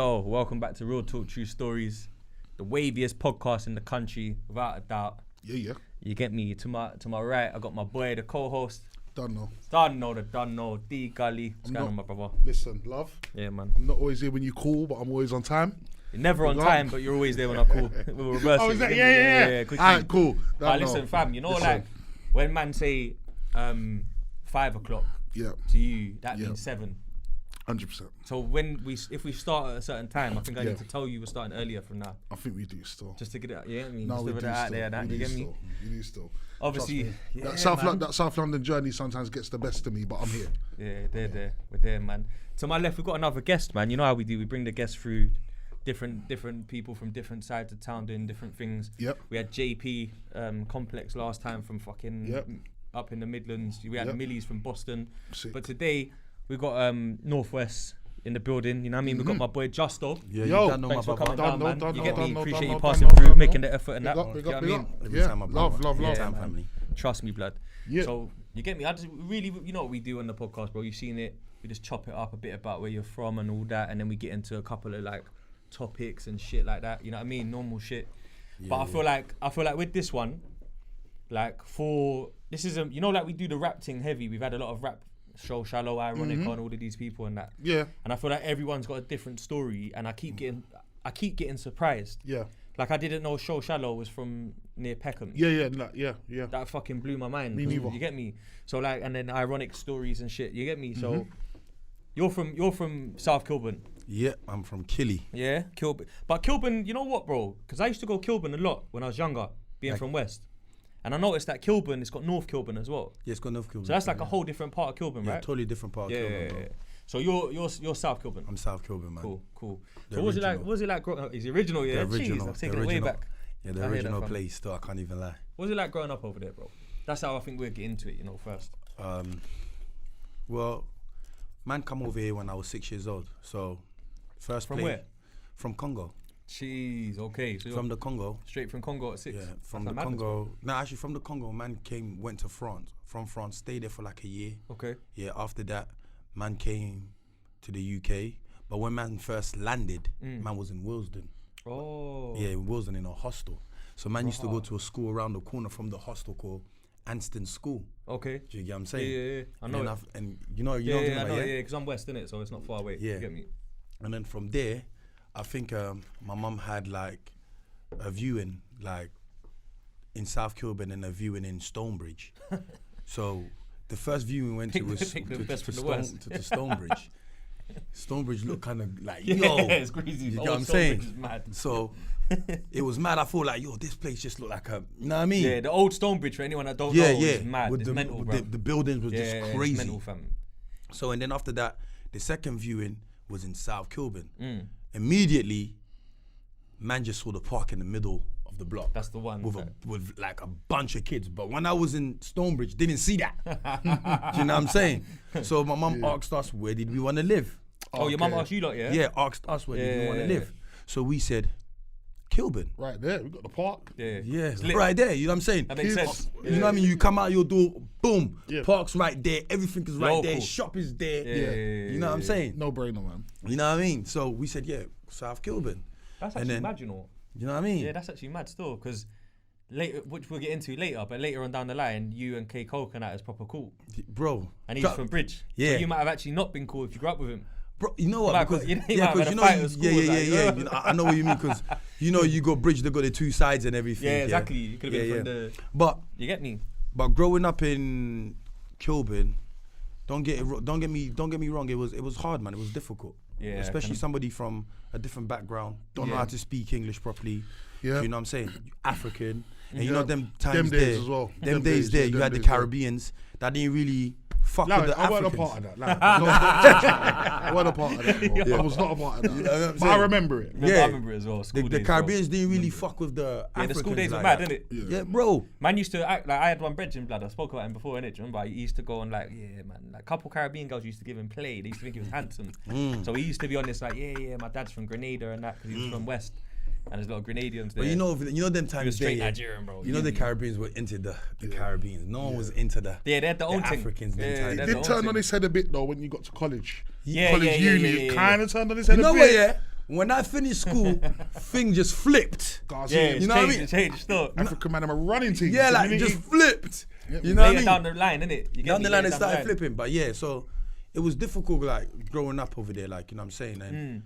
Yo, welcome back to Real Talk True Stories, the waviest podcast in the country, without a doubt. Yeah. You get me? To my right, I got my boy, the co-host. Done know. D Gully. What's going on, my brother? Listen, love. Yeah, man. I'm not always here when you call, but I'm always on time. You're never on time, but you're always there when I call. We'll reverse it. Oh, is that? Yeah. Alright, cool. Listen, fam, you know, like, when man say 5 o'clock to you, that means 7. 100%. So if we start at a certain time, I think I need to tell you we're starting earlier from now. I think we do still. Just to get it out, yeah, I mean, No, just we to do put it out still. there, that, We you do get me? still. We do still. Obviously, that South London journey sometimes gets the best of me, but I'm here. Yeah, we're there, man. To my left, we've got another guest, man. You know how we do. We bring the guests through different people from different sides of town doing different things. Yep. We had JP Complex last time from fucking up in the Midlands. We had Millies from Boston. Sick. But today, we got Northwest in the building, you know what I mean? We got my boy Justo. Yeah, yo, thanks for coming down, man. You get me? Appreciate you done, passing through, making the effort and that. Big up. Yeah, Love. family. Trust me, blood. Yeah. So you get me? I just really, you know what we do on the podcast, bro. You've seen it. We just chop it up a bit about where you're from and all that, and then we get into a couple of like topics and shit like that. You know what I mean? Normal shit. Yeah, but I feel like with this one, like this is you know, like we do the rap thing heavy. We've had a lot of rap. Show Shallow, Ironic on all of these people and that. Yeah. And I feel like everyone's got a different story, and I keep getting surprised. Yeah. Like I didn't know Show Shallow was from near Peckham. Yeah. That fucking blew my mind. Me neither. You get me? So like, and then Ironic stories and shit. You get me? So you're from South Kilburn. Yeah, I'm from Killy. Yeah, Kilburn. But Kilburn, you know what, bro? Because I used to go Kilburn a lot when I was younger, being from West. And I noticed that Kilburn, it's got North Kilburn as well. Yeah, it's got North Kilburn. So that's like a whole different part of Kilburn, right? Yeah, totally different part of Kilburn, bro. So you're South Kilburn. I'm South Kilburn, man. Cool. The So what was it like growing up? Is the original, yeah? The original. Jeez, I'm taking it way back. Yeah, the original place, though, I can't even lie. What was it like growing up over there, bro? That's how I think we'll get into it, you know, first. Well, man come over here when I was 6 years old. So, first From play, where? From Congo. Jeez, okay. So From the Congo. straight from Congo at 6? Yeah, from the Congo. No, actually from the Congo, man went to France. From France, stayed there for like a year. Okay. Yeah, after that, man came to the UK. But when man first landed, man was in Willesden. Oh. Yeah, in Willesden in a hostel. So man used to go to a school around the corner from the hostel called Anston School. Okay. Do you get what I'm saying? Yeah. I know. And you know, I know, because I'm West, innit? So it's not far away. Yeah. You get me? And then from there, I think my mum had like a viewing like in South Kilburn and a viewing in Stonebridge. So the first viewing we went to was to Stonebridge. Stonebridge looked kind of like, yo, it's crazy. You know what I'm saying? Mad. So it was mad. I thought like, yo, this place just looked like a, you know what I mean? Yeah, the old Stonebridge, for anyone that don't know, is mad. With it's mental, bro. The buildings was just crazy. It's mental, fam. So and then after that, the second viewing was in South Kilburn. Immediately, man just saw the park in the middle of the block. That's the one. With like a bunch of kids. But when I was in Stonebridge, didn't see that. Do you know what I'm saying? So my mum asked us, where did we want to live? Oh, your mum asked you lot, yeah? Yeah, asked us where did we want to live. So we said, Kilburn. Right there, we got the park. Yeah, right there, you know what I'm saying? That makes sense. You know what I mean? You come out your door, boom, Yeah. park's right there, everything is right there, Local. shop is there. Yeah. You know what I'm saying? No brainer, man. You know what I mean? So we said, yeah, South Kilburn. That's And actually then- mad, you know. You know what I mean? Yeah, that's actually mad still, because later, which we'll get into later, but later on down the line, you and K Koke and that is proper cool. Bro. And he's from Bridge. Yeah. So you might have actually not been cool if you grew up with him. Bro, you know what? Like, Because, you might have had a fight at school, like, yeah. You know, I know what you mean, because you know you got Bridge, they got the two sides and everything. Yeah, exactly. You could have been from the. But You get me? But growing up in Kilburn, don't get me wrong. It was hard, man. It was difficult. Yeah, especially somebody from a different background, don't know how to speak English properly. Yeah. You know what I'm saying? African, and you know them times Them days there, as well. Them Them days days, there, yeah, you them had the days, yeah. Caribbeans that didn't really fuck Like, with the I wasn't Africans. a part of that. Like, I wasn't a part of that. Bro. I was not a part of that. You know what I'm But I saying? remember it. I remember it as well. School The days, Caribbeans didn't really fuck with the Yeah, the Africans. school days were like mad, that. innit? Yeah, bro. Man used to act like I had one brethren, blood. I spoke about him before, innit? Remember, he used to go on like, yeah, man, like a couple Caribbean girls used to give him play. They used to think he was handsome. So he used to be on this like, yeah, my dad's from Grenada and that because he was from West. And there's a lot of Grenadians there. But you know them he was times straight there. Nigerian, bro. You know the Caribbeans were into the Caribbeans. No one was into the Yeah, they had their own thing. Africans. Yeah, them they times. had It their did own turn thing. on his head a bit though when you got to college. Yeah, college yeah, uni, yeah. it kind of turned on his head You know a what, bit. yeah? when I finished school, thing just flipped. Yeah, you know what I mean? It changed still. African man, I'm a running team. Yeah, So like you just need- flipped. Yeah, You know what I Later mean? down the line, innit? Down the line, it started flipping. But yeah, so it was difficult, like growing up over there, like you know what I'm saying, and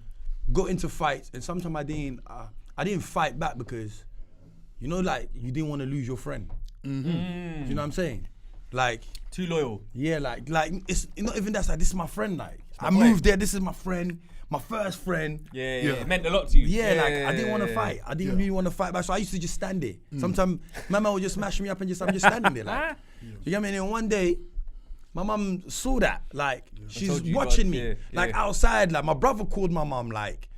got into fights. And sometimes I didn't fight back because, you know, like you didn't want to lose your friend. You know what I'm saying? Like Too loyal. yeah, like it's not even that. Like this is my friend. Like I my moved there. This is my friend, my first friend. Yeah, Yeah. it meant a lot to you. Yeah, like I didn't want to fight. I didn't Yeah. really want to fight back, so I used to just stand there. Sometimes my mum would just smash me up and I'm just standing there. Like, you get me? And then one day, my mum saw that. Like she's told you watching God, me. yeah, Like yeah. outside. Like my brother called my mum. Like,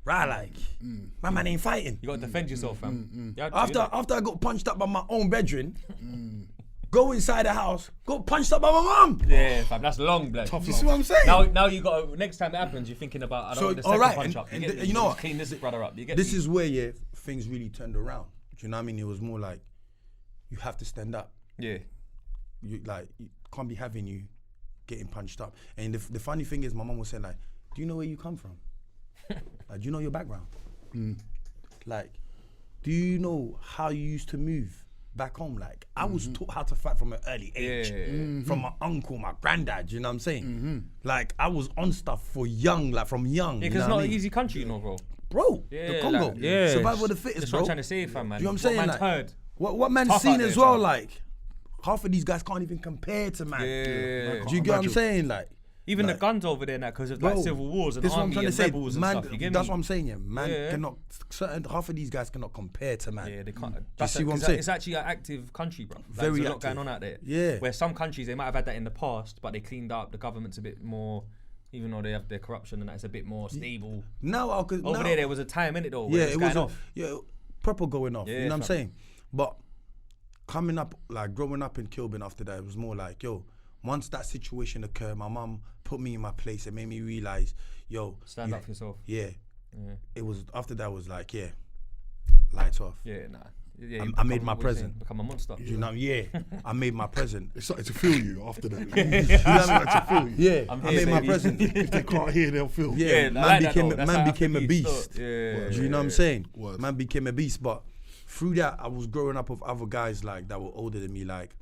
right, like my man ain't fighting. You got to defend yourself, fam. You had to, After I got punched up by my own bedroom, go inside the house, got punched up by my mum. Yeah, fam, that's long, blood. You see what I'm saying? Now you got to, next time it happens, you're thinking about, I don't So, want the second alright, punch and- up. and get the- me? you know Just what? clean this brother up. You get This me? is where things really turned around. Do you know what I mean? It was more like you have to stand up. Yeah. You can't be having you getting punched up. And the funny thing is, my mum was saying like, "Do you know where you come from? Like, do you know your background? Like, do you know how you used to move back home? Like, I was taught how to fight from an early age, from my uncle, my granddad. You know what I'm saying? Like, I was on stuff from young. Yeah, you because know it's what not I an mean? easy country, you know, bro. Bro, Yeah, the Congo, like, yeah. survival of the fittest, That's bro. what I'm trying to say, fam, man. You know what I'm saying? What man's Like, heard. What man's Tough seen out as there, well, fam. like, half of these guys can't even compare to man. Yeah. Do you get what I'm saying? Like, Even like, the guns over there now, because of bro, like civil wars and this is what I'm army trying to and say. rebels and Man, stuff. You get that's me? what I'm saying, yeah. Man Yeah. cannot, half of these guys cannot compare to man. Yeah, they can't. see what I'm saying? It's actually an active country, bro. Like, Very there's a lot active. going on out there. Yeah. Where some countries, they might have had that in the past, but they cleaned up. The government's a bit more, even though they have their corruption and that, it's a bit more stable. Now, Over there was a time in it though. yeah, Where it it was was going off. proper going off. Yeah, you know what I'm fam. saying? But coming up, like growing up in Kilburn after that, it was more like, yo, once that situation occurred, my mum put me in my place and made me realize, yo, Stand up for yourself. Yeah. Yeah. It was after that was like, yeah, lights off. Yeah, nah. Yeah, I you made become- my what you saying? present. Become a monster. You know, yeah, I made my present. They started to feel you after that. You know what I mean? to feel you. Yeah, I'm I here, made my baby. present. If they can't hear, they'll feel. Yeah, Yeah, I man like that became though. That's man how became a African beast. thought. Yeah. Do you know what I'm saying? Word. Man became a beast. But through that, I was growing up with other guys like that were older than me, like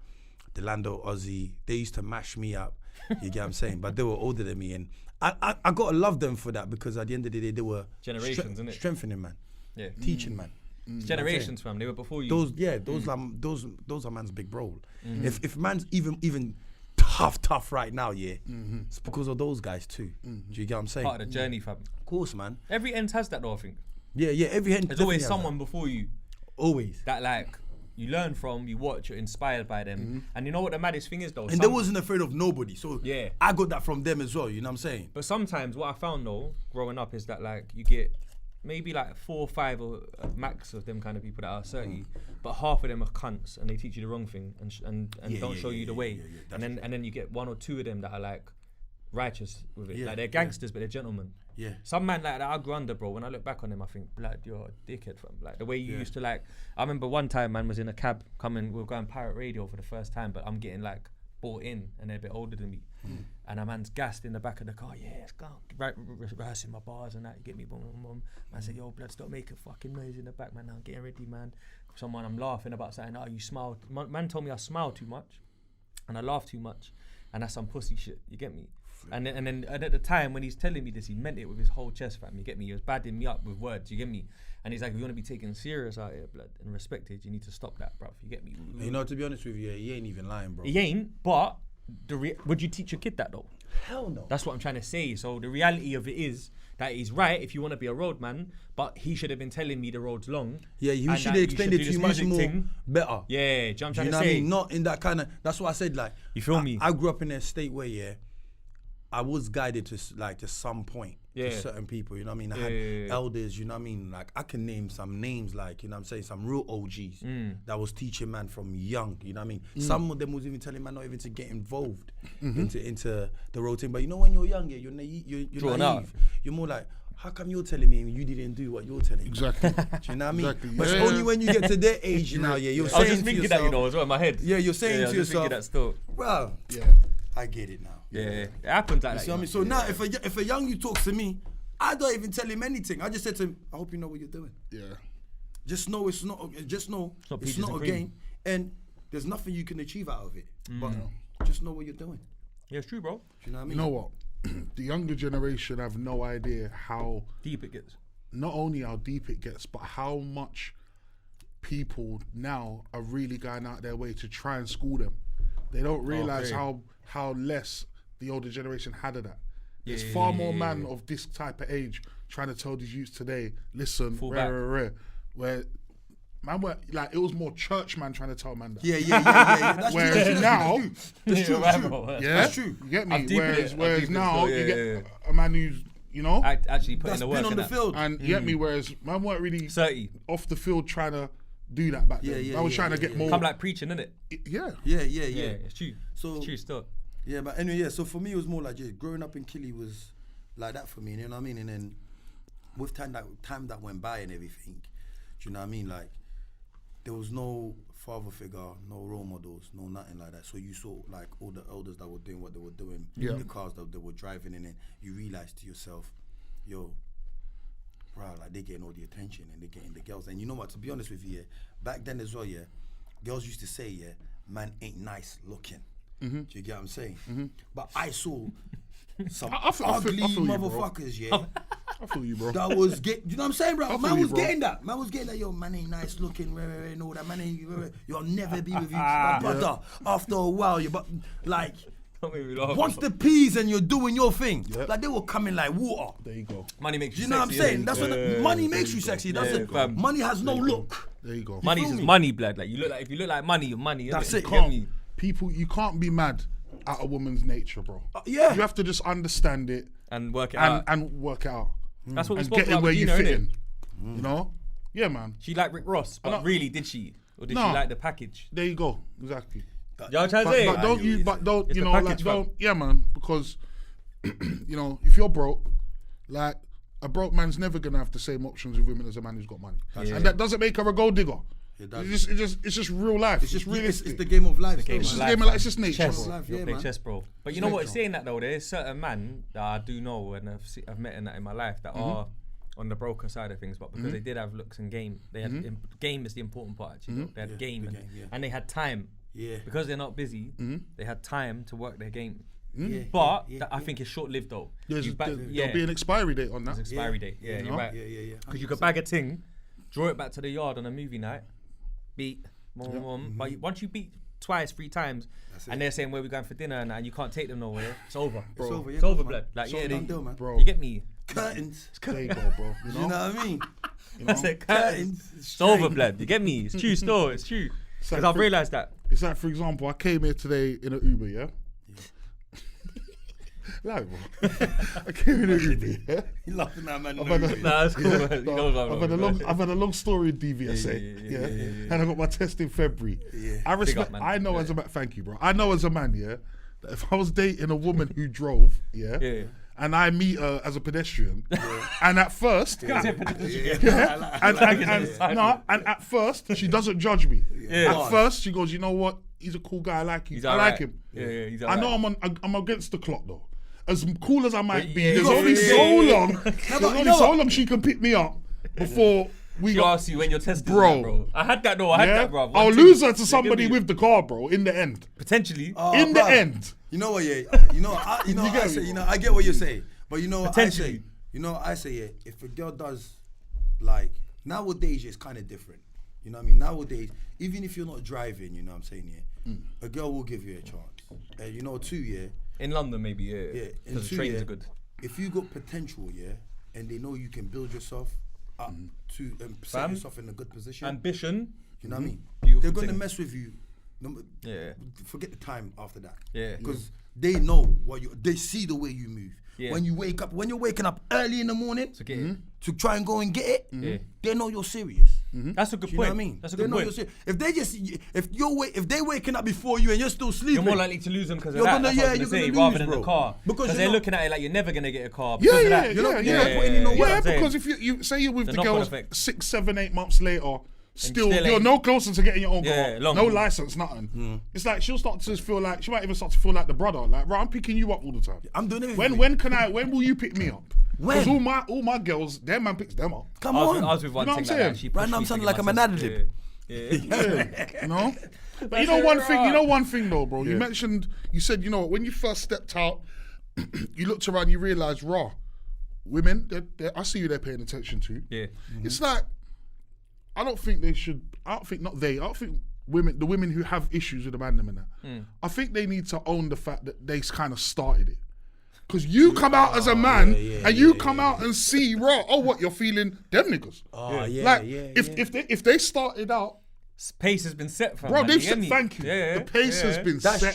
Delando, Ozzy. They used to mash me up. You get what I'm saying? But they were older than me, and I gotta love them for that, because at the end of the day, they were Generations, innit? strengthening man, Yeah. teaching man. It's generations, fam. They were before you. Those are man's big role. If man's even tough right now, yeah, it's because of those guys too. Do you get what I'm saying? Part of the journey, fam. Of course, man. Every end has that though, I think. Yeah. Every hand. There's always someone before you Always. that like you learn from, you watch, you're inspired by them. And you know what the maddest thing is though? And they wasn't afraid of nobody. So Yeah. I got that from them as well. You know what I'm saying? But sometimes what I found though, growing up, is that like you get maybe like 4 or 5 or max of them kind of people that are 30, but half of them are cunts and they teach you the wrong thing and don't show you the way. And then you get 1 or 2 of them that are like righteous with it. Yeah, Like they're gangsters, but they're gentlemen. Yeah. Some man like that I grew under, bro. When I look back on them, I think, blood, you're a dickhead, fam. Like the way you used to like. I remember one time, man, was in a cab coming. We were going pirate radio for the first time, but I'm getting like bought in, and they're a bit older than me. And a man's gassed in the back of the car. Yeah, it's gone. Rehearsing my bars and that. You get me, boom, boom, boom. Man said, yo, blood, stop making fucking noise in the back, man. Now I'm getting ready, man. Someone, I'm laughing about something. Oh, you smiled. Man told me I smile too much, and I laugh too much, and that's some pussy shit. You get me? And then at the time when he's telling me this, he meant it with his whole chest, fam. You get me? He was badding me up with words. You get me? And he's like, if you want to be taken serious out here, blood, and respected, you need to stop that, bruv. You get me? You know, to be honest with you, he ain't even lying, bro. He ain't, but would you teach your kid that though? Hell no. That's what I'm trying to say. So the reality of it is that he's right if you want to be a roadman, but he should have been telling me the road's long. Yeah, you and should that have explained should it do to you this much music more thing. better. Yeah, do you know what I'm Do trying you to know what I say? mean? Not in that kind of. That's what I said. Like, You feel me? I grew up in a state where, yeah, I was guided to to some point Yeah. to certain people. You know what I mean? I had Yeah. elders. You know what I mean? Like, I can name some names. Like, you know what I'm saying? Some real OGs that was teaching man from young. You know what I mean? Some of them was even telling man not even to get involved into the routine. But you know, when you're young, yeah, you're Drawn naive. out. You're more like, how come you're telling me and you didn't do what you're telling me? Exactly. Do you know what I mean? Exactly. But Yeah. it's only when you get to their age now, yeah, you're I was saying just to thinking yourself, that, you know, as well in my head. yeah, you're saying I was to just thinking yourself, that still. bro, Yeah. I get it now. Yeah, it happens like You that. see what I mean? know. So now, if a young you talks to me, I don't even tell him anything. I just said to him, I hope you know what you're doing. Yeah. Just know it's not. Just know it's peaches not and a cream. game, and there's nothing you can achieve out of it. But just know what you're doing. Yeah, it's true, bro. Do you know what I mean? You know what? The younger generation have no idea how Deep it gets. not only how deep it gets, but how much people now are really going out their way to try and school them. They don't realise how less the older generation had of that. There's far more man of this type of age trying to tell these youths today, listen, where man were like it was more church man trying to tell man that. Yeah. That's Whereas true. now, That's true. yeah, That's true. You get I've me? deepened Whereas it now so, you get a man who's actually putting That's the been work on in the that. field. and you get me. Whereas man weren't really 30. off the field trying to do that back then. Yeah, I was trying to get more. Come like preaching, innit? Yeah. Yeah. It's true. So It's true still. yeah, but anyway, so for me it was more like just growing up in Killy was like that for me. You know what I mean? And then with time that went by and everything, do you know what I mean? Like there was no father figure, no role models, no nothing like that. So you saw like all the elders that were doing what they were doing, the cars that they were driving, and then you realized to yourself, yo, bro, like they're getting all the attention and they're getting the girls. And you know what? To be honest with you, back then as well, girls used to say, man ain't nice looking. Do you get what I'm saying? But I saw some I feel ugly you, bro. motherfuckers, I feel you, bro. that was you know what I'm saying, bro? I feel Man you, was bro. getting that. Man was getting that. Yo, man ain't nice looking. And all that. Man ain't. You'll never be with you, but brother. After a while, but like. Don't make me laugh. Once the peas and you're doing your thing, like they were coming like water. There you go. Money makes Do you you know sexy, what I'm saying? innit? That's what money makes you sexy. That's it. fam. Money has no look. There you go. Money's feel just me? money, blood. Like if you look like money, you're money. That's innit? it. You get me? People, you can't be mad at a woman's nature, bro. Yeah. You have to just understand it And work it out. and work it out. That's what we And spoke get about it where with you Gina, fit innit? in. You know? Yeah, man. She liked Rick Ross, but know- really, did she? Or did No. she like the package? There you go. Exactly. Y'all trying to But say? don't It's you the know, like, package, fam. don't, yeah, man, because, you know, if you're broke, like, a broke man's never gonna have the same options with women as a man who's got money. And that doesn't make her a gold digger. It's just real life. It's just realistic. It's the game of life. game still, of man. It's a game of life. It's just nature, Chess. bro. Life, You yeah, play man. chess, bro. But you know what? Saying that though, there's certain men that I do know and I've met in my life that are on the broker side of things, but because they did have looks and game, they had game is the important part. Actually, they had game, and they had time. Yeah. Because they're not busy, they had time to work their game. Yeah, But I think it's short-lived though. There's, You ba- there'll be an expiry date on that. There's expiry date. Yeah, You you're know? right. Yeah. Because you could bag a ting, draw it back to the yard on a movie night, beat, but once you beat twice, 3 times, and they're saying where we're going for dinner and you can't take them nowhere, it's over. It's over, yeah, It's over, man. blood. Like, So yeah, done deal, man. Bro, you get me? Curtains. there you go, bro. You know? You know what I mean? You know? I said curtains. Curtains. It's over, blood. You get me? It's true still. It's true. Because I've realised that. It's like, for example, I came here today in an Uber, yeah? Like, bro. I came in an Uber, yeah? You laughing at man. I've had a- Nah, that's cool, man. You know what I'm I've had a long story in DVSA, yeah, and I got my test in February. Yeah. I respect. up, man. I know as a man. Thank you, bro. I know as a man, yeah, that if I was dating a woman who drove, yeah, and I meet her as a pedestrian, and at first, and at first she doesn't judge me. At first she goes, you know what? He's a cool guy. I like him. I like him. Yeah, he's I know I'm against the clock though. As cool as I might be, yeah, there's yeah, only yeah, so yeah. long. There's only so long she can pick me up before we She asks you when you're testing, Bro. that, bro. I had that, though. I had that, bro. I'll lose her to somebody with the car, bro. In the end, Potentially. in the end. You know what? Yeah. You know. I say. You know. I get what you're saying, but you know what I say. Potentially. You know. I say. Yeah. If a girl does, like nowadays, it's kind of different. You know what I mean? Nowadays, even if you're not driving, you know what I'm saying? Yeah. A girl will give you a chance. You know, too. Yeah. In London, maybe, yeah. Yeah. And Because the two, trains yeah, are good. If you got potential, yeah, and they know you can build yourself up to set Fam. yourself in a good position. Ambition. You know what I mean? Beautiful They're gonna thing. mess with you. Yeah. Forget the time after that. Yeah. Because they know what you. They see the way you move. Yeah. When you wake up, when you're waking up early in the morning To get it. to try and go and get it, Yeah. they know you're serious. That's a good You point. know what I mean? That's a they good know point. you're serious. If they just, if they're waking up before you and you're still sleeping, You're more likely to lose them because of You're that. gonna- That's what I yeah, was gonna you're say, gonna rather lose, than bro. the car. Because Because you're they're not- looking at it like you're never gonna get a car. Because Yeah, of yeah, that. yeah, not- yeah. you're not putting in no work. Yeah, I'm saying. because if you say you're with The the knock-on girl effect. 6, 7, 8 months later, still still you're ain't- no closer to getting your own Yeah, car, long. no license, nothing. It's like she'll start to feel like she might even start to feel like the brother. Like, right, I'm picking you up all the time. I'm doing everything. When will you pick me up? Because When? all my girls, their man picks them up. Come I on. was with one You know thing what I'm like that. saying? She Right pushed now I'm me to sounding give like I'm an myself- additive. Yeah. You know? But you know one thing though, bro. You mentioned, you said, you know, when you first stepped out, you looked around, you realised, raw, women, I see you they're paying attention to. Yeah. It's like, I don't think women, the women who have issues with the man them and that, I think they need to own the fact that they kind of started it. Because you come out as a man and you come out and see, raw, oh, what, you're feeling them niggas. If they started out, Pace has been set for bro, man. they've You set, get me? thank you. Yeah, The pace has been set. That's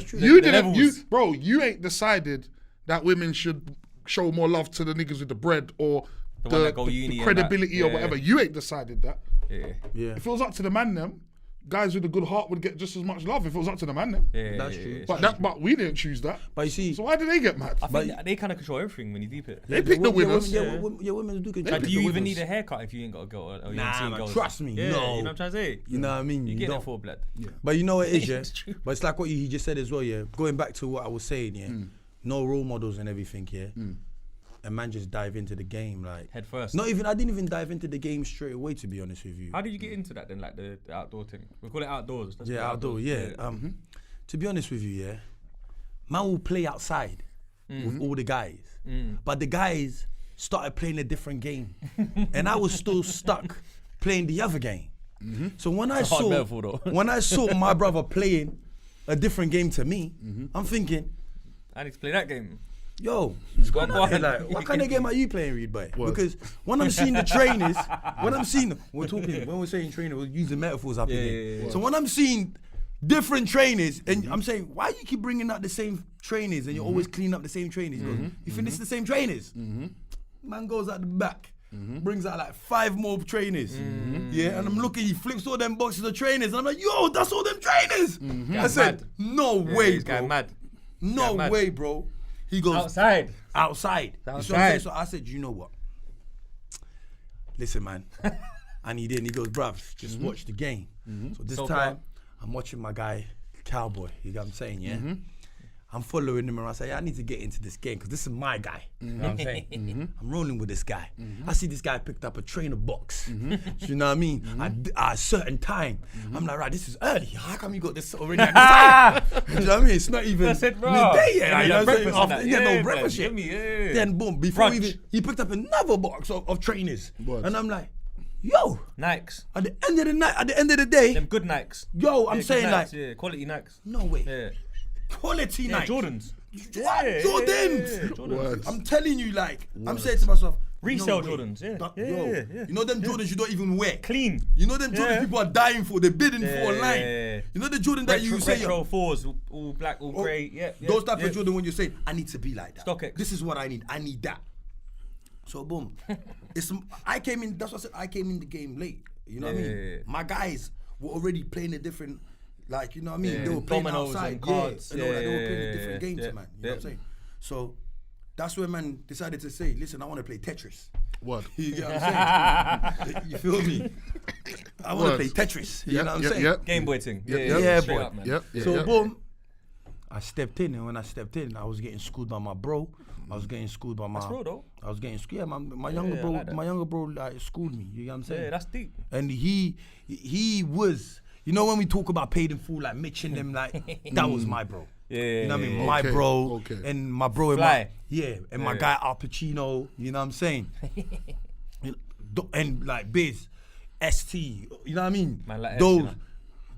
true. You The didn't, levels. you ain't decided that women should show more love to the niggas with the bread or The one that go uni and credibility that. or Yeah. whatever. You ain't decided that. Yeah. If it was up to the man them, guys with a good heart would get just as much love if it was up to the man them. Yeah, That's yeah, true. yeah. But we didn't choose that. But you see, So why did they get mad? I think they kind of control everything when you deep it. They pick the winners. women do control. Like, do you even need a haircut if you ain't got a girl or you ain't Nah, seen man, girls? trust me, Yeah, no. you know what I'm trying to say? You know what I mean? You get don't. that full blood. But you know what it is, yeah? It's true. But it's like what he just said as well, yeah? Going back to what I was saying, yeah? No role models and everything, yeah? And man just dive into the game, like... Head first. I didn't even dive into the game straight away, to be honest with you. How did you get into that then, like the outdoor thing? We call it outdoors. Let's Yeah, call it outdoor, yeah. To be honest with you, yeah? Man will play outside with all the guys. But the guys started playing a different game. And I was still stuck playing the other game. So when I hard metaphor, though. when I saw my brother playing a different game to me, I'm thinking, I need to play that game. yo, Go on. like, what kind of game are you playing, Reed Boy? Because when I'm seeing the trainers, when we're saying trainer, we're using metaphors up here. Yeah. So when I'm seeing different trainers, and I'm saying, why you keep bringing out the same trainers and you're always cleaning up the same trainers? He goes, you think this is the same trainers? Man goes out the back, brings out like 5 more trainers. Yeah, and I'm looking, he flips all them boxes of trainers, and I'm like, yo, that's all them trainers. I said, mad. no way, This guy bro. mad. No mad. way, bro. He goes, Outside. outside. You see what I'm saying? So I said, you know what? Listen, man. And he did. And he goes, bruv, just watch the game. So this So time, far. I'm watching my guy, Cowboy. You know what I'm saying, yeah? I'm following him and I say, I need to get into this game because this is my guy. You know what I'm saying? I'm rolling with this guy. I see this guy picked up a trainer box. You know what I mean? At a certain time. I'm like, right, this is early. How come you got this already at this time? You know what I mean? It's not even That's it, bro. midday yet. Yeah, You know what I'm saying? breakfast and After- that. yeah, no Yeah, breakfast man, yet. give me, yeah. Then boom, before Brunch. he picked up another box of trainers. Words. And I'm like, yo, Nikes. at the end of the night, at the end of the day, Them good Nikes. yo, I'm Yeah, good saying Nikes, like, yeah, quality Nikes. no way. Yeah. Quality Yeah, night. Jordans. What? Jordans? Yeah, Jordans. Words. I'm telling you, like, I'm saying to myself, Resale no way. Jordans, yeah. That- Yeah, yo, yeah. you know them Jordans you don't even wear. Clean. You know them Jordans Yeah. people are dying for, they're bidding Yeah, for online. yeah. You know the Jordan that you say, retro 4s, all black, all oh, grey. Yeah, those type of Jordan when you say, I need to be like that. StockX. This is what I need. I need that. So boom. That's what I said, I came in the game late. You know what I mean? Yeah. My guys were already playing a different, like, you know what I mean? Yeah, They were playing dominoes outside. and cards. Yeah, and all that. They were playing Yeah, a different game yeah, to man. You know what I'm yeah. saying? So that's where man decided to say, listen, I want to play Tetris. Word. You get what I'm saying? You feel me? I want to play Words. Tetris. You know what I'm saying? Yep. Game boy thing. yeah, straight boy. up, man. Yep. So boom, I stepped in, and when I stepped in, I was getting schooled by my bro. I was getting schooled by my. That's real though. I was getting schooled. Yeah, my younger yeah, I bro, like that. my younger bro, like schooled me. You know what I'm saying? Yeah, that's deep. And he was. You know when we talk about paid in full, like Mitch and them, like that was my bro. Yeah, You know what I mean? yeah, My Okay, bro okay. and my bro and Fly. my guy Al Pacino. You know what I'm saying? And like Biz, ST. You know what I mean? Man, like those. ST, man.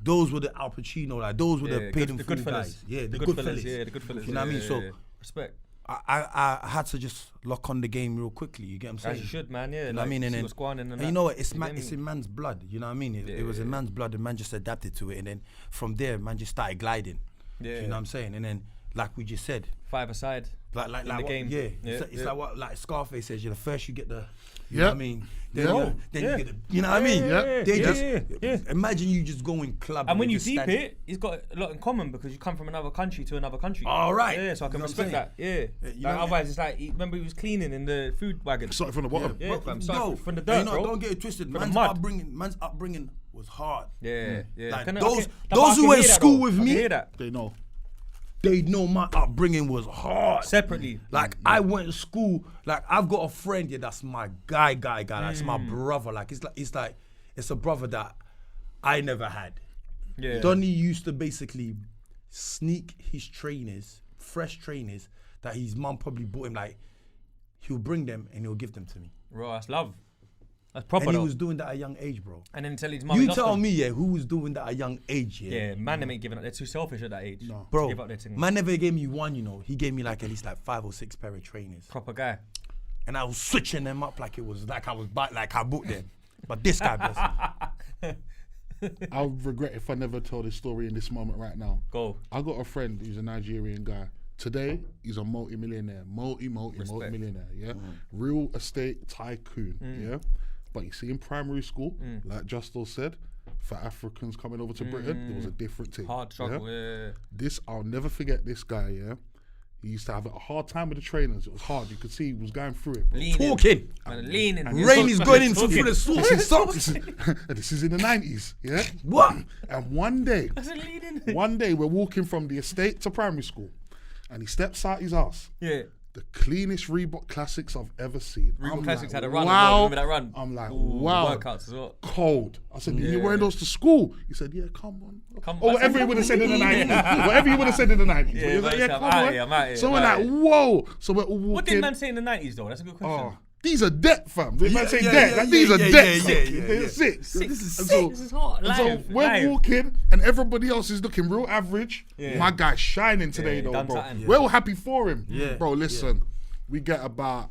Those were the Al Pacino, like those were the Yeah, paid good- in the full good fellas. guys. Yeah, the The good good fellas. fellas, yeah, the good fellas, You know what I mean? yeah, So yeah. Respect. I had to just lock on the game real quickly. You get what I'm saying? As you should, man. Yeah. You know what I mean? And see then, what's going on and and that. you know what? It's You get me? in man's blood. You know what I mean? It was in man's blood, and man just adapted to it. And then from there, man just started gliding. Yeah. You know what I'm saying? And then, like we just said, 5 aside. like In the what- game. Yeah, Yeah, it's yeah. like what like Scarface says. You know, first you get the. You Yeah. know what I mean? Then, Yeah. then Yeah. you get the. You know what I mean? Yeah. They Yeah. just Yeah. imagine you just going club. And when they you just deep stand- it, it's got a lot in common because you come from another country to another country. All right. Yeah, so I can You know what I'm respect that. Yeah. you Like, know- otherwise, it's like, remember he was cleaning in the food wagon. Starting from the bottom. Yeah, Bro, fam. no, Start from the and dirt, you know, bro. don't get it twisted. the Man's mud. upbringing was hard. Yeah, yeah. Like Can I- those okay, but I who can went hear to that school though. with I can me, hear that. They know. they know my upbringing was hard. Separately. Like, I went to school, like, I've got a friend, yeah, that's my guy. That's my brother. Like, it's a brother that I never had. Yeah. Donnie used to basically sneak his trainers, fresh trainers, that his mum probably bought him. Like, he'll bring them and he'll give them to me. Bro, that's love. That's proper. And he though. was doing that at a young age, bro. And then tell his mum. You tell me, yeah, who was doing that at a young age, yeah? Yeah, man, them ain't giving up. They're too selfish at that age. No. Bro, give up their thing. man never gave me one, you know. He gave me like at least like 5 or 6 pair of trainers. Proper guy. And I was switching them up like it was like I bought them. But this guy, bless him. I'll regret if I never tell this story in this moment right now. Go. I got a friend who's a Nigerian guy. Today, he's a multi-millionaire. Multi-millionaire, yeah? Real estate tycoon, yeah? But you see, in primary school, like Justo said, for Africans coming over to Britain, it was a different thing. Hard struggle, yeah. This, I'll never forget this guy, yeah? He used to have a hard time with the trainers. It was hard. You could see he was going through it. Bro. Talking. Man, leaning. Rain is going in through the socks and socks. This is in the 90s, yeah? What? And one day, That's a leaning. one day we're walking from the estate to primary school, and he steps out his ass. Yeah. The cleanest Reebok Classics I've ever seen. Reebok I'm Classics like, had a run. Wow. Remember that run? I'm like, Ooh, wow. Workouts as well. Cold. I said, you're wearing those to school? He said, yeah, come on. Come Or on. whatever he would have said in the 90s. Whatever he would have said in the 90s. Yeah, He was but like, yeah, I'm come out on. here, I'm out here, So I'm we're out like, here. whoa. So we're all walking. What did man say in the 90s though? That's a good question. Oh, these are debt, fam. Did man say yeah, debt? yeah, Like, these yeah, are yeah, debt. yeah, sick. yeah, They're yeah. sick. This is And sick. This is hot. and so Live, we're live. walking, and everybody else is looking real average. Yeah. My guy's shining today, he though, done bro. something. We're all happy for him. Yeah. Bro, listen, we get about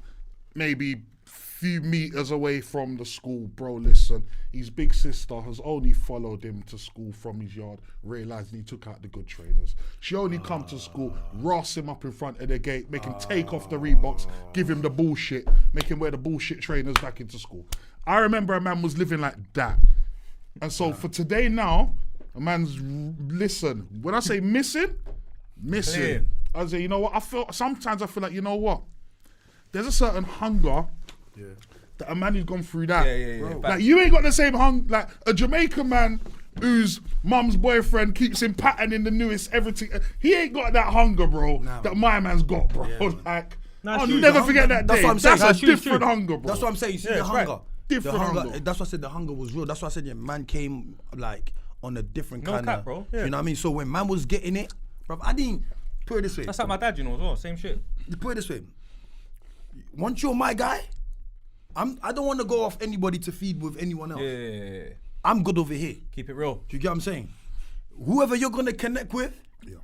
maybe few meters away from the school, bro. Listen, his big sister has only followed him to school from his yard, realizing he took out the good trainers. She only come to school, ross him up in front of the gate, make him take off the Reeboks, give him the bullshit, make him wear the bullshit trainers back into school. I remember a man was living like that. And so for today now, a man's, listen, when I say missing, Clear. I say, you know what, sometimes I feel like, you know what, there's a certain hunger that a man who's gone through that. Yeah. Like, you ain't got the same hunger, like a Jamaican man whose mum's boyfriend keeps him patterning the newest everything. He ain't got that hunger, bro, that my man's got, bro. Like, I'll true. never forget that That's day. what I'm saying. That's a True. different hunger, bro. That's what I'm saying. You see the it's right. hunger. Different the hunger. That's why I said the hunger was real. That's why I said, yeah, man came like on a different No kind cap, of, bro. you know what I mean? So when man was getting it, bro, I didn't, put it this way. That's like my dad, you know, as well. Same shit. Put it this way. Once you're my guy, I don't want to go off anybody to feed with anyone else. Yeah. I'm good over here. Keep it real. Do you get what I'm saying? Whoever you're gonna connect with, Yeah.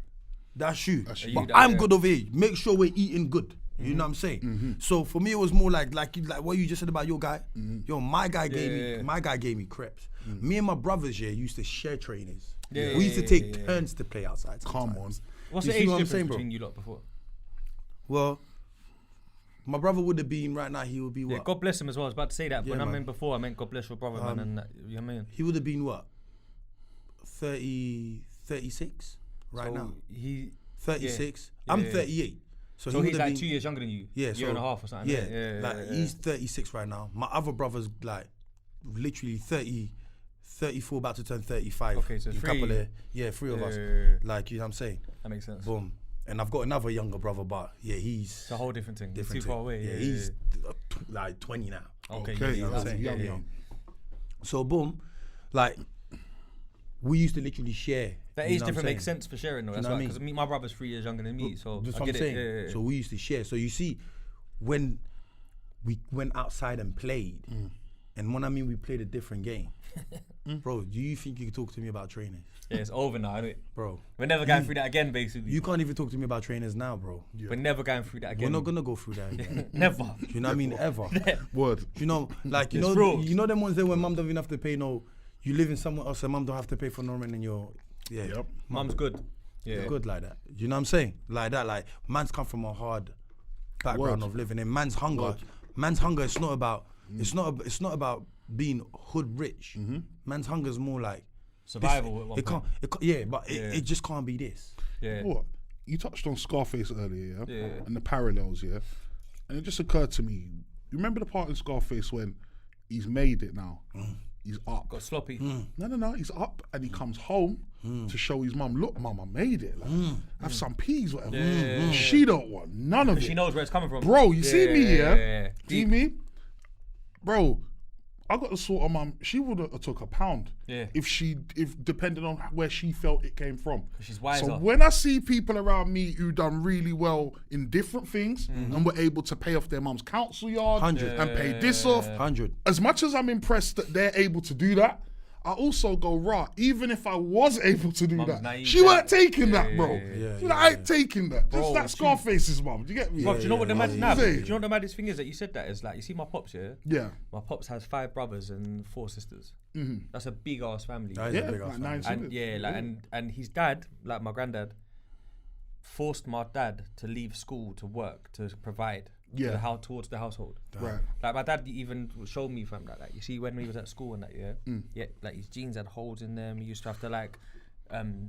that's you. you. But That, I'm yeah. good over here. Make sure we're eating good. You know what I'm saying? So for me, it was more like what you just said about your guy. Yo, my guy gave me crepes. Me and my brothers used to share trainers. Yeah, We used to take turns to play outside. Come sometimes. What's You the see age what I'm difference saying, bro? between you lot before? Well, my brother would have been right now. He would be Yeah, what? God bless him as well. I was about to say that. Yeah, When I man. meant before, I meant God bless your brother, man. And that, you know what I mean? He would have been what? 36 right So now. He 36. Yeah. I'm Yeah. 38. So he he's would have like been 2 years younger than you. Yeah, year and a half or something. Yeah, he's 36 right now. My other brother's like literally 34, about to turn 35. Okay, so A three. couple of, three of us. Yeah. Like, you know what I'm saying? That makes sense. Boom. And I've got another younger brother, but he's It's a whole different thing. different. It's too far away. Yeah, he's like 20 now. Okay, Okay, you know what I'm that's saying? young, Yeah, young. So boom, like we used to literally share. That you age know what I'm difference makes saying? sense for sharing though. Do you That's know what why, I because mean? my brother's 3 years younger than me, so That's I what I'm get saying. it. Yeah. So we used to share. So you see, when we went outside and played, and when I mean we played a different game, bro, do you think you can talk to me about trainers? Yeah, it's over now, isn't it? Bro, We're never going through that again, basically. you can't even talk to me about trainers now, bro. We're never going through that We're again. not gonna go through that again. Never. Do you know what I mean? Ever. Word. You know, like It's fraud. you know them ones there when mum don't even have to pay no. You live in somewhere else and mum don't have to pay for no rent and you're Yep. Mum's good. Yeah. good like that. You know what I'm saying? Like that. Like man's come from a hard background Word. of living. And man's hunger. Word. Man's hunger. It's not about. It's not about being hood rich. Man's hunger is more like Survival at one It point. can't. It, yeah, but Yeah. it just can't be this. Yeah. What? You touched on Scarface earlier, Yeah. And the parallels, and it just occurred to me. You remember the part in Scarface when he's made it now? He's up. Got sloppy. No, he's up and he comes home to show his mum, look, mum, I made it. Like, have some peas, whatever. Yeah. She don't want none of it. She knows where it's coming from. Bro, you see me, yeah? See Deep. me? Bro, I got the sort of mum, she would have took £1 if depending on where she felt it came from. She's wiser. So when I see people around me who done really well in different things and were able to pay off their mum's council yard 100. and pay this off, 100. as much as I'm impressed that they're able to do that, I also go, right, even if I was able to do Mum's that, naive, she weren't taking that, bro. yeah, She's like, I ain't taking that. Bro, Just that Scarface's mum. Do you get me? Bro, do you know what the mad? yeah. Do you know what the maddest thing is that you said that is like you see my pops, yeah. Yeah. My pops has 5 brothers and 4 sisters. That's a big ass family. That is a big like ass 9 And siblings. and his dad, like my granddad, forced my dad to leave school to work to provide towards the household. Right. Like my dad even showed me from that. Like you see when he was at school and that, yeah, like his jeans had holes in them. He used to have to like,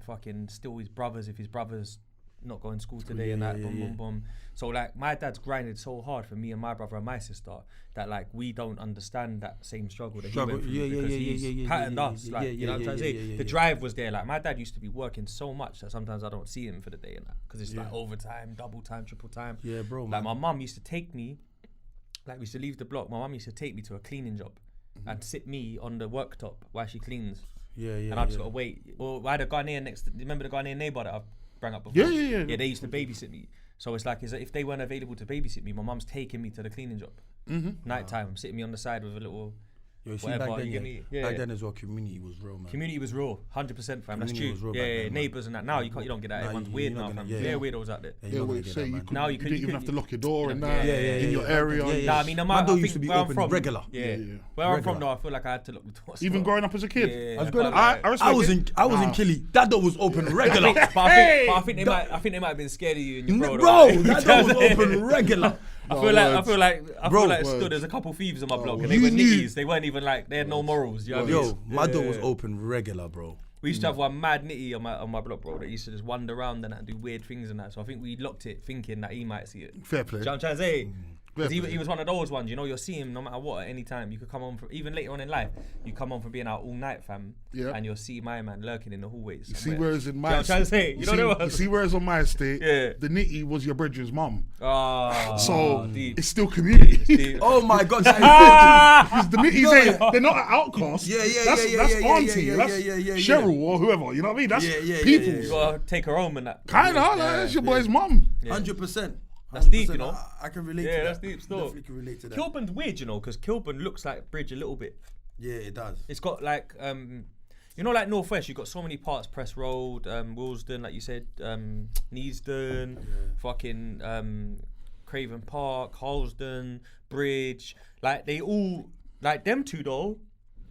fucking steal his brothers if his brothers not going to school today and that. Boom, boom, boom. So like my dad's grinded so hard for me and my brother and my sister that like we don't understand that same struggle that he went through because he's patterned us. Like you know what I'm trying to say? The drive was there. Like my dad used to be working so much that sometimes I don't see him for the day and that because it's like overtime, double time, triple time. Yeah, bro. Like my mum used to take me, like we used to leave the block. My mum used to take me to a cleaning job and sit me on the worktop while she cleans. And I just gotta wait. Or I had a Ghanaian next. Remember the Ghanaian neighbour that I've brought up before? Yeah. Yeah, they used to babysit me. So it's like if they weren't available to babysit me, my mum's taking me to the cleaning job. Night time, sitting me on the side with a little. Yo, see, whatever, back then, you get me? back then as well, community was real, man. Community was raw, 100%, fam. That's Community true. was raw Yeah, back then, man. neighbours and that. Now you don't get that. Nah, Everyone's you're weird not now, gonna- fam. yeah, They're yeah. weirdos out there. You're Yeah, not gonna wait, get say that, you man. could, Now you you didn't even have to lock your door and that in your yeah. area. Nah, I mean, My door used to be where I'm open from, regular. Yeah. Where I'm from, though, I feel like I had to lock the doors. Even growing up as a kid. Yeah, I was going up. I respect I was it. in Killy. That door was open regular. but I think they might have been scared of you and your bro. Bro, though. that door was open regular. I feel like Words. stood there's a couple thieves on my block and they you were knew. nitties. They weren't even like they had no morals. You know what I mean? Yo, my door was open regular, bro. We used to have one mad nitty on my block, bro, that used to just wander around and do weird things and that. So I think we locked it thinking that he might see it. Fair play. Do you know what I'm trying to say? 'Cause Fair he was one of those ones, you know, you'll see him no matter what at any time. You could come on from, even later on in life, you come on from being out all night, fam, and you'll see my man lurking in the hallways. You see, whereas in my I'm trying to say, you know what it you was? see, whereas on my estate, Yeah. the nitty was your brethren's mum. Oh, So deep. it's still community. Deep. Oh my God. Because the nitties they're not an outcast. Yeah, That's auntie. yeah, That's Cheryl or whoever. You know what I mean? That's people. You gotta take her home and that. Kind of, that's your boy's mum. 100%. That's deep, you know. I can relate to Yeah, that. that's deep still. Definitely can relate to that. Kilburn's weird, you know, because Kilburn looks like Bridge a little bit. Yeah, it does. It's got like, you know, like Northwest, you've got so many parts, Press Road, Willesden, like you said, Neasden, fucking Craven Park, Halsden, Bridge. Like, they all, like them two though,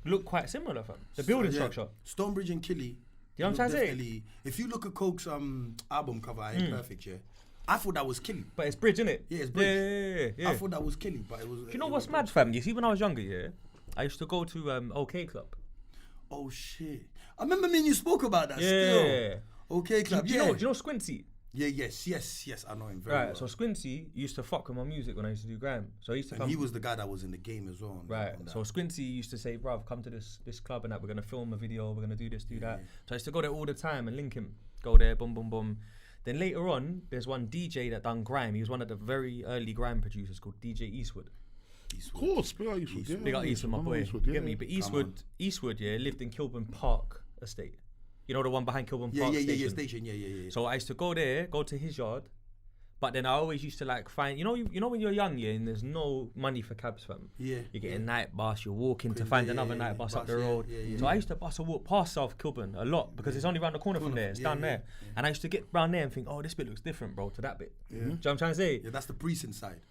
look quite similar, fam. The building structure. Stonebridge and Killy. You know what I'm trying to say? definitely- If you look at Coke's album cover, Ain't Perfect, yeah, I thought that was Killy. But it's Bridge, innit? Yeah, it's Bridge. Yeah. I thought that was Killy, but it was. Do you know what's mad, fam? You see, when I was younger, yeah, I used to go to OK Club. Oh shit! I remember me and you spoke about that. Yeah. Still. Okay, club. Do you know Squincy? Yeah, yes. I know him very Right, well. so Squincy used to fuck with my music when I used to do grime. So he used to And come. he was the guy that was in the game as well. Right, on that. so Squincy used to say, bruv, come to this club and that, we're going to film a video, we're going to do this, do that. So I used to go there all the time and link him. Go there, boom, boom, boom. Then later on, there's one DJ that done grime. He was one of the very early grime producers called DJ Eastwood. Of course, big up Eastwood. Yeah, Big up Eastwood, my I know boy. Eastwood, You yeah. get me? But Eastwood, yeah, lived in Kilburn Park Estate. You know the one behind Kilburn Park Station? Station. Yeah. So I used to go there, go to his yard, but then I always used to like find, you know when you're young, yeah, and there's no money for cabs, fam. Yeah. You get a night bus, you're walking to find another night bus up the road. Yeah. So I used to bus a walk past South Kilburn a lot because it's only around the corner from there. It's down there. And I used to get round there and think, oh, this bit looks different, bro, to that bit. Do you know what I'm trying to say? Yeah, that's the precinct side.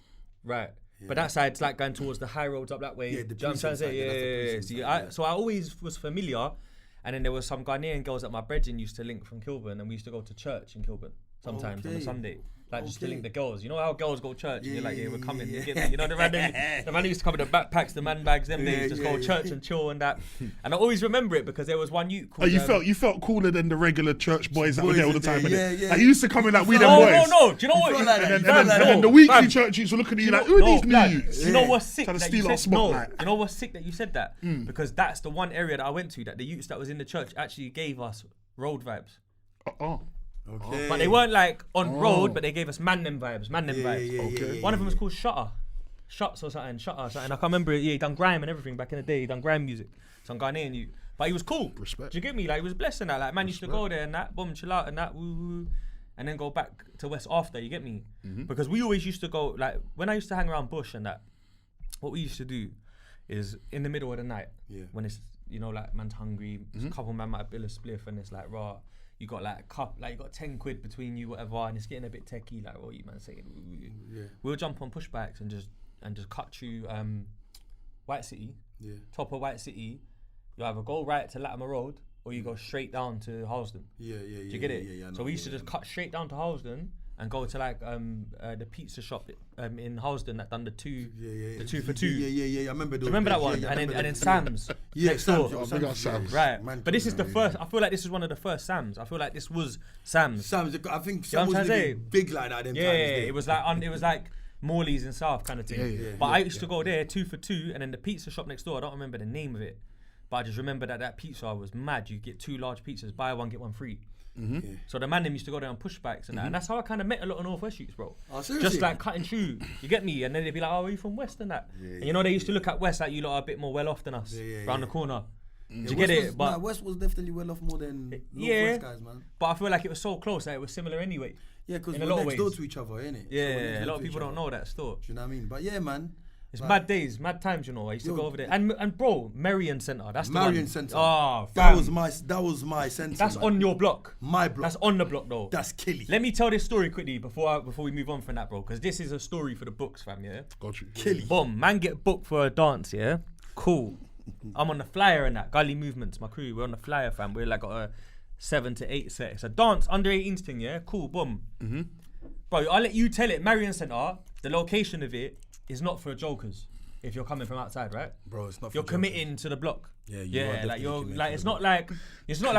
Right. But that side's like going towards the high roads up that way. Yeah, the Do you know what I'm trying to precinct say? side, that's the Yeah. precinct See, side, So I always was familiar. And then there was some Ghanaian girls that my brethren used to link from Kilburn, and we used to go to church in Kilburn sometimes on a Sunday. Like just to link the girls. You know how girls go to church and you're like, yeah, we're coming. You get me? You know the man used to come with the backpacks, the man bags, them days, just go to church and chill and that. And I always remember it because there was one youth called... You felt cooler than the regular church boys that were there all the time. Yeah. Like, you used to come in like we them No, boys. no. Do you know what? felt like that, And you felt like then the weekly church used to look at you like, who are these new youths? You know what's sick Trying to that you steal our said no. spotlight. You know what's sick that you said that? Because that's the one area that I went to that the youths that was in the church actually gave us road vibes. Okay. But they weren't like on road, but they gave us man them vibes. One of them was called Shots or something. I can't remember it. Yeah, he done grime and everything back in the day. He done grime music. Some Ghanaian you. But he was cool. Respect. Do you get me? Like, he was blessed in that. Like, man used to go there and that, boom, chill out and that, woo, woo, and then go back to West after, you get me? Because we always used to go, like, when I used to hang around Bush and that, what we used to do is in the middle of the night, when it's, you know, like, man's hungry, a couple man might bill a spliff and it's like, raw. You got like a cup, like you got 10 quid between you, whatever, and it's getting a bit techie, like what you man saying. We'll jump on pushbacks and just cut through White City, top of White City. You either go right to Latimer Road or you go straight down to Harlesden. Do you get it? So we used to just cut straight down to Harlesden and go to like the pizza shop in Harlesden that done the two for two. I remember. Do you remember that one? And then Sam's. Next door. Sam's. Right. But this is the first. I feel like this is one of the first Sam's. I feel like this was Sam's. I think Sam was living big like that. Yeah, it was like Morley's in South kind of thing. But I used to go there 2 for 2, and then the pizza shop next door. I don't remember the name of it, but I just remember that pizza was mad. You get 2 large pizzas, buy one get one free. So the man them used to go there on pushbacks and that, and that's how I kind of met a lot of Northwest youths, bro. Oh, seriously? Just like cutting through, you get me? And then they'd be like, "Oh, are you from West and that?" And you know they used to look at West like you lot are a bit more well off than us, round the corner. Do you get it? But West was definitely well off more than Northwest guys, man. But I feel like it was so close that it was similar anyway. Yeah, because we're next door to each other, innit? Yeah, a lot of people don't know that still. Do you know what I mean? But yeah, man. It's mad days, mad times, you know. I used to go over there, and bro, Marion Centre. That's the Marion one. Centre. Oh, that was my centre. That's man. on your block. My block. That's on the block though. That's Killy. Let me tell this story quickly before we move on from that, bro, because this is a story for the books, fam. Yeah. Got you. Killy. Boom, man, get booked for a dance. Yeah. Cool. I'm on the flyer and that. Gully Movements, my crew. We're on the flyer, fam. We're like got a 7 to 8 set. It's a dance under 18s thing. Yeah. Cool. Boom. Bro, I'll let you tell it. Marion Centre. The location of it is not for jokers. If you're coming from outside, right? Bro, it's not. You're committing to the block. Yeah, like you're like it's not like it's on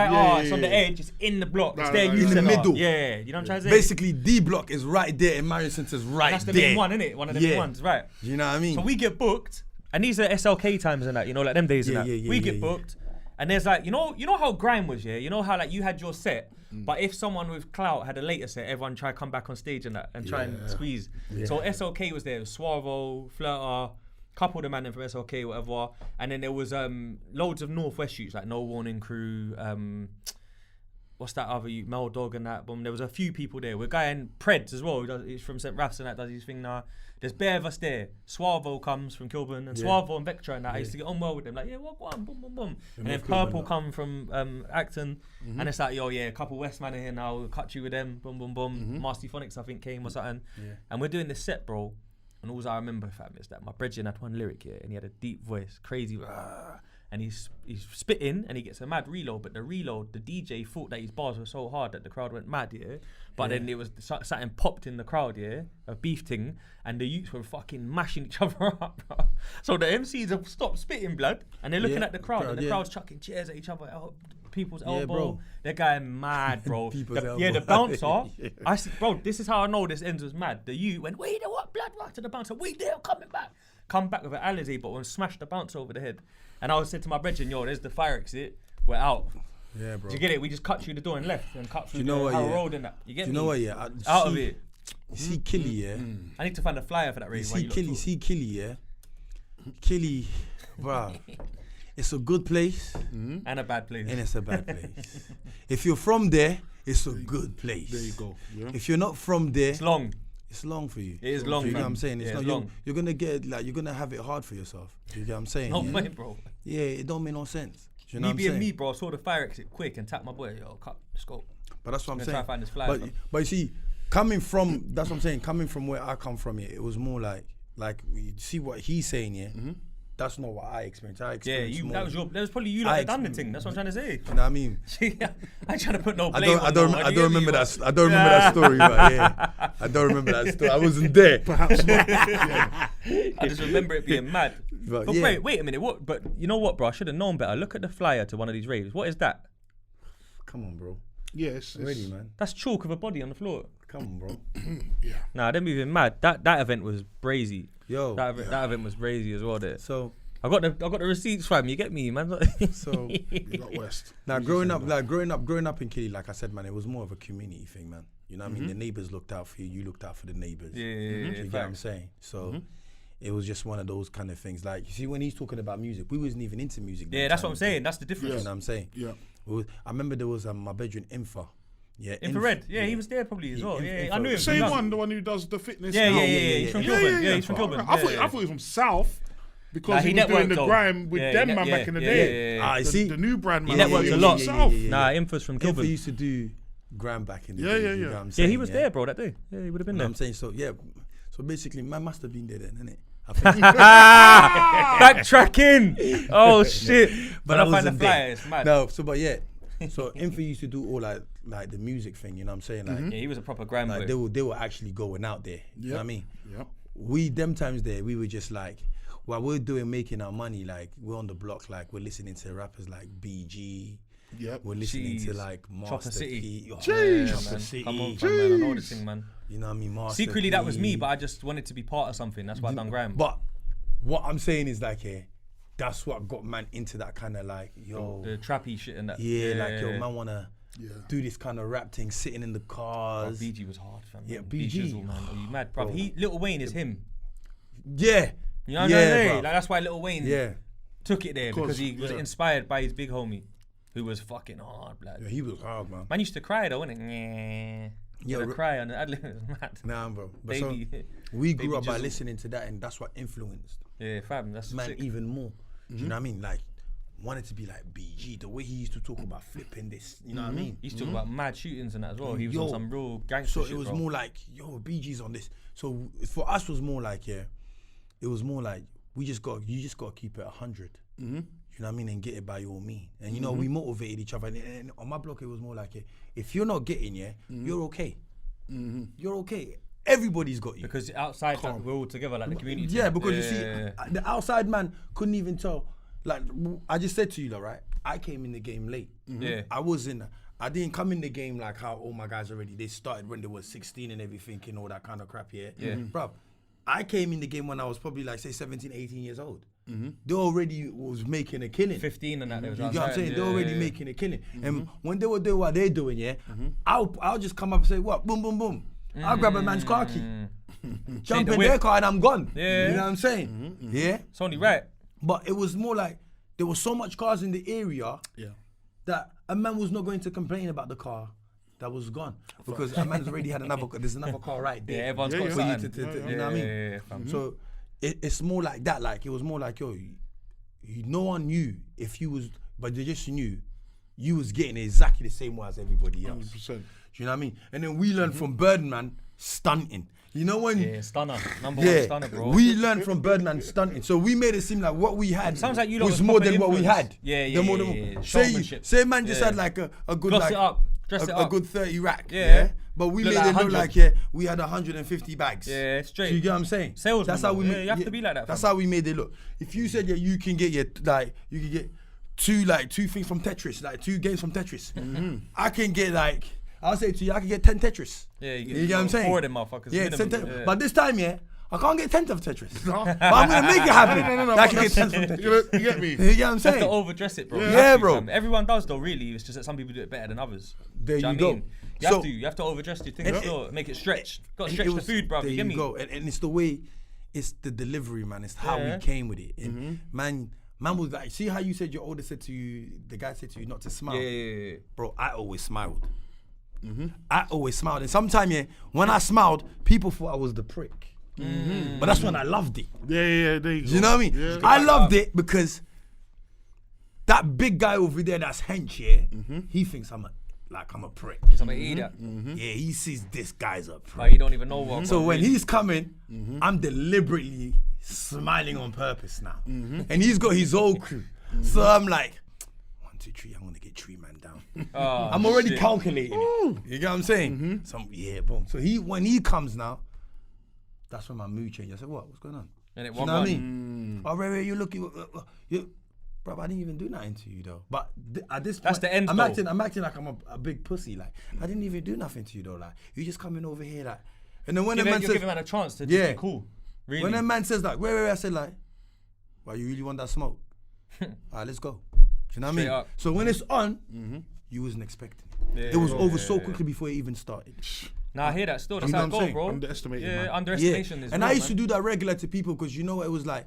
the edge. It's in the block. It's there. in the middle. Yeah, you know what I'm trying to say. Basically, D block is right there, and Marion Centre's right That's the there. main one, isn't it? One of the main ones, right? You know what I mean? So we get booked, and these are SLK times and that. You know, like them days and that. We get booked, and there's like you know how grime was, yeah. You know how like you had your set. But if someone with clout had a later set, everyone try to come back on stage and that and try and squeeze. So SLK was there, Suavo, Flirter, couple of the man from SLK, whatever. And then there was loads of Northwest shoots like No Warning Crew, what's that other you, Mel Dog and that. There was a few people there. We're going Preds as well. He's from St. Raph's and that does his thing now. There's bare of us there. Suavo comes from Kilburn and Suavo and Vectra and that. I used to get on well with them. Like, yeah, what, boom, boom, boom. And then Purple come from Acton. And it's like, yo, yeah, a couple West man in here now. We'll cut you with them. Boom, boom, boom. Master Phonics, I think, came or something. And we're doing this set, bro. And all I remember, fam, is that my brethren had one lyric here and he had a deep voice, crazy. And he's spitting and he gets a mad reload, but the reload, the DJ thought that his bars were so hard that the crowd went mad, But then it was something popped in the crowd, a beef thing, and the youths were fucking mashing each other up, bro. So the MCs have stopped spitting blood and they're looking at the crowd, and the crowd's chucking chairs at each other, people's elbow. Bro. They're going mad, bro. elbow. The bouncer. I see, bro. This is how I know this ends was mad. The youth went, wait, what blood? Right to the bouncer. Wait, they're coming back. Come back with an Alizé bottle and smash the bouncer over the head. And I said to my brethren, yo, there's the fire exit. We're out. Yeah, bro. Do you get it? We just cut through the door and left and cut through the road and that. You get me? You know what? Out of it. See Killy, I need to find a flyer for that rave. See Killy, Killy, bro. It's a good place. And a bad place. And it's a bad place. If you're from there, it's a good place. There you go. Yeah. If you're not from there, it's long. It's long for you. It is long, You know man. what I'm saying? It's yeah, not it's long. You're gonna get you're gonna have it hard for yourself. You get what I'm saying? No way, bro. Yeah, it don't make no sense. You know me what I'm being saying? me, bro, I saw the fire exit quick and tapped my boy, yo, cut, let's go. But that's what I'm saying. Try to find this flyer, but you see, coming from that's what I'm saying. Coming from where I come from, it was more like you see what he's saying, That's not what I experienced. I experienced more. That was probably you like that done the thing. That's what I'm trying to say. You know what I mean? I ain't trying to put no blame I don't remember that. I don't remember that story, but yeah, I don't remember that story. I wasn't there. Perhaps not. I just remember it being mad. But yeah. wait a minute. What? But you know what, bro? I should have known better. Look at the flyer to one of these raves. What is that? Come on, bro. Yes. Ready, man. That's chalk of a body on the floor. Come on, bro. Yeah. Nah, them even mad. That event was brazy. Yo, that event was brazy as well. There. So I got the receipts, fam. You get me, man. So You got West. now growing up in Killy, like I said, man, it was more of a community thing, man. You know what I mean? The neighbors looked out for you. You looked out for the neighbors. Yeah, You get what I'm saying? So it was just one of those kind of things. Like, you see, when he's talking about music, we wasn't even into music. Yeah, that's what I'm saying. That's the difference. You know what I'm saying? Yeah. I remember there was my bedroom Infa. Yeah, Infrared. Yeah, he was there probably as well. Yeah, I knew him. Same from one, the one who does the fitness. Yeah, now. He's from Kilburn. Yeah, he's from Kilburn. I thought he was from South. Because Nah, he he was doing networked the though. grime with Yeah, them he man net- back in the yeah, day. yeah. I see. The new brand man. He networked was a from lot. South. Nah, Infra's from Infa Kilburn. used to do gram back in the Yeah, day. yeah, you know yeah. what I'm Yeah, saying, he was there, bro, that day. Yeah, he would have been You know what there. I'm saying? So, yeah. So basically, man must have been there then, innit? Backtracking. Oh shit. But I find the wasn't flyer. there. It's mad. No, so but yeah. So Infa used to do all like the music thing, you know what I'm saying? Like, Yeah, he was a proper grand like boy. they were actually going out there. You know what I mean? Yep. We them times there, we were just like, while we're making our money, like we're on the block, like we're listening to rappers like BG. Yep. We're listening to Jeez. like Chopper Master City. Key. Jeez. Chopper Man, City. come on, fam, man. I know this thing, man. You know what I mean? Master Secretly, that was me, Key. but I just wanted to be part of something. That's why I done grime. But what I'm saying is like, that's what got man into that kind of like, yo, The trappy shit and that. like yo, man wanna Yeah. do this kind of rap thing, sitting in the Oh, cars. BG was hard, fam. Yeah, B BG. Shizzle, man. Are you mad, bro? Lil Wayne is him. Yeah. You know what I'm Yeah, saying? bruv. Like, that's why Lil Wayne Yeah. took it there because he was yeah. inspired by his big homie, who was fucking hard, blood. Yeah, he was hard, man. Man used to cry though, innit? Yeah, Cry on the ad lib. It was mad. Nah, bro. But Baby. so we grew Baby up by Jizzle. listening to that, and that's what influenced Yeah, fam. That's man sick. even more. Do you know what I mean? Like, wanted to be like BG. The way he used to talk about flipping this, you know what I mean? He used to talk about mad shootings and that as well. He was Yo, on some real gangster So shit, it was bro. more like, yo, BG's on this. So for us was more like, it was more like you just got to keep it 100. You know what I mean? And get it by all means. And you know, we motivated each other. And on my block, it was more like, if you're not getting, you're okay. You're okay. Everybody's got you. Because outside, like, we're all together, like the community. Yeah, because you see, Yeah. the outside man couldn't even tell. Like, I just said to you, like, right? I came in the game late. Yeah. I didn't come in the game like how all my guys already, they started when they were 16 and everything and all that kind of crap, yeah? Bruv, I came in the game when I was probably like, say, 17, 18 years old. They already was making a killing. 15 and that. They was You get what I'm outside, saying? They're already yeah. making a killing. And when they were doing what they're doing, I'll just come up and say, what? Boom, boom, boom. I'll grab a man's car key. Jump the in whip. their car and I'm gone. Yeah. You know what I'm saying? Yeah? It's only right. But it was more like, there was so much cars in the area Yeah. that a man was not going to complain about the car that was gone. Because a man's already had there's another car right there. Yeah, everyone's got yeah. For you something. you know what I mean? Yeah, fam. So it's more like that. Like, it was more like, yo, no one knew if you was, but they just knew you was getting it exactly the same way as everybody else. 100%. Do you know what I mean? And then we learned from Birdman stunting. You know when? Yeah, stunner. Number one stunner, bro. We learned from Birdman stunting. So we made it seem like what we had Sounds like you lot was was more proper than what we influence. had. Yeah, The yeah, more yeah, than- yeah. Say Showmanship. man just Yeah. had like a good Gloss like it up. Dress it a up. good 30 rack. Yeah. But we Look made like it look 100. like we had 150 bags. Yeah, straight. Do you get what I'm saying? Salesman, That's how we bro. made. Yeah, you have to be like that, That's fam. how we made it look. If you said you can get you can get two things from Tetris, like 2 games from Tetris. I can get like, I'll say to you, I can get 10 Tetris. Yeah, you get what I'm saying? 4 of them motherfuckers. Yeah, minimum. 10 Yeah. but this time, I can't get 10 of Tetris. But I'm gonna make it happen. No, I can get 10 from Tetris. You get me? You get what I'm You have saying? to overdress it, bro. You Yeah, have to, bro. fam. Everyone does though, really. It's just that some people do it better than others. There Do you know go. what I mean? You have to overdress your things And still, make it stretch. Got to And stretch it the was- food, bro. There You get me? go. And it's the way, it's the delivery, man. It's how Yeah. we came with it. And man was like, see how you said your older said to you, the guy said to you not to smile? Yeah. Bro, I always smiled. I always smiled. And sometimes, when I smiled, people thought I was the prick. But that's when I loved it. Yeah, there you go. You know what I mean? Yeah. I loved it because that big guy over there that's hench, he thinks I'm a prick. Because I'm an idiot. Yeah, he sees this guy's a But prick. you don't even know what. So what when really- he's coming, I'm deliberately smiling on purpose now. And he's got his whole crew. So I'm like, 1, 2, 3, I'm gonna get 3 man down. Oh, I'm already shit. calculating it. You get what I'm saying? Boom. So when he comes now, that's when my mood changes. I said, what's going on? And it You one know what I gun. mean? Oh, Ray, you looking, bro, I didn't even do nothing to you though. But at this point, That's the end, I'm though. acting like I'm a big pussy. Like, I didn't even do nothing to you though. Like, you just coming over here like, and then when You're the man giving says, man a chance to Yeah. be cool. Really. when the man says like, wait, I said like, Well, you really want that smoke? Alright, let's go. Do you know what I Straight mean? up. So when it's on, you wasn't expecting it. It was over so quickly before it even started. Nah, I hear that still. That's You how know it what I'm goes, saying? bro. Underestimated, Yeah, man. underestimation is And real, I used to man. do that regular to people because you know what it was like.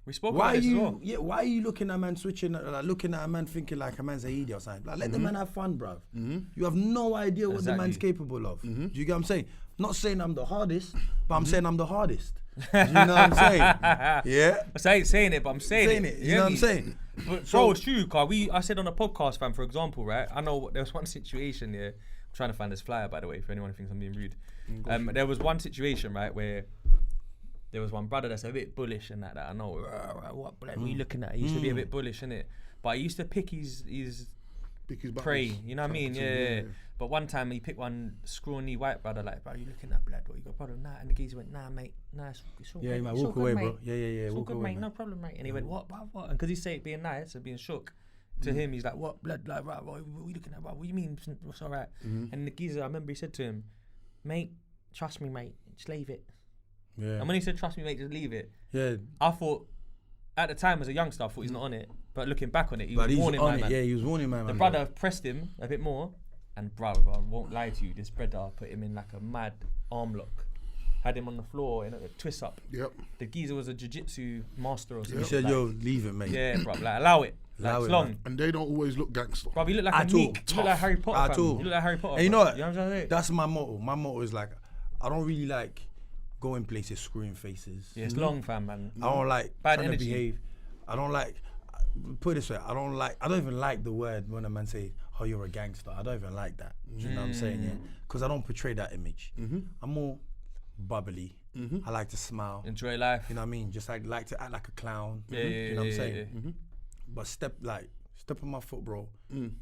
We spoke Why about are this as you? well. Yeah, why are you looking at a man switching? Like looking at a man thinking like a man's a idiot or something. Like let the man have fun, bruv. You have no idea what the man's Exactly. capable of. Do you get what I'm saying? Not saying I'm the hardest, but I'm saying I'm the hardest. Do you know what I'm saying? Yeah. I ain't saying it, but I'm saying it. You know what I'm saying? But bro, it's true, car. I said on a podcast, fam, for example, right? I know there was one situation, yeah. I'm trying to find this flyer, by the way, for anyone who thinks I'm being rude. There was one situation, right, where there was one brother that's a bit bullish and that I know. What blood were you looking at? He used to be a bit bullish, innit? But he used to pick his prey, you know what I mean? Yeah. But one time he picked one scrawny white brother, like, bro, you looking at blood? What you got a problem? Nah. And the geezer went, nah, mate. Nah, it's all Yeah, good. he might It's all walk good, away, mate. bro. Yeah. It's all Walk good, away, mate. No problem, mate. And he went, what? And because he said it being nice and being shook, to him, he's like, what? Blood, like, right, what are you looking at, bro? What do you mean it's all right? And the geezer, I remember he said to him, mate, trust me, mate, just leave it. Yeah. And when he said, trust me, mate, just leave it, Yeah. I thought, at the time as a youngster, I thought he's not on it. But looking back on it, he But was he's warning on my it. man. Yeah, he was warning my man. The brother pressed him a bit more, and bro, I won't lie to you, this brother put him in like a mad arm lock. Had him on the floor in a twist up. Yep. The geezer was a jiu-jitsu master or something. He said, like, yo, leave it, mate. yeah, bro, like allow it. Like, Allow it's it, long. man. And they don't always look gangster. Bro, he looked like At a all. meek. He looked like Harry Potter. At fam. all. He looked like Harry Potter. And you know bro. what? You know what I'm saying? That's my motto. My motto is like, I don't really like going places screwing faces. Yeah, it's long, fam, man. I don't like Bad trying energy. to behave. I don't like. Put it this way, I don't even like the word when a man say, "Oh, you're a gangster." I don't even like that. Do you know what I'm saying? Yeah, because I don't portray that image. I'm more bubbly. I like to smile. Enjoy life. You know what I mean? Just like to act like a clown. Yeah, you know what I'm saying? yeah. But step on my foot, bro. And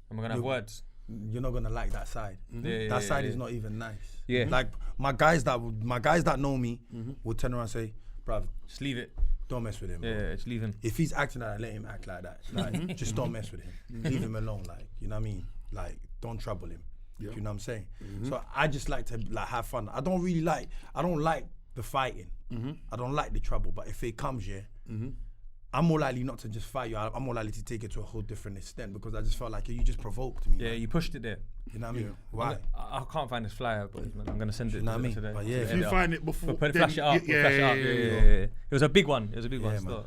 we're gonna have words. You're not gonna like that side. That side is not even nice. Yeah. Like my guys that know me will turn around and say, "Bruv, Just leave it. don't mess with him." Bro. Yeah, just leave him. If he's acting like that, let him act like that. Like, just don't mess with him. Leave him alone. Like, you know what I mean? Like, don't trouble him. Yeah. You know what I'm saying? So I just like to like have fun. I don't like the fighting. I don't like the trouble. But if it comes, I'm more likely not to just fight you. I'm more likely to take it to a whole different extent because I just felt like you just provoked me. Yeah, man. you pushed it there. You know what I mean? Why? I can't find this flyer, but I'm gonna send it. You know what I mean? today. But yeah. If you find it before, But then flash it up. yeah, Flash it yeah, up. yeah, Yeah. It was a big one. It was a big one. Yeah, Still. man.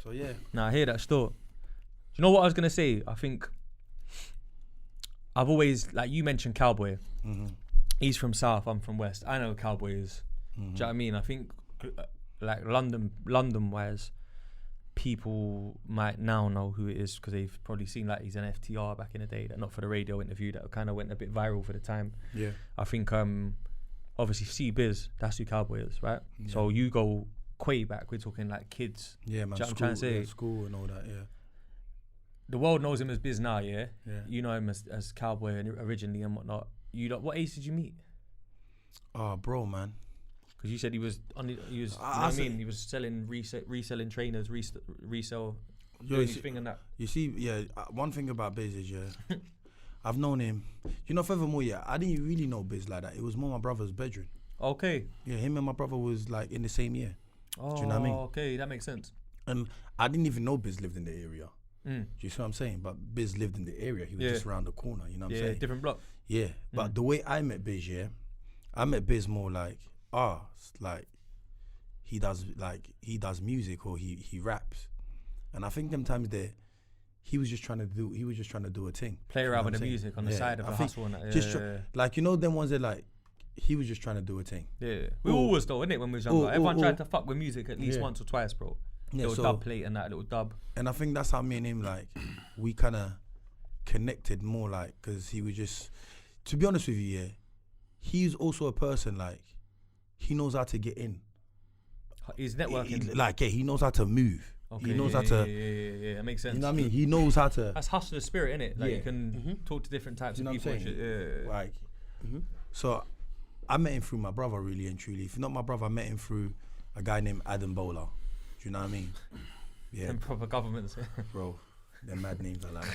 So yeah. Nah, I hear that still. Do you know what I was gonna say? I think I've always, like you mentioned, Cowboy. He's from South. I'm from West. I know what Cowboy is. Do you know what I mean? I think like London wise, people might now know who it is because they've probably seen like he's an FTR back in the day, that not for the radio interview that kind of went a bit viral for the time. Yeah. I think obviously C Biz, that's who Cowboy is, right? So you go way back, we're talking like kids. Yeah, man. Do you know what I'm trying to say? School and all that. Yeah. The world knows him as Biz now, yeah? Yeah. You know him as Cowboy originally and whatnot. What age did you meet? Oh, bro, man. Because you said he was you know what I mean? He was selling, reselling trainers, resell, doing his thing and that. You see, yeah, one thing about Biz is, I've known him. You know, furthermore, I didn't really know Biz like that. It was more my brother's bedroom. Okay. Yeah, him and my brother was like in the same year. Oh, Do you know what I mean? Okay, that makes sense. And I didn't even know Biz lived in the area. Do you see what I'm saying? But Biz lived in the area. He was just around the corner, you know what I'm saying? Different block. Yeah, but the way I met Biz, I met Biz more like, like he does music or he raps, and I think them times there, he was just trying to do a thing. Play You know around what with I'm the saying? music on the side of I the think hustle and that. just like, you know, them ones that like, he was just trying to do a thing. Yeah. We always though, innit, when we was younger. Everyone tried to fuck with music at least Yeah. once or twice, bro. Yeah, Little dub plate and that, little dub. And I think that's how me and him, like, we kind of connected more, like, because he was just, to be honest with you, he's also a person, like, he knows how to get in. He's networking. He knows how to move. Okay, He knows how to, Yeah, that makes sense. you know what I mean? He knows how to, That's hustler spirit, innit? Like Yeah. you can talk to different types you know of what people I'm and saying? shit. Yeah. Like, so I met him through my brother, really and truly. If not my brother, I met him through a guy named Adam Bowler. Do you know what I mean? Yeah, And proper governments. bro. They're mad names I like.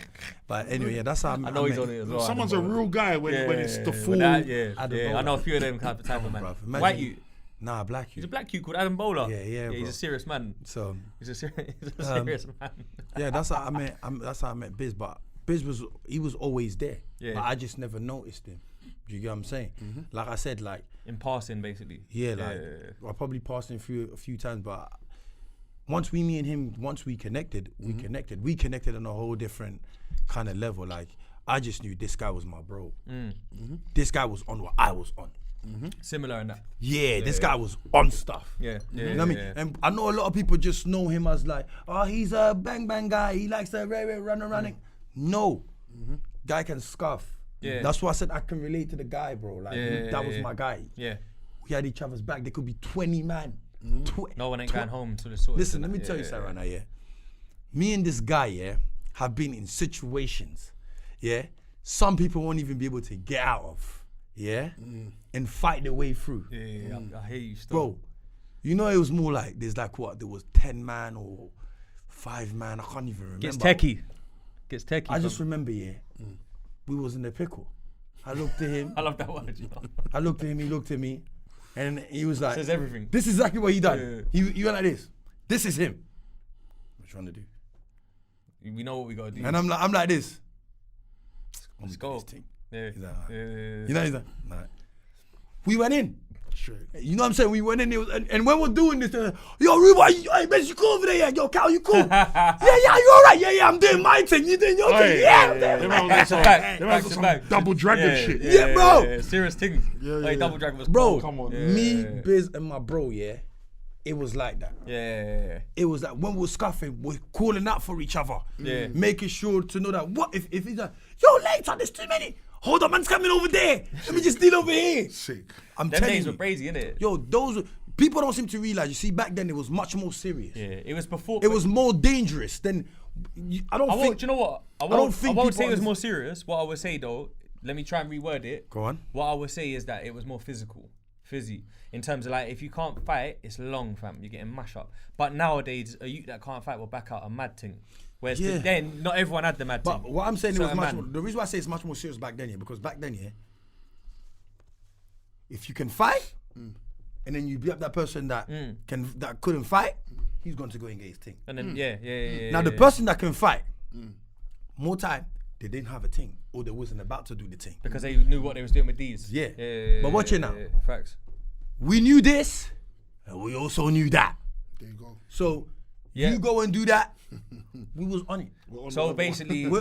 But anyway, yeah, that's how I know he's met on it as well. Someone's a real guy when it's the full. Yeah, Adam I know a Bowler. few of them type of man. Bruv, White you. Nah, black He's a youth. black youth called Adam Bowler. Yeah, He's bro. a serious man. So He's a serious man. yeah, that's how I met. That's how I met Biz. But Biz was always there. Yeah. But I just never noticed him. Do you get what I'm saying? Like I said, like In passing, basically. yeah, like I probably passed him through a few times, but once me and him, once we connected, we connected on a whole different kind of level. Like I just knew this guy was my bro. This guy was on what I was on. Similar in that. Yeah, this guy was on stuff. Yeah. You know what I mean? And I know a lot of people just know him as like, oh, he's a bang bang guy. He likes to running. No, guy can scuff. Yeah. That's why I said I can relate to the guy, bro. Like that was my guy. Yeah. We had each other's back. There could be 20 man. No one ain't going home to the sort. Listen, let me tell you something right now, yeah. Me and this guy, yeah, have been in situations, yeah, some people won't even be able to get out of, yeah, and fight their way through. Yeah, I hear you still. Bro, you know it was more like, there's like what, there was 10 man or 5 man, I can't even remember. Gets techie. I just remember, yeah, we was in the pickle. I looked at him. I love that word, you know. I looked at him, he looked at me, and he was like, Says everything. this is exactly what he done. He went like this. This is him. What you trying to do? We know what we gotta do. And I'm like this. Let's go. This thing. Yeah. He's like, Yeah. you know, he's like, nah. We went in. Straight. You know what I'm saying? We went in, and when we're doing this, yo, Ruba, hey, man, you cool over there? Yeah, yo, Cal, you cool? yeah, you all right? Yeah, I'm doing my thing. You doing your thing? Yeah, I'm doing my Back to back. Back to back. Double dragon shit. Yeah, bro. Yeah, serious things. Yeah. Double dragon was Bro, cold. come on. me, Biz, and my bro, yeah, it was like that. Yeah. It was like when we were scuffing, we're calling out for each other. Yeah. Making sure to know that what if he's like, yo, later, there's too many. Hold on, man's coming over there. Let me just deal over here. Sick. I'm Them telling days you. were crazy, innit? Yo, those people don't seem to realize. You see, back then it was much more serious. Yeah, it was before. It was more dangerous than. I don't think. Do you know what? I don't think won't people say it was understand- more serious. What I would say though, let me try and reword it. Go on. What I would say is that it was more fizzy. In terms of like, if you can't fight, it's long, fam. You're getting mashed up. But nowadays, a youth that can't fight will back out a mad thing. Whereas Yeah. then, not everyone had the mad But thing. what I'm saying, it was Certain much. man. More, the reason why I say it's much more serious back then, yeah, because back then, yeah, if you can fight, and then you beat up that person that couldn't fight, he's going to go and get his thing. And then yeah. Now the person that can fight, more time they didn't have a thing, or they wasn't about to do the thing. because they knew what they was doing with these. Yeah. But watch it now. Facts. We knew this, and we also knew that. There you go. So Yeah. you go and do that. We was on it. We're on So the- basically, We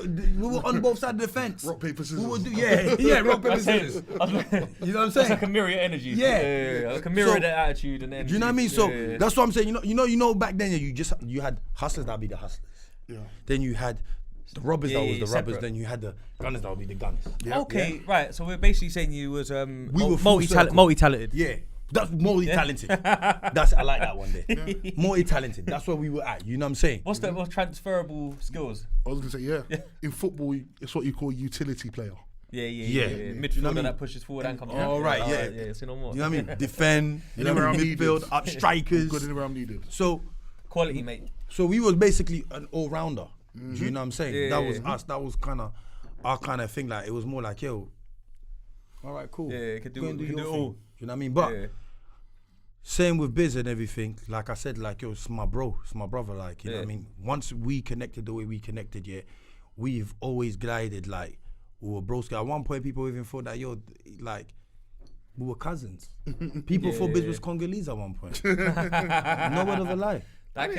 were on both sides of the fence. Rock, paper, scissors. We would do, yeah, rock, paper, scissors. you know You know what I'm It's saying? like a mirror energy. Yeah. Like a mirror So- the attitude and energy. Do you know what I mean? So Yeah. that's what I'm saying. You know, back then you had hustlers that would be the hustlers. Yeah. Then you had the robbers that was the robbers. separate. Then you had the gunners that would be the gunners. Okay, right. So we're basically saying you was were full circle. multi-talented. Yeah. That's multi-talented. I like that one there. Multi-talented. That's where we were at. You know what I'm saying? What's the most transferable skills? I was gonna say yeah. In football, it's what you call utility player. Yeah. Yeah. Midfielder You know what I mean? that pushes forward and comes All back. right, yeah. Yeah, say no more. You know what I mean? Defend. You know Anywhere what I I'm mean? Midfield, needed. up strikers. Good anywhere I'm needed. So Quality, mate. we was basically an all-rounder. Do you know what I'm saying? Yeah, That was yeah. us. That was kind of our kind of thing. Like it was more like, yo, all right, cool. Yeah, you can do Go it. and We can your do it thing. all. You know what I mean? But Yeah. same with Biz and everything. Like I said, like yo, it's my bro, it's my brother. Like you know what I Yeah. mean. Once we connected the way we connected, yeah, we've always glided like we were broski. At one point, people even thought that yo, like. We were cousins. People thought Biz was Congolese at one point. No word of a lie. That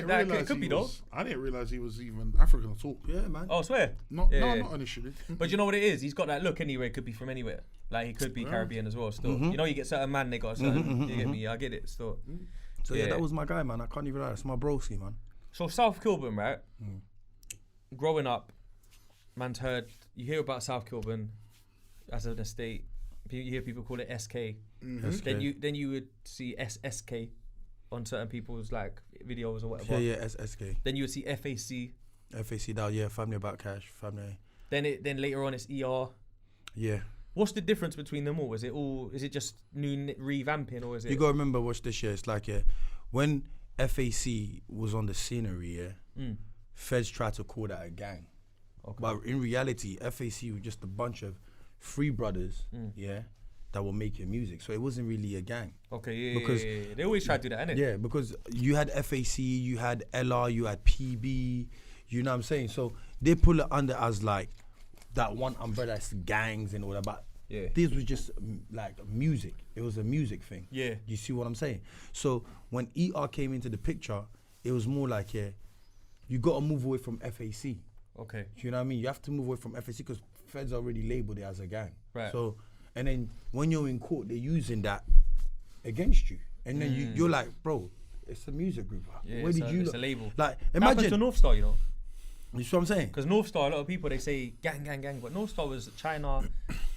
could be though. I didn't realize he was even African at all. Yeah, man. Oh, I swear. No, Yeah. not initially. But you know what it is? He's got that look anyway. Could be from anywhere. Like he could be Caribbean as well. Still, you know, you get certain man. They got a certain. You get me? I get it. Still. So yeah, that was my guy, man. I can't even lie. It's my broski, man. So South Kilburn, right? Growing up, man's heard. You hear about South Kilburn as an estate. You hear people call it SK. SK. Then you would see SSK on certain people's like videos or whatever. Yeah, SK. Then you would see FAC. FAC down, yeah, family about cash, family. Then later on it's ER. Yeah. What's the difference between them all? Is it just new revamping or is it? You gotta remember, watch this year. It's like, yeah, when FAC was on the scenery, yeah, feds tried to call that a gang. Okay. But in reality, FAC was just a bunch of free brothers, yeah, that were making music. So it wasn't really a gang. Okay, yeah, Because- yeah. They always try to do that, innit? Yeah, because you had FAC, you had LR, you had PB, you know what I'm saying? So they pull it under as like that one umbrella, it's gangs and all that, but Yeah. this was just like music. It was a music thing. Yeah. You see what I'm saying? So when ER came into the picture, it was more like, yeah, you got to move away from FAC. Okay. You know what I mean? You have to move away from FAC because feds already labeled it as a gang. Right. So, and then when you're in court, they're using that against you. And then you're like, bro, it's a music group. Yeah, Where it's did a- you it's look? a label. Like, That happened to imagine, North Star, you know. you see what I'm saying? Because North Star, a lot of people, they say gang, gang, gang. But North Star was China,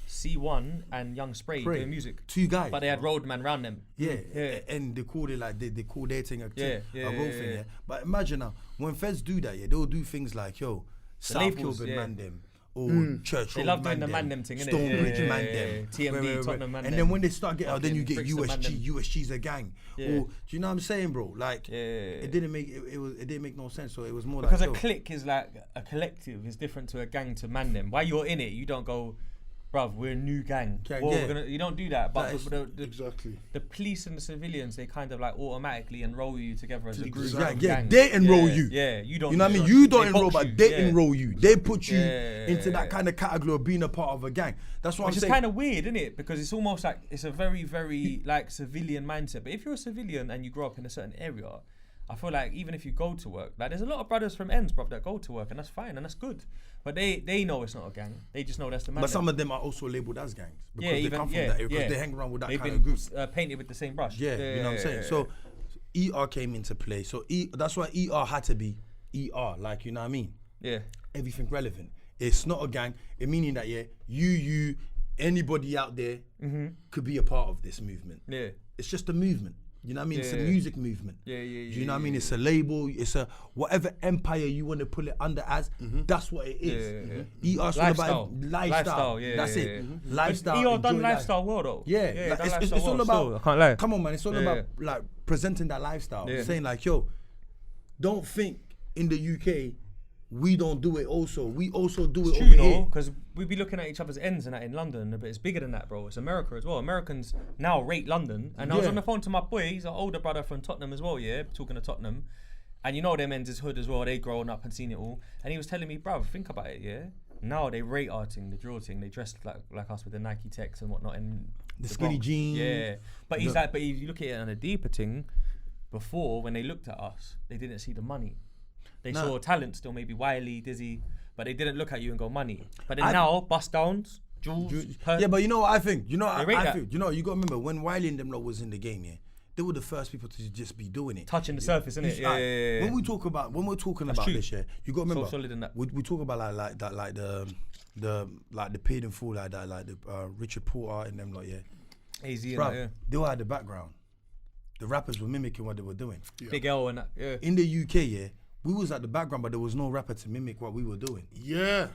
C1, and Young Spray Spray. doing music. 2 guys. But they had Roadman round them. Yeah, Yeah. and they called it like they call their thing a Yeah, road thing. Yeah. But imagine now, when feds do that, yeah, they'll do things like, yo, South labels, Kilburn yeah. man them, or Church They Road love doing man the man them thing, innit? Stonebridge Yeah, man yeah, them, yeah. TMD, Tottenham man and them. then when they start getting out, then you Fucking get Brixton man USG. them. USG's a gang. Yeah. Or do you know what I'm saying, bro? Like, Yeah. it didn't make it didn't make no sense. So it was more Because like, a yo, clique is like a collective is different to a gang to man them. While you're in it, you don't go, bruv, we're a new gang. Gang, Well, yeah. you don't do that. But That is- the Exactly. the police and the civilians, they kind of like automatically enroll you together as a group. Exactly. as a Yeah, gang. they enroll Yeah, you. Yeah, you don't. you know what I mean? do You it. don't They enroll, box but you, they yeah. enroll you. They put you Yeah, into that yeah. kind of category of being a part of a gang. That's what Which I'm is saying. kind of weird, isn't it? Because it's almost like it's a very, very like civilian mindset. But if you're a civilian and you grow up in a certain area, I feel like even if you go to work, like there's a lot of brothers from ends, bruv, that go to work, and that's fine and that's good. But they know it's not a gang. They just know that's the man. But some of them are also labelled as gangs because Yeah, they even- come from yeah, that area, because yeah. they hang around with that they've kind been of group. painted with the same brush. Yeah, you know what I'm saying? So ER came into play. So that's why ER had to be ER, like, you know what I mean? yeah, Everything relevant. It's not a gang. It meaning that, yeah, you, anybody out there could be a part of this movement. yeah. It's just a movement. You know what I mean? It's a Yeah. music movement. Yeah, yeah, Do you know what I yeah, mean? It's a label. It's a whatever empire you want to pull it under as. That's what it is. Yeah. ER's all about lifestyle. Lifestyle, yeah, That's yeah, it. yeah. Lifestyle. ER done enjoy life. lifestyle well though. Yeah, yeah, like, done it's lifestyle all well about. still, I can't lie. Come on, man. It's all Yeah, about like presenting that lifestyle. Yeah. Saying like, yo, don't think in the UK we don't do it. Also, we also do it True, over you know, here. because we be looking at each other's ends and that in London, but it's bigger than that, bro. It's America as well. Americans now rate London, and I was Yeah. on the phone to my boy. He's an older brother from Tottenham as well. Yeah, talking to Tottenham, and you know them ends is hood as well. They grown up and seen it all, and he was telling me, bruv, think about it. Yeah, now they rate our thing, the drill thing. They dress like us with the Nike techs and whatnot, and The skinny Bronx. jeans. Yeah, but he's The- like, but if you look at it on a deeper thing, before when they looked at us, they didn't see the money. They No. saw talent still, maybe Wiley, Dizzy, but they didn't look at you and go money. But then I- now, bust downs, jewels, Yeah, but you know what I think? You know what They rate I that. think? You know, you got to remember when Wiley and them lot was in the game, yeah, they were the first people to just be doing it. touching the surface, innit? You- like, when we're talking about That's true. this, yeah, you got to remember. So solid in that. We talk about like the paid in full like that, like the Richard Porter and them lot, yeah. AZ and Bruv, that, yeah. they all had the background. The rappers were mimicking what they were doing. Big L and that, yeah. In the UK, yeah, we was at the background, but there was no rapper to mimic what we were doing. Yeah.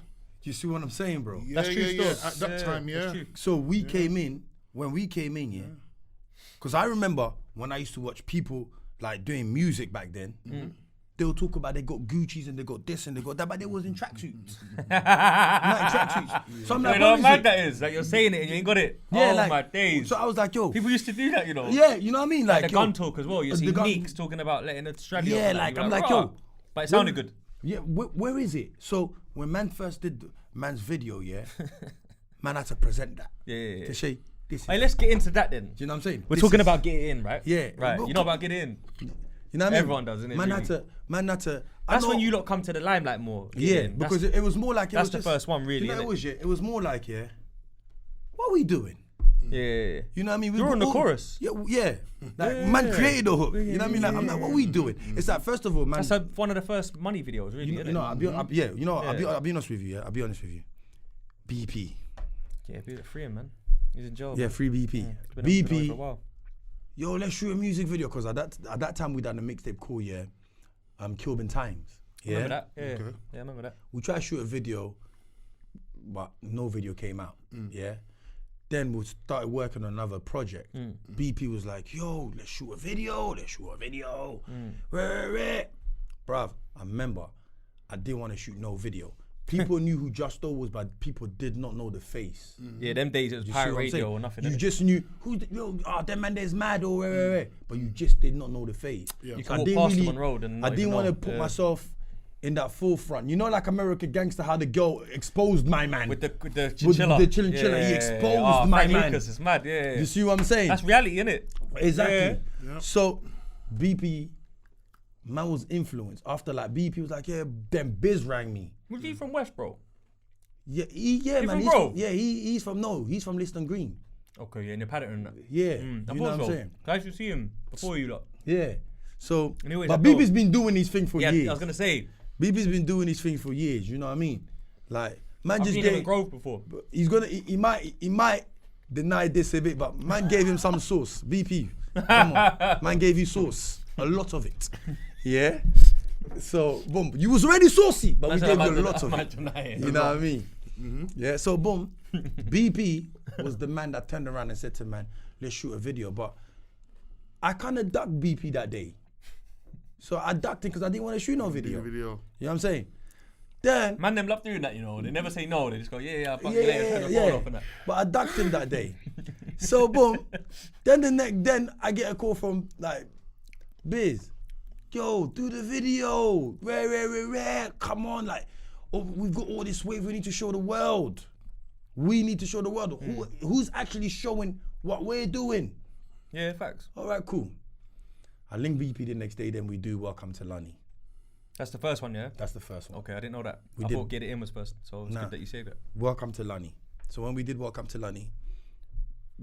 You see what I'm saying, bro? Yeah, That's true yeah. still. At that time, that's yeah. true. So we came in, when we came in, yeah. Because I remember when I used to watch people like doing music back then, they'll talk about they got Gucci's and they got this and they got that, but they was in tracksuits. Not in tracksuits. So I'm like, You know what how is mad it? that is? Like you're saying it and you ain't got it. Yeah, Oh like, my days. So I was like, yo, People used to do that, you know. yeah, you know what I mean? Like, The yo, gun talk as well. You the see gun- Meeks talking about letting Australia. Yeah, off and that. like, You I'm be like, "Rah." yo, But it sounded good. Yeah, where is it? So when man first did man's video, yeah, man had to present that. Yeah. To say this. Hey, let's get into that then. Do you know what I'm saying? We're This talking is- about get it in, right? Yeah. Right. Well, You know about get it in. You know what I mean? Everyone does, innit, Man really? had to. I That's know- when you lot come to the limelight more. Get Yeah, It In. because That's- it was more like it that's was the just, first one, really, You know, innit? it was more like, yeah, what are we doing? yeah. You know what I mean? You're got on the all- chorus. Yeah, yeah. Like Yeah. man created the hook. You know what I mean? Like I'm like, what are we doing? It's like first of all, man. That's one of the first money videos, really. you innit? know, I'll be Yeah. I'll be honest with you. Yeah, I'll be honest with you. BP. Yeah, free him, man. He's in jail. Yeah, man. free BP. It's been away for a BP. while. Yo, let's shoot a music video because at that time we done a mixtape called Kilburn Times. Yeah, Remember that? Yeah. Okay. Yeah, I remember that. we tried to shoot a video, but no video came out. Yeah. Then we started working on another project. BP was like, yo, let's shoot a video. Bruv, I remember I didn't want to shoot no video. people knew who Justo was, but people did not know the face. Yeah, them days it was You see pirate what I'm saying? radio or nothing. You innit? just knew that man there's mad or where. But you just did not know the face. Yeah. You So can walk past them on road and I not didn't even want to know. put Yeah. myself in that forefront. You know, like American Gangster, how the girl exposed my man. With the chinchilla. the chinchilla, he exposed my Frank man. Lucas, it's mad, yeah. You see what I'm saying? That's reality, innit? Exactly. Yeah. So BP, man was influenced. After like BP was like, yeah, then Biz rang me. Was he from West, bro? Yeah, man. from He's Grove? he's from Liston Green. Okay, yeah, in the pattern and that. Yeah, I you know thought what I'm so. saying? I used to see him before you lot. Yeah. So, And he always but had BB's been doing his thing for Yeah, years. I was gonna say. BB's been doing his thing for years. You know what I mean? Like, man, I've just seen him in gave. Grove before. He's gonna. He might deny this a bit, but man gave him some sauce. BP, come on, man gave you sauce, a lot of it. Yeah. So boom, you was already saucy, but we gave you a lot of it. You know what I mean? Yeah. So boom, BP was the man that turned around and said to man, let's shoot a video. But I kind of ducked BP that day. So I ducked it because I didn't want to shoot no video. You know what I'm saying? Then Man, them love doing that, you know. They never say no. They just go, yeah, fuck you later, turn the phone off and that. But I ducked him that day. So boom. Then I get a call from like Biz. Yo, do the video. Rare. Come on, like, oh, we've got all this wave. We need to show the world. We need to show the world. Who's actually showing what we're doing? Yeah, facts. All right, cool. I link BP the next day. Then we do Welcome to Lunny. That's the first one, yeah? That's the first one. Okay, I didn't know that. We I did- thought Get It In was first, so it's Nah. good that you say that. Welcome to Lunny. So when we did Welcome to Lunny,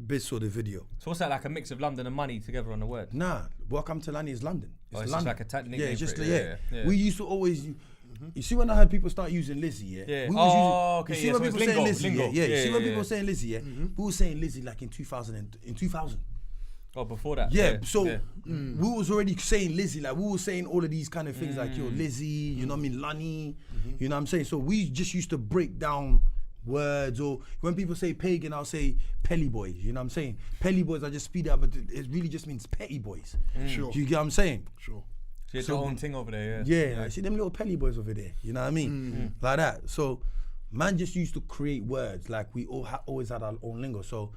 Biz saw the video. So what's that, like a mix of London and money together on the word? Nah, Welcome to Lunny is London. Oh, it's just London. like a tag nickname Yeah, it's for just it, yeah. We used to always. You see when I heard people start using Lizzie, yeah. Yeah. We was Oh, using, okay, You see yeah, when so it's people saying lingo, Lizzie, lingo. yeah. You Yeah, see when yeah, people yeah. saying Lizzie, yeah. We were saying Lizzie like in 2000. In 2000. Oh, before that? Yeah. So yeah. we was already saying Lizzie, like we were saying all of these kind of things, like yo Lizzie, you know what I mean, Lunny, you know what I'm saying. So we just used to break down words, or when people say pagan, I'll say pelly boys. You know what I'm saying? Pelly boys, I just speed up, but it really just means petty boys. Sure. Do you get what I'm saying? Sure. So you had So- your own thing over there, yeah. Yeah, like, see them little pelly boys over there. You know what I mean? Like that. So man just used to create words. Like we always had our own lingo. So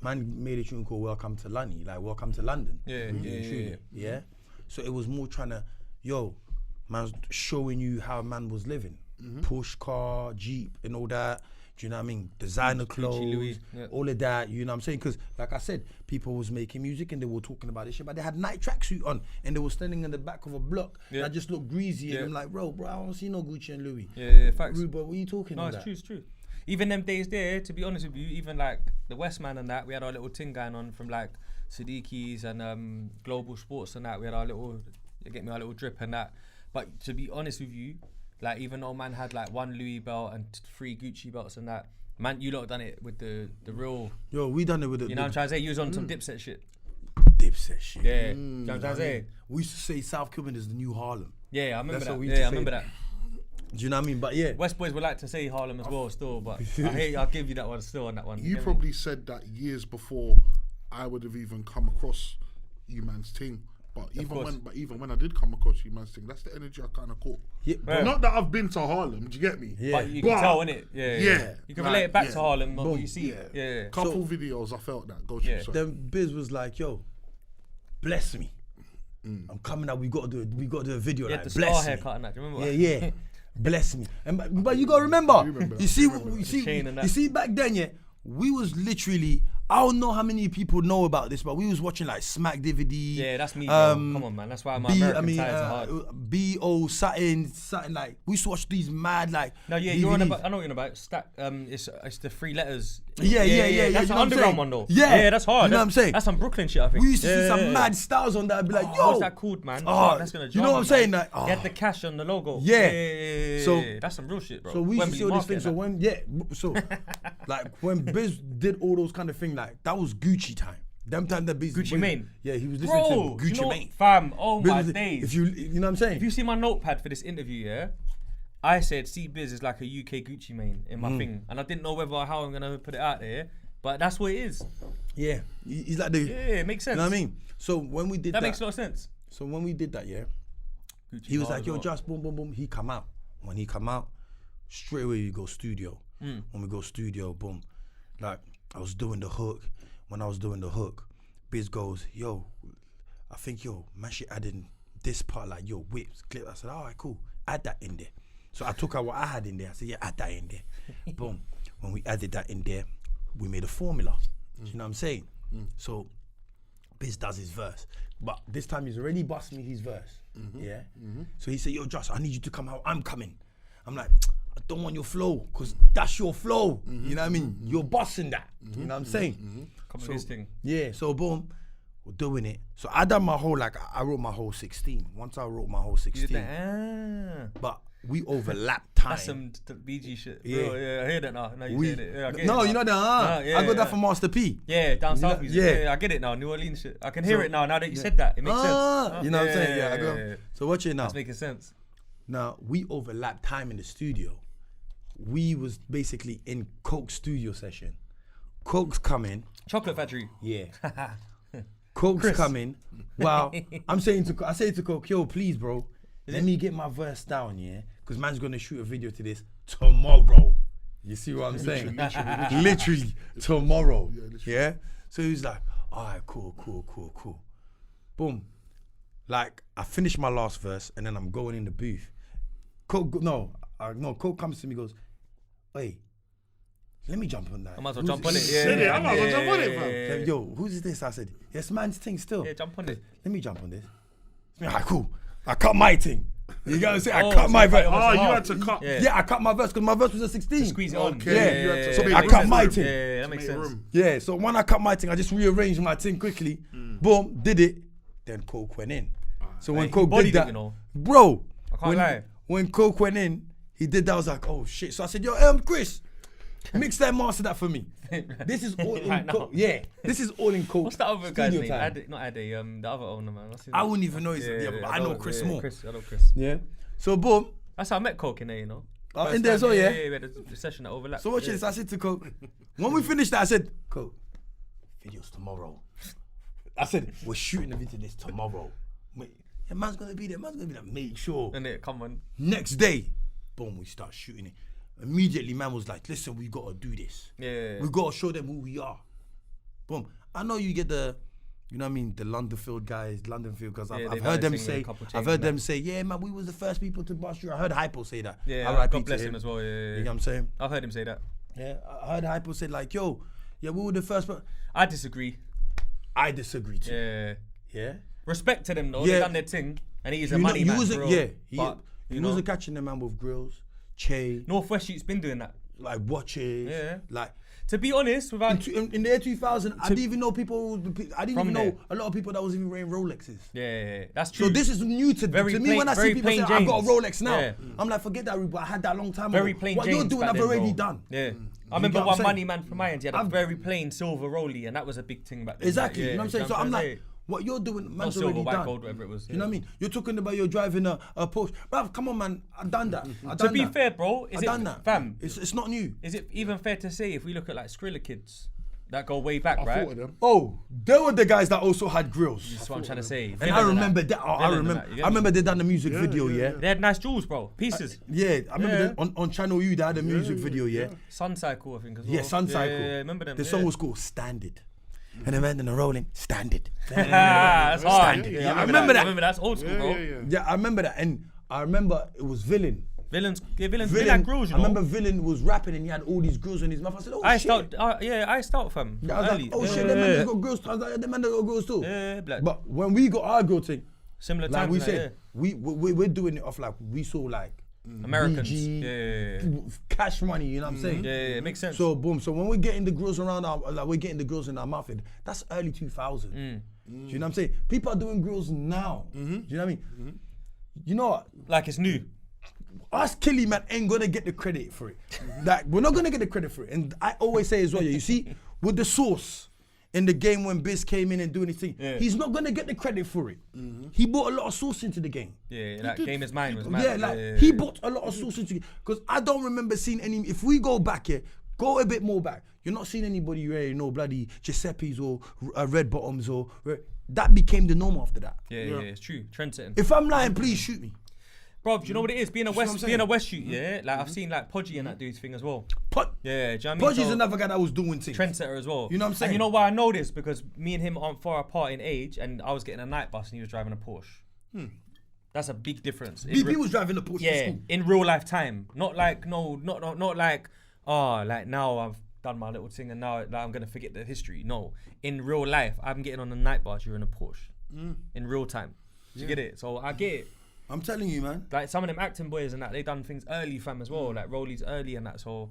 man made a tune called Welcome to Lunny, like Welcome to London. Yeah, We did yeah, a tune, yeah. yeah. So it was more trying to, man's showing you how man was living. Push car, Jeep and all that. Do you know what I mean? Designer clothes, Louis, yeah. all of that, you know what I'm saying? Because like I said, people was making music and they were talking about this shit, but they had night tracksuit on and they were standing in the back of a block that just looked greasy. Yeah. And I'm like, bro, I don't see no Gucci and Louis. Yeah, facts. Rude, but what are you talking No, about? it's true. Even them days there, to be honest with you, even like the Westman and that, we had our little thing going on from like Siddiqui's and Global Sports and that. We had our little, get me our little drip and that. But to be honest with you, like even though man had like 1 Louis belt and 3 Gucci belts and that, man, you lot done it with the real. Yo, we done it with the You know what I'm trying to say? You was on some Dipset shit. Dipset shit. Yeah. You know what I'm trying to say? We used to say South Kilburn is the new Harlem. Yeah, I remember That's that. what we used Yeah, I to say. remember that. Do you know what I mean? But yeah. West Boys would like to say Harlem as well still, but I'll give you that one still on that one. You get me? probably said that years before I would have even come across you man's thing. But even when I did come across you man's thing, that's the energy I kind of caught. Yeah, Yeah. Not that I've been to Harlem, do you get me? Yeah. But you can tell, innit? Yeah. You can relate it back yeah. to Harlem, what Boom. you see. Yeah. Couple videos I felt that. Go through. Yeah. Sorry. Then Biz was like, yo, bless me. I'm coming out, we gotta do a video, You like had the bless star me. haircut and that, do you remember? Yeah. Bless me. And but you gotta remember, remember you that. see, You remember you that. see, Chain and that. you see back then, yeah, we was literally, I don't know how many people know about this, but we was watching like Smack DVD. Yeah, that's me, bro. Come on, man. That's why my American ties are hard. B.O. something like, we used to watch these mad like. No, yeah, you're on DVDs. about. I know what you're on about. It's the 3 letters. Yeah. That's you an know what I'm underground saying? one though. Yeah, that's hard. You know what I'm saying? That's some Brooklyn shit, I think. We used to see some Yeah. mad styles on that. I'd be like, Oh, yo, what's that called, man? Oh, That's gonna you know what I'm saying? Like, You had the cash on the logo. Yeah. So So- that's some real shit, bro. So we used to see all these Wembley things. So Market when like when Biz did all those kind of things, like that was Gucci time. Them time that Biz Gucci Mane. Yeah, he was and listening that. to Bro, Gucci you know, Mane. fam, oh Biz my was- days. If you know what I'm saying? If you see my notepad for this interview, yeah, I said C Biz is like a UK Gucci Mane in my thing, and I didn't know how I'm gonna put it out there, but that's what it is. Yeah, he's like the. Yeah, it makes sense. You know what I mean? So when we did That that, makes a lot of sense. so when we did that, yeah, Gucci he was hard like, as yo, well. just boom, boom, boom. He come out. When he come out, straight away we go studio. When we go studio, boom. Like, I was doing the hook. When I was doing the hook, Biz goes, yo, I think, man should add in this part, like, whips, clip. I said, all right, cool. Add that in there. So I took out what I had in there. I said, yeah, add that in there. Boom. When we added that in there, we made a formula. Do you know what I'm saying? So Biz does his verse. But this time he's already busting me his verse. Yeah? So he said, yo, Josh, I need you to come out. I'm coming. I'm like, I don't want your flow, because that's your flow. You know what I mean? You're busting that. You know what I'm saying? Come on, this thing. Yeah, so boom, we're doing it. So I done my whole, like, I wrote my whole 16. Once I wrote my whole 16. But we overlapped time. That's some BG shit. Yeah. Bro, yeah, I hear that now. Now you saying it. Yeah, I get no, it you now. know that, yeah, I got that from Master P. Yeah, down south music. yeah. Yeah, I get it now. New Orleans shit. I can hear it now that you said that. It makes sense. You know what I'm saying? Yeah, I go. So watch it now. That's making sense. Now, we overlapped time in the studio. We was basically in Coke's studio session. Coke's coming. Chocolate Factory. Yeah. Coke's coming. Wow. I say to Coke, yo, please, bro, let me get my verse down, yeah? Because man's going to shoot a video to this tomorrow. You see what I'm saying? Literally tomorrow. Yeah? So he was like, all right, cool. Boom. Like, I finished my last verse and then I'm going in the booth. Coke comes to me and goes, hey, let me jump on that. I might as well jump on it. Yeah, I might as well jump on it, fam. Yo, who's this? I said, yes, man's thing still. Yeah, jump on it. Let me jump on this. Alright, cool. I cut my thing. You gotta say, I Oh, cut so my you verse. cut Oh, yours you half. had to cut. Yeah, I cut my verse because my verse was a 16. Squeeze it on. Okay. Yeah. You had to So make I room. cut my thing. Yeah, that makes Make sense. room. Yeah, so when I cut my thing, I just rearranged my thing quickly. Boom, did it. Then Coke went in. So when He Coke bodied did that, it, you know. bro, I can't lie. when Coke went in, he did that. I was like, oh shit. So I said, yo, Chris, mix that and master that for me. This is all in Right now. Coke. Yeah, this is all in Coke. What's that other guy's studio name? time. Not Ade, the other owner, man. What's his I name? wouldn't even know his name, but I know Chris more. I know Chris. Yeah. So boom. That's how I met Coke in there, you know. In there as well, yeah? Yeah, we had a session that overlapped. So watch this. I said to Coke, when we finished that, I said, Coke, videos tomorrow. I said, we're shooting the video this tomorrow. Wait, yeah, man's gonna be there. Make sure. And it, come on. Next day, boom, we start shooting it. Immediately, man was like, listen, we gotta do this. Yeah. We gotta show them who we are. Boom. I know you get the, you know what I mean, the London Field guys, because Yeah, I've they've heard had a them thing with a say, couple I've chains heard and them that. say, yeah, man, we was the first people to bust you. I heard Hypo say that. Yeah, R.I.P. God bless to him as well. You know Yeah. what I'm saying? I've heard him say that. Yeah, I heard Hypo said like, yo, yeah, we were the first, but I disagree. I disagree too. Yeah. Yeah. Respect to them though. Yeah. They done their thing, and he is a You know, money he man, wasn't, bro. yeah, But he you know, wasn't catching the man with grills, Che, Northwest Shoot's been doing that. like watches, Yeah. like To be honest, without in the year 2000, I didn't even know people. I didn't From even know there. a lot of people that was even wearing Rolexes. yeah, that's true. So this is new to Very me. plain- When I see very people say plain I've got a James. Rolex now, Yeah. I'm like, forget that, but I had that a long time very ago. plain What James you're doing, back I've then, already bro. done. Yeah. I get remember what one I'm saying? money man from mine. He had a very plain silver rollie, and that was a big thing back then. Exactly. Like, You know what I'm saying? So I'm trying to like, say. what you're doing, Not man's silver, already white done. gold, whatever it was. You know what I mean? You're talking about you're driving a Porsche. Bruv, come on, man. I've done that. To be fair, bro, I've done that. fam? It's not new. Is it even fair to say if we look at like Skrilla kids that go way back, I right? thought of them. Oh, they were the guys that also had grills. That's what I'm trying to say. And Villain I and remember that. Oh, I Villain and remember. that, you get I remember me? they done the music video. Yeah. They had nice jewels, bro. Pieces. Yeah, I remember Yeah. that on Channel U they had a music video. Yeah. Sun Cycle, I think. As well. Yeah, Sun Cycle. Yeah, remember them. The song was called Standard. And the man in the rolling, Standard. That's hard. Standard. Yeah, Yeah, I remember that. I remember that's old school, bro. Yeah, I remember that. And I remember it was Villain. Villains had grills, you I know. remember Villain was rapping and he had all these grills on his mouth. I said, oh I shit. start fam. I was early. like, oh shit, them man got grills. I was like, them man got grills too. Yeah, black. But when we got our grill thing, Similar like times, we like, said, we're doing it off like we saw like Americans. BG, Yeah. cash money. You know what I'm saying? Yeah, it makes sense. So boom. So when we're getting the grills around our, like we're getting the grills in our mouth, that's early 2000. Do you know what I'm saying? People are doing grills now. Do you know what I mean? You know what? Like it's new. Us Killy man ain't gonna get the credit for it. Like we're not gonna get the credit for it. And I always say as well, yeah, you see, with the source in the game when Biz came in and doing his thing, he's not gonna get the credit for it. He brought a lot of sauce into the game. Yeah, that game is mine was mad. Yeah, like he brought a lot of sauce into it. Because I don't remember seeing any. If we go back here, go a bit more back. You're not seeing anybody wearing no bloody Giuseppe's or red bottoms or that became the norm after that. Yeah, it's true. Trendsetting. If I'm lying, please shoot me. Bro, do you know what it is? Being a what I'm saying? West shoot, yeah. Like I've seen like Podgy and that do his thing as well. Yeah, do you know what I mean? Podgy's another guy that was doing things. Trendsetter as well. You know what I'm saying? And you know why I know this? Because me and him aren't far apart in age, and I was getting a night bus and he was driving a Porsche. That's a big difference. BP was driving a Porsche to school. In real life time. Not like not like like now I've done my little thing and now like, I'm gonna forget the history. No, in real life, I'm getting on a night bus. You're in a Porsche in real time. Do you get it? So I get it. I'm telling you, man. Like some of them acting boys and that, they done things early, fam, as well. Like rollies early and that. So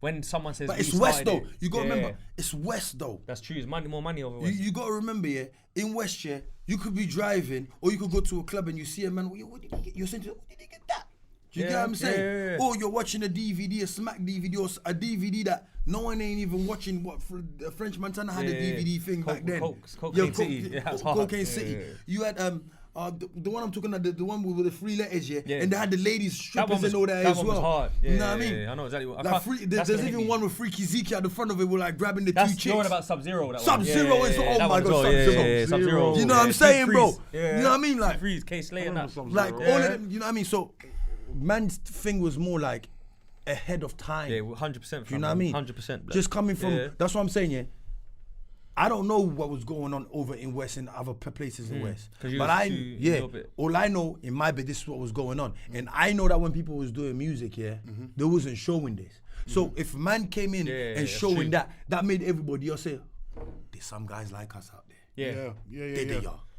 when someone says, but it's West though. You gotta remember, it's West though. That's true. It's more money over West. You gotta remember, yeah. In West, yeah, you could be driving or you could go to a club and you see a man. What did he get? You're saying, what did he get that? Do you get what I'm saying? Or you're watching a DVD, a smack DVD, or a DVD that no one ain't even watching. What the French Montana had a DVD thing back then. Cocaine City. Cocaine City. You had the one I'm talking about, the one with the 3 letters, and they had the ladies strippers and all that as well. That one was hard. You know what I mean? I know exactly what. Like there's even one with Freaky Zeke at the front of it, with like grabbing the 2 chicks. That's about Sub-Zero. Sub-Zero is oh my god, Sub-Zero. You know what I'm saying, bro? You know what I mean? Like Freeze, K-Slay and that. Like all of them. You know what I mean? So man's thing was more like ahead of time. Yeah, 100%. You know what I mean? 100%. Just coming from. That's what I'm saying. Yeah. I don't know what was going on over in West and other places in West, but all I know in my bit, this is what was going on, and I know that when people was doing music, they wasn't showing this. So if man came in and showing that made everybody else say, "There's some guys like us out there."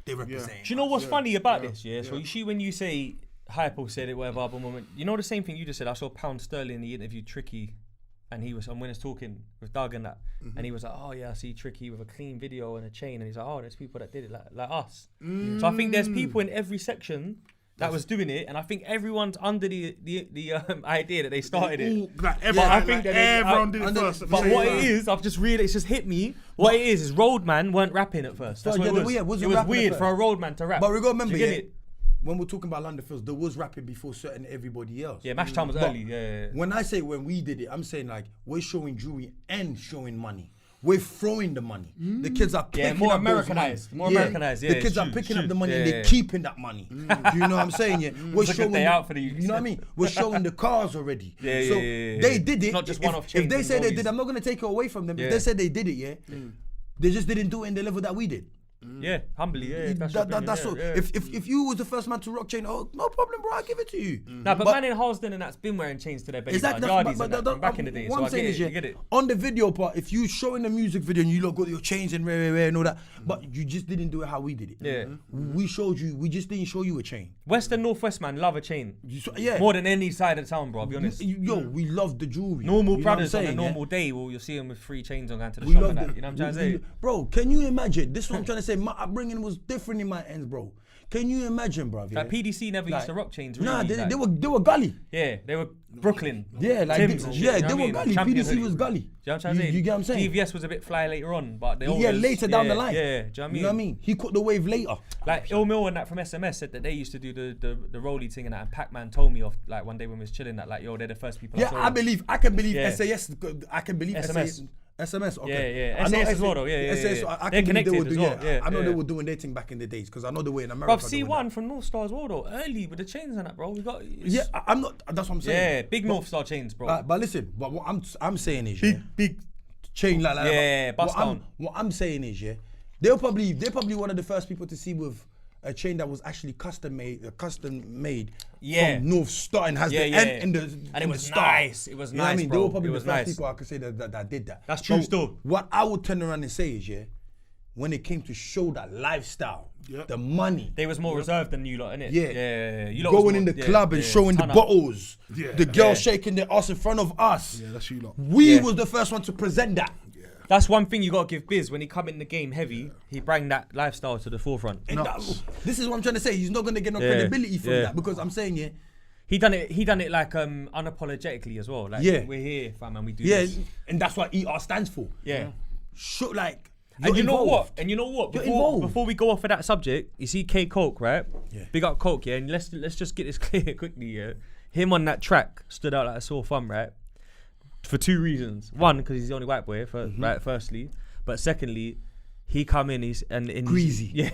They represent. Do you know what's funny about this? Yeah. So you see when you say Hypo said it, whatever, moment, you know the same thing you just said. I saw Pound Sterling, he interviewed Tricky. And he was when he was talking with Doug and that, and he was like, "Oh yeah, I see Tricky with a clean video and a chain," and he's like, "Oh, there's people that did it like us." So I think there's people in every section that was doing it, and I think everyone's under the idea that they started it. I think everyone did it first. But what it is, I've just realized, it's just hit me. What it is Roadman weren't rapping at first. That's what it was. It was weird for a Roadman to rap. But we got to remember, when we're talking about London Fields, there was rapping before certain everybody else. Yeah, Mash Town was early. When I say when we did it, I'm saying like we're showing jewelry and showing money. We're throwing the money. The kids are picking more up Americanized. More Americanized. The kids are picking up the money and they're keeping that money. Do you know what I'm saying? Yeah, we're showing. You know what I mean? We're showing the cars already. They did it. Not just one-off chains. If they say they did, I'm not gonna take it away from them. If they said they did it, they just didn't do it in the level that we did. Yeah, humbly, that's all. If you was the first man to rock chain, no problem, bro, I'll give it to you. Nah, but man in Halsden and that's been wearing chains to their belly. Exactly, from back in the day. So I get it. On the video part, if you showing the music video and you look got your chains and rare and all that, but you just didn't do it how we did it. Yeah. We showed you, we just didn't show you a chain. West and Northwest man love a chain. More than any side of town, bro, I'll be honest. We love the jewelry. Normal brothers on a normal day, you'll see them with 3 chains on going to the shop and that. You know what I'm trying to say? Bro, can you imagine? This is what I'm trying to say. My upbringing was different in my ends, bro. Can you imagine, bro? Like PDC never used to rock chains. Really. Nah, they were gully. Yeah, they were Brooklyn. Yeah, like Tim's they were gully. PDC was gully. Do you know what I'm trying to say? You get what I'm saying? DVS was a bit fly later on, but they later down the line. Yeah, do you know what I mean? You know what I mean? He caught the wave later. Like Il Mill and that from SMS said that they used to do the rolly thing and that, and Pac-Man told me off like one day when we was chilling that like, yo, they're the first people. Yeah, I can believe SAS. I can believe SMS. SMS, okay. Yeah. SAS as well, though. Yeah. SAS, they're connected as well. I know they were doing their thing back in the days because I know they were in America. Bro, C1 from North Star as well, though. Early with the chains and that, bro. We got. I'm not. That's what I'm saying. Yeah, big North Star chains, bro. But listen, but what I'm saying is, big chain like that. Yeah, bust down. What I'm saying is, they're probably one of the first people to see with a chain that was actually custom made from North Star and has the end and it was nice. It was nice. I mean, bro. They were probably the first people I could say that did that. That's true still. What I would turn around and say is, when it came to show that lifestyle, the money, they was more reserved than you lot, innit? Yeah. You lot going in the club and showing the bottles, the girl shaking their ass in front of us. Yeah, that's you lot. We was the first one to present that. That's one thing you gotta give Biz when he come in the game heavy. He bring that lifestyle to the forefront. This is what I'm trying to say. He's not gonna get no credibility from that because I'm saying he done it like unapologetically as well. Like we're here, fam, and we do this. Yeah, and that's what ER stands for. Yeah, And you know what? Before we go off of that subject, you see K Koke, right? Yeah. Big up Coke, yeah. And let's just get this clear quickly, yeah. Him on that track stood out like a sore thumb, right? For 2 reasons. One, because he's the only white boy, right? Firstly, but secondly, he come in. He's greasy.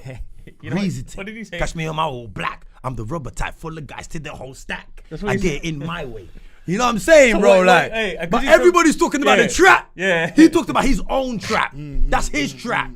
Greasy. What did he say? Catch me on my old black. I'm the rubber type, full of guys to the whole stack. That's what I he get it in my way. You know what I'm saying, So bro? wait, Like, hey, 'cause but he's from- everybody's talking about the trap. Yeah. He talked about his own trap. That's his trap.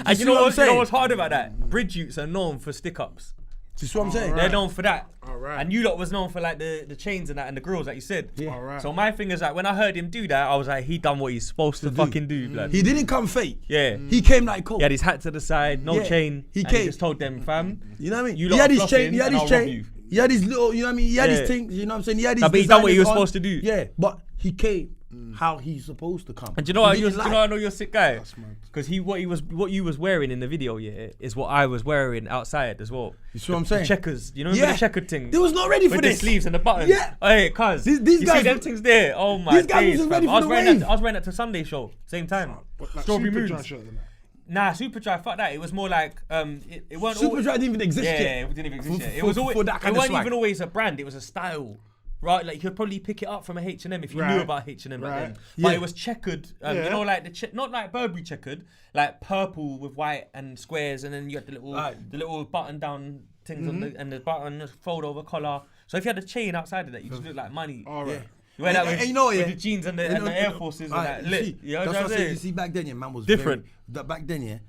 And you know what I'm what? You know saying? what's hard about that? Bridge youths are known for stick-ups. Do you see what I'm saying? They're known for that. Alright. And you lot was known for like the chains and that and the grills like you said. Yeah. Alright. So my thing is like when I heard him do that, I was like, he done what he's supposed to fucking do, blood. He didn't come fake. Yeah. He came like cold. He had his hat to the side, no Yeah. chain. He and came. He just told them, fam. You know what I mean? You He lot had are his chain. bluffing He had and his I'll rob chain. you. He had his little. You know what I mean? He had Yeah. his thing. You know what I'm saying? He had his. Nah, but he done what he was designers supposed to do. Yeah, but he came how he's supposed to come. And do you know what? He You didn't know lie. I know you're a sick guy. That's mad. Because what you was wearing in the video, yeah, is what I was wearing outside as well. You see what I'm The saying? checkers. You know the checkered thing. They was not ready for With the this. sleeves and the buttons. Yeah. Hey, cuz. These you guys see them were- things there? Oh my these guys days, wasn't fam. ready for I was the wearing wave. that. I was wearing that to Sunday show, same time. What, like Strawberry Superdry Moons. shirt and that? Nah, Superdry, fuck that. It was more like it weren't Superdry always, didn't even exist yeah, yet. it didn't even exist For- yet. It for- was always for that it kind of weren't swag. even always a brand. It was a style. Right, like you could probably pick it up from a H&M if you knew Right. about H&M back then. Right. But Yeah. it was checkered, you Yeah. know, like not like Burberry checkered, like purple with white and squares, and then you had Right. the little button down things on the and the button fold over collar. So if you had a chain outside of that, you just look like money. All right. You wear that And with, you know, with yeah. the jeans and the, You and know, the Air Forces and alright, that lit. see, You know that's what what I'm I said. saying? You see, back then, yeah, man was Different. Back then, yeah,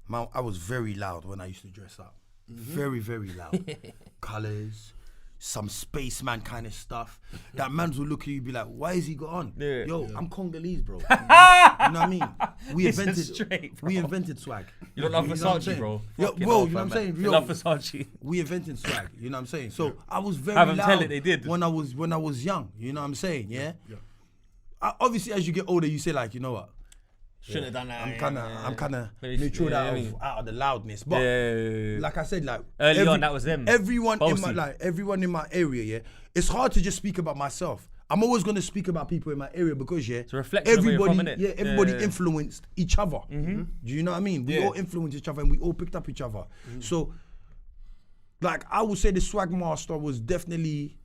man, I was very loud when I used to dress up. Very, very loud. Colors, some spaceman kind of stuff. That man will look at you and be like, why is he got on? Yeah. Yo, I'm Congolese, bro. You know what I mean? We This is invented straight, bro. we invented swag. You don't love You know what I'm Versace, saying? bro. Yo, Fucking bro, hell, you know what I'm fam, saying? man. Yo, They love Versace. we invented swag, you know what I'm saying? So I was very Have 'em loud tell it, they did. when I was young, you know what I'm saying? Yeah. Yeah. Obviously, as you get older, you say like, you know what? Shouldn't have done that. I'm kind of Maybe- matured yeah, out I mean- of the loudness, but Yeah. like I said, like Early on, that was them. Everyone Bossy. everyone in my area, yeah. It's hard to just speak about myself. I'm always gonna speak about people in my area because It's a reflection of where you're everybody, from, innit? everybody Yeah. influenced each other. Do you know what I mean? We Yeah. all influenced each other and we all picked up each other. So, like I would say, the swag master was definitely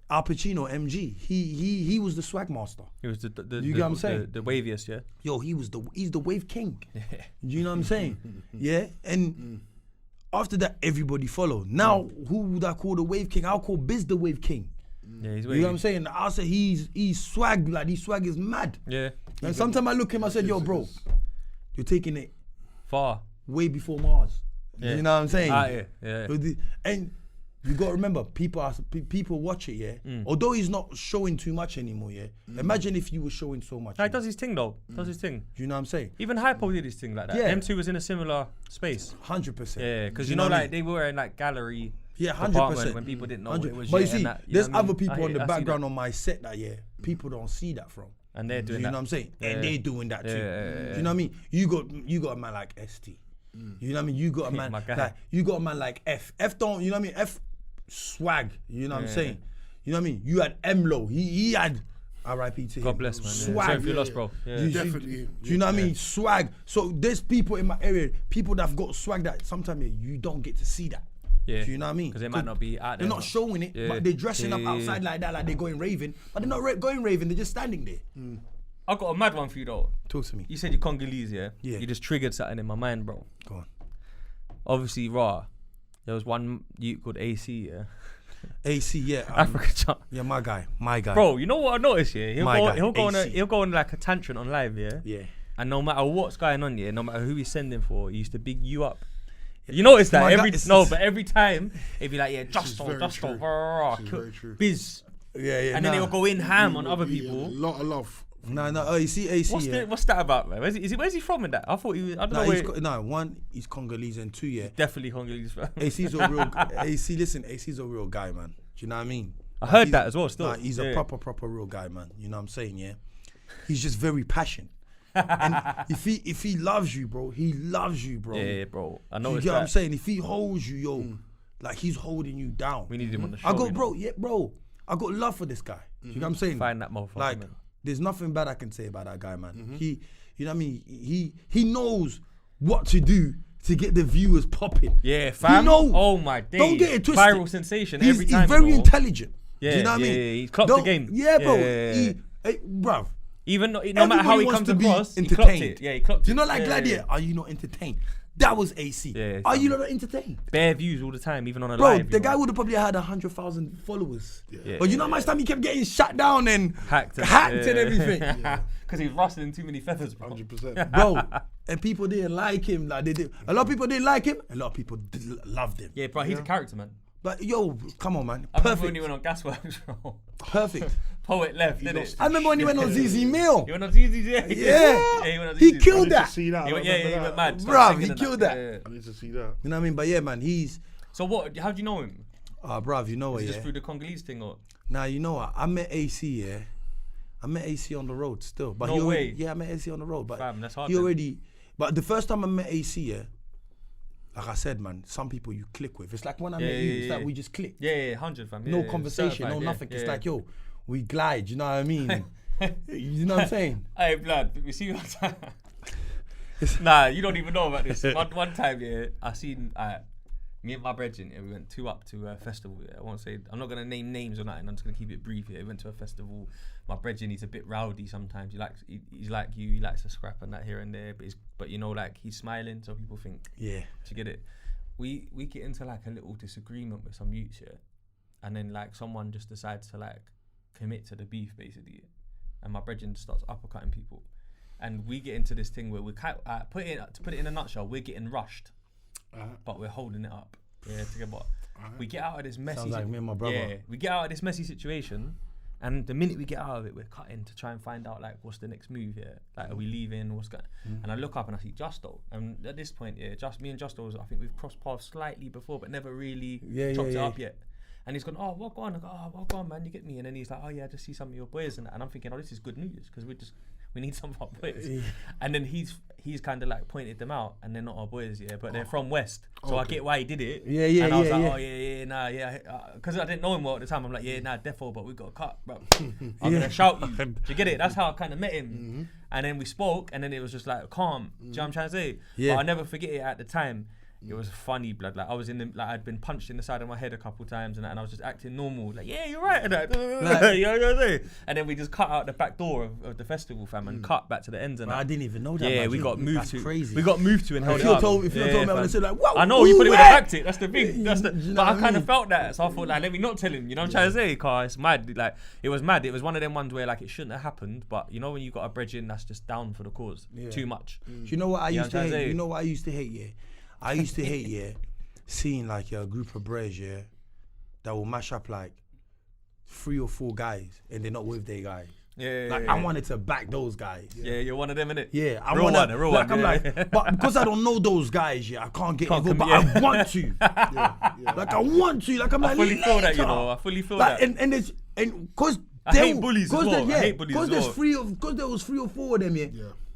Al Pacino, MG. He was the swag master. It was the You get what I'm saying? The waviest, yeah. Yo, he's the wave king. You know what I'm saying? Yeah, and after that, everybody followed. Now, who would I call the wave king? I'll call Biz the wave king. Yeah, he's You wavy. know what I'm saying? I'll say he's swag, like his swag is mad. Yeah, And sometimes I look at him, I said, yo, bro, you're taking it far. way before Mars. Yeah. You know what I'm saying? Yeah. And you got to remember, people watch it, yeah. Although he's not showing too much anymore, yeah. Imagine if you were showing so much. Nah, he does his thing though. Does his thing. Do you know what I'm saying? Even Hypo did his thing like that. Yeah. M2 was in a similar space. 100%. Yeah, because Do you know, what I like mean? they were in like gallery. Yeah, department 100%. when people didn't know 100. what it was. But you yet see, and that, there's know what I other mean? people I in the see background that. on my set that people don't see that from. And they're doing you that. know what I'm saying? Yeah. And they're doing that too. Yeah. Do you know what I mean? You got a man like ST. You know what I mean? You got a man My guy. like you got a man like F. F don't, you know what I mean? F swag. You know what I'm saying? You know what I mean? You had Mlo. He had R.I.P. to him. God bless, man. Yeah. Swag. Sorry if you lost, bro. Yeah. You- Definitely. Do you know what I mean? Swag. So there's people in my area, people that have got swag that sometimes you don't get to see that. Yeah. Do you know what I mean? Because they might not be out They're there. not showing it, Yeah. but they're dressing up Yeah. outside like that, like they're going raving. But they're not going raving, they're just standing there. I got a mad one for you though. Talk to me. You said you're Congolese, yeah? Yeah. You just triggered something in my mind, bro. Go on. Obviously, raw. There was one youth called AC, yeah? AC, yeah. Africa chart. Yeah, my guy. Bro, you know what I noticed, yeah? My guy, He'll go on like a tantrum on live, yeah? Yeah. And no matter what's going on, yeah, no matter who he's sending for, he used to big you up. You notice that My guy, but every time he'd be like, yeah, very Justo, true. This is very true. Biz, Yeah. and then he'll go in ham on other Yeah, people. a lot of love. No, AC, yeah. What's that about, man? Where's he from in that? I thought he was. I don't know where. One, he's Congolese, and two, yeah. Definitely Congolese, bro. AC's a real AC's a real guy, man. Do you know what I mean? I heard He's- that as well. Still, he's Yeah. a proper real guy, man. You know what I'm saying, yeah? He's just very passionate. And if he loves you, bro, he loves you, bro. Yeah, bro. I know You it's get what I'm that. saying? If he holds you, yo, like he's holding you down. We need him on the show. I got, you know? bro, yeah, bro. I got love for this guy. You know what I'm saying? Find that motherfucker, Like, man. there's nothing bad I can say about that guy, man. He, you know what I mean? He knows what to do to get the viewers popping. Yeah, fam. He knows. Oh my days. Don't get it twisted. Viral sensation He's, every time. He's very you know. intelligent. Yeah, Do you know what I yeah, mean? yeah, he's clocked the Don't- game. Yeah, bro. Yeah. Bruv. Even no matter how he Everybody comes wants to be across, he clocked entertained. it. Yeah, he clocked it. Do you know, like yeah, Gladiator? yeah. Are you not entertained? That was AC. Yeah, Are you not entertained? Bare views all the time, even on a Bro, live. the guy would have probably had 100,000 followers. Yeah. But you know how much time he kept getting shut down and hacked and everything. Because he was rustling too many feathers, bro. 100%. Bro, and people didn't like him. Like they did. A lot of people didn't like him. A lot of people loved him. Yeah, bro, he's a character, man. But yo, come on, man. I remember Perfect. when he went on Gasworks, bro. Perfect. Poet left, didn't it? I remember when he went on ZZ Mill. He went on ZZ's, yeah. Yeah. He went on He ZZ's. killed I need that. to see that. He went, I he remember went that. mad. Bruv, he killed that. Yeah. I need to see that. You know what I mean? But yeah, man, he's. So what? How do you know him? Bruv, you know what, Is it yeah? just through the Congolese thing, or? Nah, you know what? I met AC, yeah. I met AC on the road still. But No he already, way. Yeah, I met AC on the road. But Fam, that's hard he then. already. But the first time I met AC, yeah, like I said, man, some people you click with. It's like when I met you, it's like we just clicked. Yeah, 100, fam. No Yeah, conversation, certified, no yeah, nothing. yeah. It's like, yo, we glide, you know what I mean? You know what I'm saying? Hey, blood, you see what I'm Nah, you don't even know about this. One time, yeah, I seen me and my brethren, yeah, we went up to a festival. Yeah, I won't say, I'm not gonna name names or nothing. I'm just gonna keep it brief. Yeah, we went to a festival. My brethren, he's a bit rowdy sometimes. He's like you. He likes to scrap and that here and there. But you know, like he's smiling, so people think. Yeah. To get it, we get into like a little disagreement with some youths, yeah, and then like someone just decides to like commit to the beef basically, and my brethren starts uppercutting people. And we get into this thing where we can't put it in a nutshell. We're getting rushed, but we're holding it up. Yeah, together. We get out of this messy. Sounds like me and my brother. Yeah, we get out of this messy situation, and the minute we get out of it, we're cutting to try and find out like what's the next move here. Like, are we leaving? What's going? And I look up and I see Justo. And at this point, yeah, me and Justo, I think we've crossed paths slightly before, but never really chopped it up yet. And he's gone, oh, walk on. I go, oh, walk on, man, you get me. And then he's like, oh yeah, I just see some of your boys, and I'm thinking, oh, this is good news because we need some of our boys. Yeah. And then he's kind of like pointed them out, and they're not our boys, yeah, but they're from West. So I get why he did it. Yeah. And I was like, because I didn't know him well at the time. I'm like, defo, but we got a cut, bro. I'm gonna shout you. Do you get it? That's how I kind of met him. And then we spoke, and then it was just like calm. Do you know what I'm trying to say? Yeah. But I never forget it at the time. It was funny, blood. Like I was I'd been punched in the side of my head a couple times, and I was just acting normal. Like, yeah, you're right. And then we just cut out the back door of the festival, fam, and cut back to the ends. And I didn't even know that. Yeah, man. we got moved That's to. crazy. We got moved to and held If it you up. told me, I would have said like, whoa. I know you probably would have backed it. That's the thing. You know But I what kind mean? of felt that, so I thought like, let me not tell him. You know what I'm trying to say? Cause it's mad. Like it was mad. It was one of them ones where like it shouldn't have happened. But you know when you got a brethren that's just down for the cause too much. Do you know what I used to hate? say? You know what I used to hate? Yeah, I used to hate. Yeah, seeing like a group of bros, yeah, that will mash up like 3 or 4 guys and they're not with their guys. Yeah, Like I wanted to back those guys. Yeah, you're one of them, innit? Yeah, I real want one, a real like, one. I'm Yeah. like, but because I don't know those guys, yeah, I can't get involved. But commit, I want to. Like I want to. Like I'm I like, fully feel that, you later. know. I fully feel Like, that. and it's because I hate bullies as well. I hate bullies as there's well. because there was 3 or 4 of them, yeah.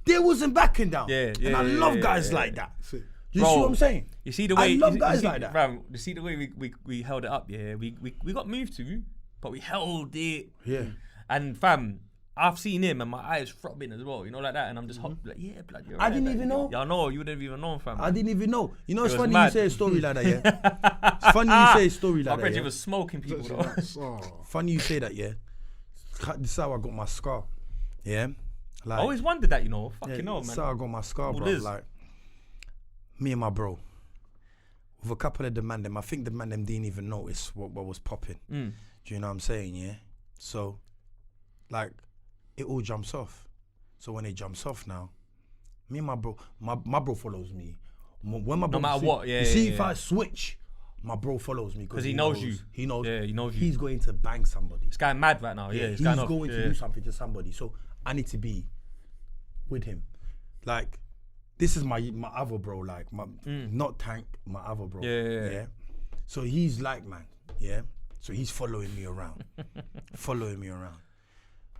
They wasn't backing down. Yeah, and I love guys yeah. like that. Sick. You Bro, see what I'm saying? You see the way I love you guys see, like that. Fam, you see the way we held it up, yeah. We got moved to, but we held it. Yeah. And fam, I've seen him and my eyes throbbing as well, you know, like that. And I'm just like, yeah, blood. You're I right, didn't like, even know. Yeah, I know. You wouldn't have even known, fam. I didn't even know. You know, it's It was funny mad. you say a story like that, yeah? It's funny you say a story My like that, brethren yeah? was smoking people, though. Oh. Funny you say that, yeah? This is how I got my scar, yeah? Like, I always wondered that, you know. Fucking yeah, hell, this man. is how I got my scar, What bro. is? Like, me and my bro, with a couple of the man them, I think the man them didn't even notice what was popping. Do you know what I'm saying, yeah? So, like, it all jumps off. So when it jumps off now, me and my bro, my bro follows me. When my bro matter what, yeah, you see, yeah, if I switch, my bro follows me Because he knows you. He knows. Yeah, he knows you. He's going to bang somebody. This guy mad right now. Yeah, He's going going off. to do something to somebody. So I need to be with him. Like, this is my other bro. Like, not Tank, my other bro. Yeah. So he's like, man. Yeah. So he's following me around.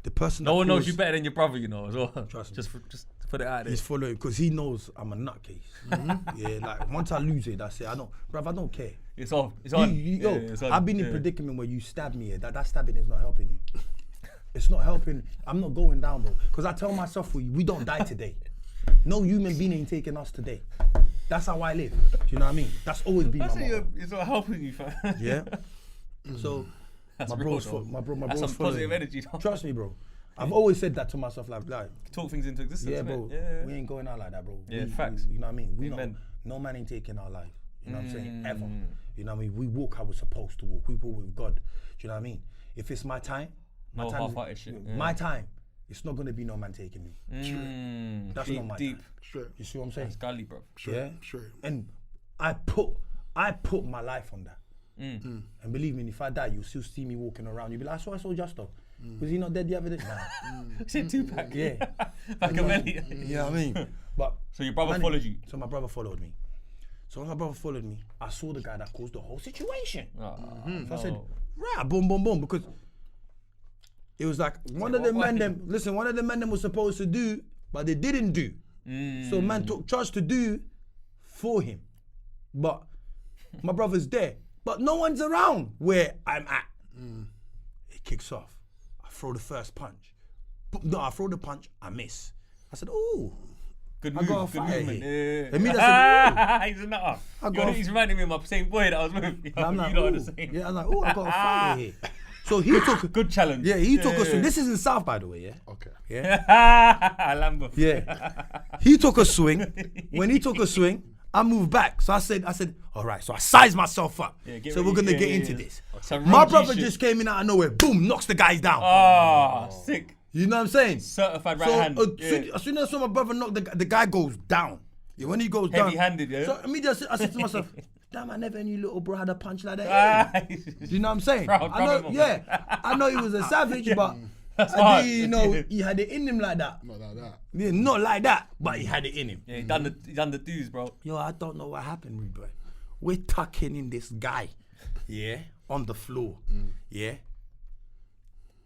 The person. No that one knows caused- you better than your brother, you know, as well. Trust me. Just to put it out there. He's following because he knows I'm a nutcase. Yeah, like once I lose it, that's it. I don't care. It's off. It's on. Yo, it's on. I've been in predicament where you stab me. That stabbing is not helping you. It's not helping. I'm not going down, bro. Because I tell myself we don't die today. No human being ain't taking us today. That's how I live. Do you know what I mean? That's always been my motto. It's not helping you, fam. Yeah. So That's my real, bro's though. my That's bro's some positive following me. energy, though. Trust me, bro. I've always said that to myself, like Talk things into existence. yeah, bro, Yeah. we ain't going out like that, bro. Yeah, We- facts. you know what I mean? We not, Amen. no man ain't taking our life. You know what I'm saying? Ever. You know what I mean? We walk how we're supposed to walk. We walk with God. Do you know what I mean? If it's my time, No half-hearted shit. my time, it's not gonna be no man taking me. That's deep, not my deep. time. Straight. You see what I'm saying? It's gully, bro. Yeah. Straight. And I put my life on that. And believe me, if I die, you'll still see me walking around. You'll be like, I saw Justo. Was he not dead the other day? Nah. Shit, Tupac. Yeah. Machiavelli. You know what I mean? But So your brother followed you? So my brother followed me. So when my brother followed me, I saw the guy that caused the whole situation. So I said, right, boom, boom, boom, because it was like one of the men them was supposed to do, but they didn't do. So man took charge to do for him. But my brother's there, but no one's around where I'm at. It kicks off. I throw the first punch. No, I throw the punch, I miss. I said, oh. Good I move, got a good fire movement. here. Yeah. And me, I said, He's a nutter. got He's reminding me of my same boy that I was with. I'm like, you know ooh. the same. Yeah, I'm like, oh, I got a fire here. So he took Good challenge. Yeah, he took a swing. This is in South, by the way, yeah? Okay. Yeah? Lambo. Yeah. He took a swing. When he took a swing, I moved back. So I said, all right. So I sized myself up. Yeah, get So ready. we're going to Yeah, get yeah, into yeah. this. Some My Rob G brother shit. just came in out of nowhere. Boom, knocks the guys down. Oh, sick. You know what I'm saying? Certified right So hand. as soon as I saw my brother knock, the guy goes down. Yeah, when he goes down. Heavy-handed, yeah? So immediately I said to myself, damn, I never knew little bro had a punch like that. You know what I'm saying? Proud I know, moment. yeah. I know he was a savage, but That's I hard. didn't know he had it in him like that. Not like that. Yeah, not like that, but he had it in him. Yeah, he done the dues, bro. Yo, I don't know what happened, rude boy. We're tucking in this guy, yeah, on the floor, yeah.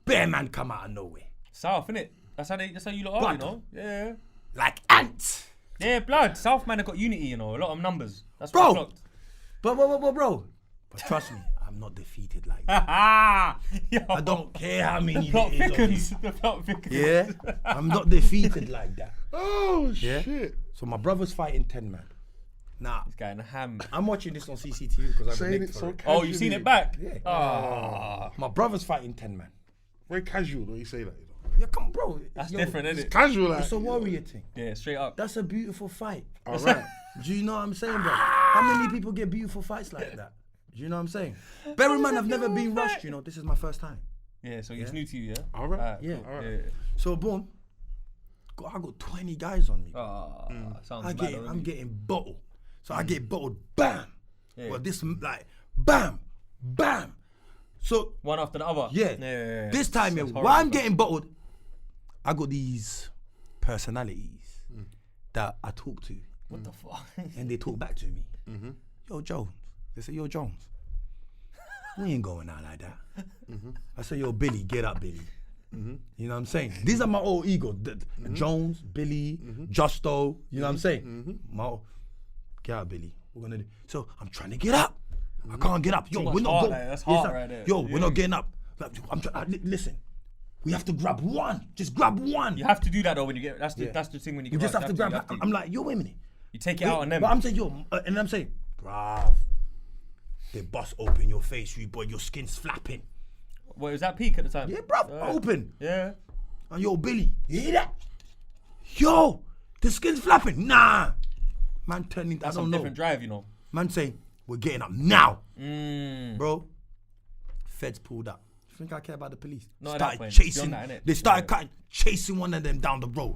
Bear man come out of nowhere, South, innit? That's how you lot are, you know? Yeah. like ants. Yeah, blood. South man have got unity, you know, a lot of numbers. That's Bro. what I clocked. Bro. But trust me, I'm not defeated like that. Yo, I don't care how many plot there is of thickens. you. The plot thickens. Yeah, I'm not defeated like that. Oh, Yeah. shit. So my brother's fighting 10 man. Now, This guy in a ham. I'm watching this on CCTV because I've Saying been it nicked so for it. Oh, you seen it back? Yeah. Ah, My brother's fighting 10 man. Very casual when you say that. You know. Yeah, come on, bro. that's Yo, different, isn't it? Casual, like. It's a warrior thing. Yeah, straight up. That's a beautiful fight. All right. Do you know what I'm saying, bro? How many people get beautiful fights like that? Do you know what I'm saying? Bear in mind, I've never been rushed, you know. This is my first time. Yeah, so it's new to you, yeah? All right. Alright, Yeah. cool. Alright. Yeah. So, boom. I got 20 guys on me. Ah, sounds I'm bad already. getting bottled. So I get bottled, bam. Yeah. Well, this, like, bam, bam. So, One after the other. yeah. Yeah. This time, yeah, Sounds while I'm horrible. getting bottled, I got these personalities that I talk to. What the fuck? And they talk back to me. Yo, Jones. They say, yo, Jones. We ain't going out like that. I say, yo, Billy, get up, Billy. You know what I'm saying? These are my old ego. Jones, Billy, Justo. You know what I'm saying? Get up, Billy. We're gonna do. So I'm trying to get up. I can't get up. Yo, much we're not heart going. there. That's heart right there. Yo, we're Yeah. not getting up. Like, listen. We have to grab one. Just grab one. You have to do that though when you get. That's the Yeah. that's the thing when you You get. just rushed, have to you grab. to. I'm like, yo, wait a minute. You take it out on them. But I'm saying, yo, and I'm saying, bruv, they bust open your face, you boy, your skin's flapping. What was that peak at the time? Yeah, bruv, open. Yeah. And yo, Billy, you hear that? Yo, the skin's flapping. Nah. Man turning, I That's don't some know. different drive, you know. Man saying, we're getting up now. Mm. Bro, feds pulled up. You think I care about the police? Not at that Started point. chasing. Beyond that, innit? They started Yeah. chasing one of them down the road.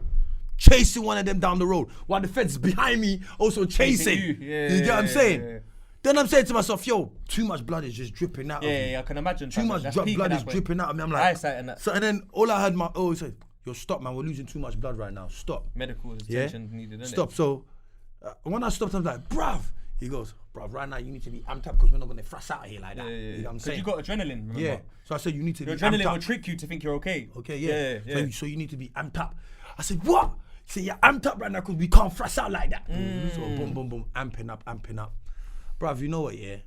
While the feds behind me also chasing. you. Yeah, you get what I'm yeah, saying? yeah. Then I'm saying to myself, yo, too much blood is just dripping out of me. Yeah, I can imagine. Too much That's blood peak at is that point. dripping out of me. I'm like, Eyesight and that. so, and then all I heard said, yo, stop, man. We're losing too much blood right now. Stop. Medical Yeah. attention needed, innit? Stop. So when I stopped, I was like, bruv. He goes, bruv, right now you need to be amped up because we're not gonna fuss out here like that. Yeah, You know what I'm Because saying? you got adrenaline, remember? Yeah. So I said, you need to Your be amped adrenaline up. will trick you to think you're okay. Okay, yeah. Yeah. So you need to be amped up. I said, what? He said, yeah, amped up right now because we can't fuss out like that. So boom, boom, boom, amping up. Bruv, you know what, yeah?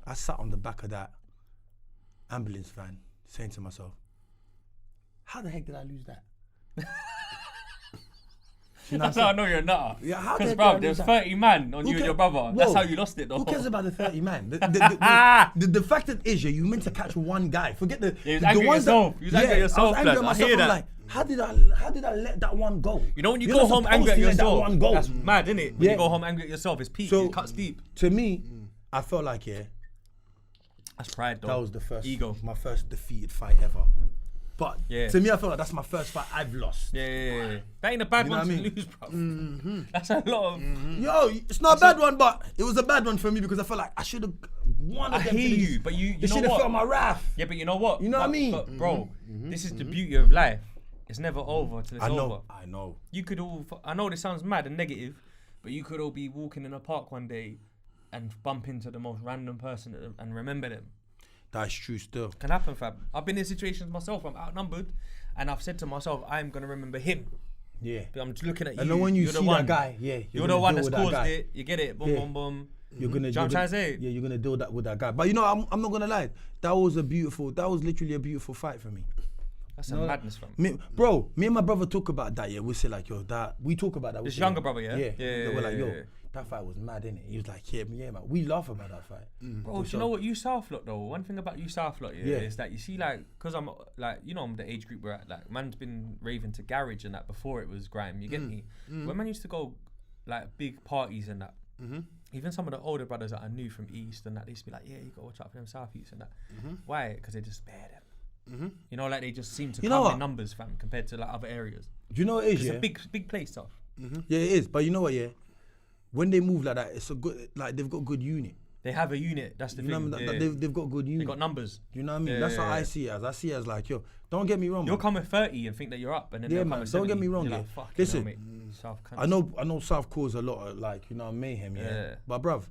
I sat on the back of that ambulance van saying to myself, how the heck did I lose that? That's how I know you're a nutter. Yeah, how Because, dare bro, they there's do 30 man on you and your brother. That's how you lost it, though. Who cares about the 30 man? The fact that is, you meant to catch one guy. Forget the. Yeah, you was the angry at ones that- yourself. You was angry at yourself, I was angry blood. at I myself. hear I'm that. like, how did I let that one go? You know when you You're go not home angry at supposed to let that yourself, one go. that's mad, innit? When Yeah. you go home angry at yourself, it's peak. So- It cuts deep. To me, I felt like That's pride, though. that was the first ego. my first defeated fight ever. But Yeah. to me, I felt like that's my first fight I've lost. Yeah. That ain't a bad You know one what I to mean? lose, bro. That's a lot of. Yo, it's not a bad one, but it was a bad one for me because I felt like I should have won. I hear you, but you They know should have what? felt my wrath. Yeah, but you know what? You know what I mean? But bro, this is the beauty of life. It's never over till it's over. I know. You could all. I know this sounds mad and negative, but you could all be walking in a park one day and bump into the most random person and remember them. That's true still. Can happen, fam. I've been in situations myself. I'm outnumbered, and I've said to myself, I'm gonna remember him. Yeah. But I'm just looking at you. And then when you you're see the one. that guy, You're the one that's caused it. You get it. Boom, Yeah. boom, boom. You're gonna, Do you know what I'm trying to say? Yeah, you're gonna deal that with that guy. But you know, I'm not gonna lie. That was literally a beautiful fight for me. That's a madness, fam. Me and my brother talk about that. Yeah, we say like, yo, we talk about that. This say, younger brother, yeah? Yeah. Yeah, We're like, yeah, yo, yeah. that fight was mad, innit? He was like, yeah, man. We laugh about that fight. Bro, do you know what you South lot though? One thing about you South lot, Yeah. is that you see like, cause I'm like, you know, I'm the age group we're at. Like, man's been raving to garage and that before it was grime. You get me? When man used to go like big parties and that, even some of the older brothers that I knew from East and that, they used to be like, yeah, you gotta watch out for them South East and that. Why? Because they just spare them. You know, like they just seem to come in numbers, fam, compared to like other areas. Do you know what it is? It's Yeah, a big place, stuff. yeah, it is. But you know what? Yeah, when they move like that, it's a good. Like they've got good unit. They have a unit. That's the You know thing. what I mean? They've got good unit. They got numbers. Do you know what I mean? Yeah, That's how yeah, I yeah. see it as. I see it as like, yo, don't get me wrong. You'll man. come at 30 and think that you're up, and then Yeah, they'll man, come at don't get 70. me wrong, You're yeah. like, fuck, Listen, you know, mate. South I know South cause a lot of like, you know, mayhem, Yeah. But bruv,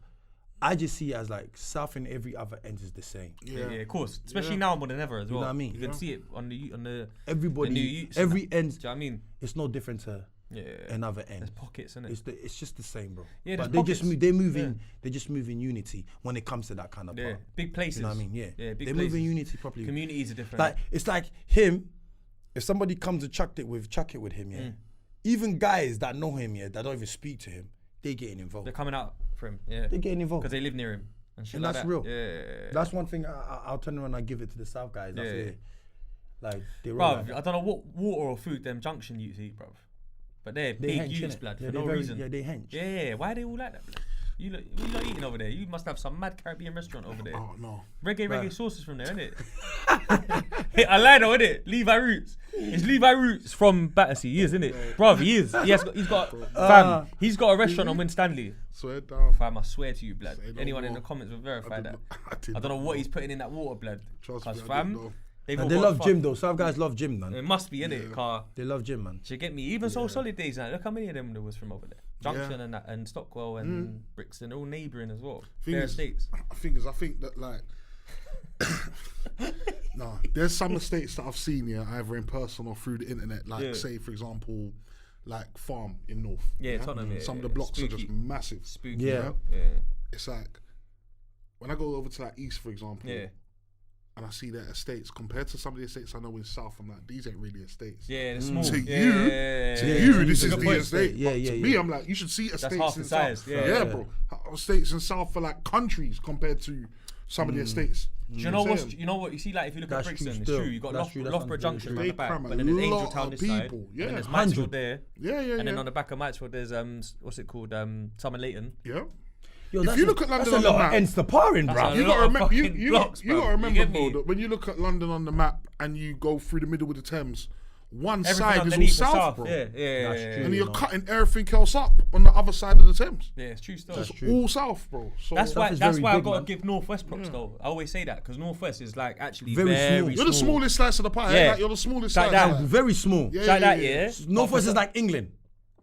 I just see it as like South and every other end is the same. Yeah, of course. Especially now more than ever as well. know what I mean? You can see it on the Everybody, new youths every and end, Do you know what I mean? it's no different to another end. There's pockets, isn't it? It's just the same, bro. Yeah, but there's pockets. they move in. They just move in unity when it comes to that kind of Yeah, part. big places. You know what I mean? Yeah, Yeah, big they places. move in unity properly. Communities are different. Like it's like him. If somebody comes to chuck it with him, yeah. Even guys that know him, yeah, that don't even speak to him, they getting involved. They're coming out for him, yeah. They're getting involved. Because they live near him. And shit And like that's that. real. Yeah. That's one thing I'll turn around and give it to the South guys. That's Yeah. it. Like they roll Bruv, like I don't know what water or food them junction youths eat, bruv. But they're big hench, youths, innit? blood, Yeah, for they're no very- reason. Yeah, they hench. Yeah, why are they all like that, blood? You lot eating over there. You must have some mad Caribbean restaurant over there. Oh no. Reggae sauces from there, innit? I lied though, innit? Levi Roots. It's Levi Roots from Battersea. He is, innit? Bruv, he is. He's got fam. He's got a restaurant on Winstanley. Swear down. Fam, I swear to you, blood. Say no Anyone in more. the comments will verify that. I I don't know what he's putting in that water, blood. Trust Cause me, I fam, didn't know. they've And all they got love fuck- gym though. South guys love gym, man. It must be, innit, car. They love gym, man. Do you get me? Even So Solid Days now. Look how many of them there was from over there. Junction and that, and Stockwell and Brixton, all neighbouring as well. Fair estates. I think that like, no, there's some estates that I've seen, yeah, either in person or through the internet. Like, say for example, like Farm in North. Yeah, Tottenham. Yeah, Some of the blocks are just Spooky. massive. Spooky. Yeah. Yeah. It's like when I go over to like East, for example. Yeah. And I see their estates compared to some of the estates I know in South. I'm like, these ain't really estates. Yeah, they're small. To Yeah, you, yeah, to yeah, you, yeah. this is Good the point. estate. Yeah, But yeah, to yeah. me, I'm like, you should see estates half in the South. size, yeah. Yeah, Yeah. bro. Estates in South for like countries compared to some of the estates. Do you know what you see? Like if you look That's at true Brixton, still. it's true. You got That's true, that's Loughborough Junction true. on They the back, cram a but then there's Angel lot Town of this side, people. and Yeah. then there's 100. Maxwell there, Yeah, yeah, and then yeah. on the back of Maxwell there's what's it called? Summer Leighton. Yeah. Yo, If that's you a- look at London that's a on the lot map, of ends to parring, That's bro. a You lot gotta of remember. You fucking blocks, gotta bruv. remember, You get bro, me? that when you look at London on the map and you go through the middle of the Thames, one Everything side is all underneath the south, bro. Yeah, That's yeah, true. And you're know. cutting everything else up on the other side of the Thames. yeah. It's true stuff. That's It's true. all south, bro. So That's why. is That's very why I big, gotta man. give Northwest props though. I always say that because Northwest is like actually Very very small. you're the smallest slice of the pie. Yeah. Like, you're the smallest Like slice. that. Like, very small. Yeah, Like that, yeah. Northwest is like England.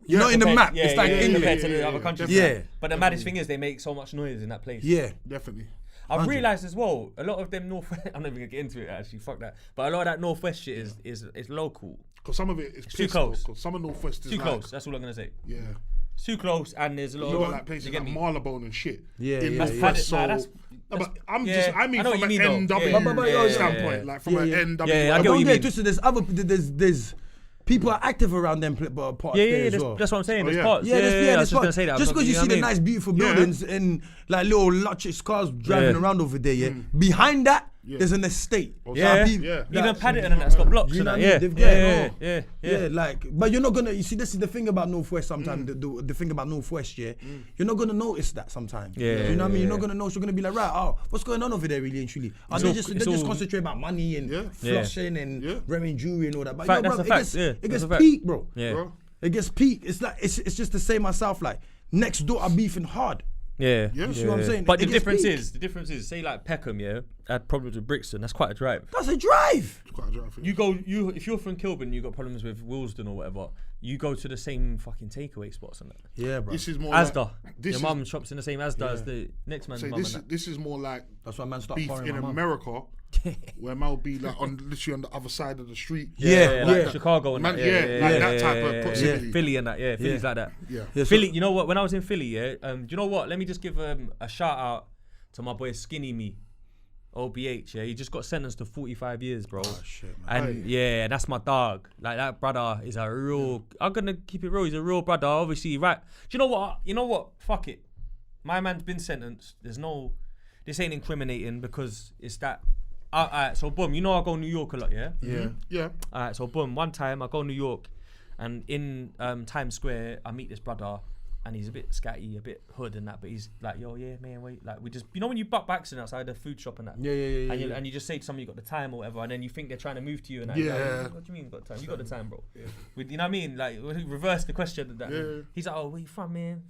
Yeah, Not in the Compared- map. yeah, It's like yeah, England. compared to the Yeah, other yeah, countries. yeah. But the maddest thing is they make so much noise in that place. Yeah. Definitely. I've 100. realised as well, a lot of them Northwest. I'm not even gonna get into it actually. Fuck that. But a lot of that Northwest shit is local. Because some of it is too pissed, close. Because some of Northwest is Too like, close. That's all I'm gonna say. Yeah. It's too close, and there's a lot You of got like places you get like me? Marylebone and shit. Yeah, in yeah, Northwest. yeah. So, That's- no, but I yeah, mean I know from what an you mean, though. NW Yeah, but, yeah, standpoint, like from yeah, an yeah. NW. Yeah, I get what Don't you get mean. twisted. There's other. People are active around them parts there as well. That's what I'm saying. There's yeah. parts. Yeah, I there's was just gonna say that. Just because you see the nice, beautiful buildings and like little luxurious cars driving around over there, behind that, there's an estate. Even Paddington and that's got blocks. You know and what that. I mean? Yeah, like, but you're not gonna. You see, this is the thing about Northwest. Sometimes the thing about Northwest, you're not gonna notice that sometimes. You know what I mean? You're not gonna notice. You're gonna be like, right, what's going on over there, really and truly? They just concentrate about money and flushing and wearing jewelry and all that. But it gets peak, bro. It gets peak. It's like it's just the same as South. Like next door are beefing hard. You see what I'm saying? But the difference is, say like Peckham, had problems with Brixton. That's quite a drive. That's a drive. It's quite a drive. If you're from Kilburn, you got problems with Willesden or whatever. You go to the same fucking takeaway spots and that. Yeah, bro. This is more Asda. Your mum shops in the same Asda as the next man's mum. This is more like that's why man start beef in America, where man will be like literally on the other side of the street. Like Chicago and that type of proximity. Philly and that, Philly's like that. Philly, you know what? When I was in Philly, do you know what? Let me just give a shout out to my boy Skinny Me. OBH, he just got sentenced to 45 years, bro. Oh shit, man. And that's my dog. Like that brother is a real. I'm gonna keep it real. He's a real brother. Obviously, right? Do you know what? Fuck it. My man's been sentenced. This ain't incriminating because it's that. Alright, so boom. You know I go New York a lot, yeah. Yeah. Alright, so boom. One time I go New York, and in Times Square I meet this brother. And he's a bit scatty, a bit hood and that, but he's like, yo, yeah, man, wait. Like, we just, you know when you butt backs in outside the food shop and that? And you just say to somebody, you got the time or whatever, and then you think they're trying to move to you and that. Like, what do you mean you got the time? You got the time, bro. You know what I mean? Like, reverse the question of that. He's like, oh, where you from, man?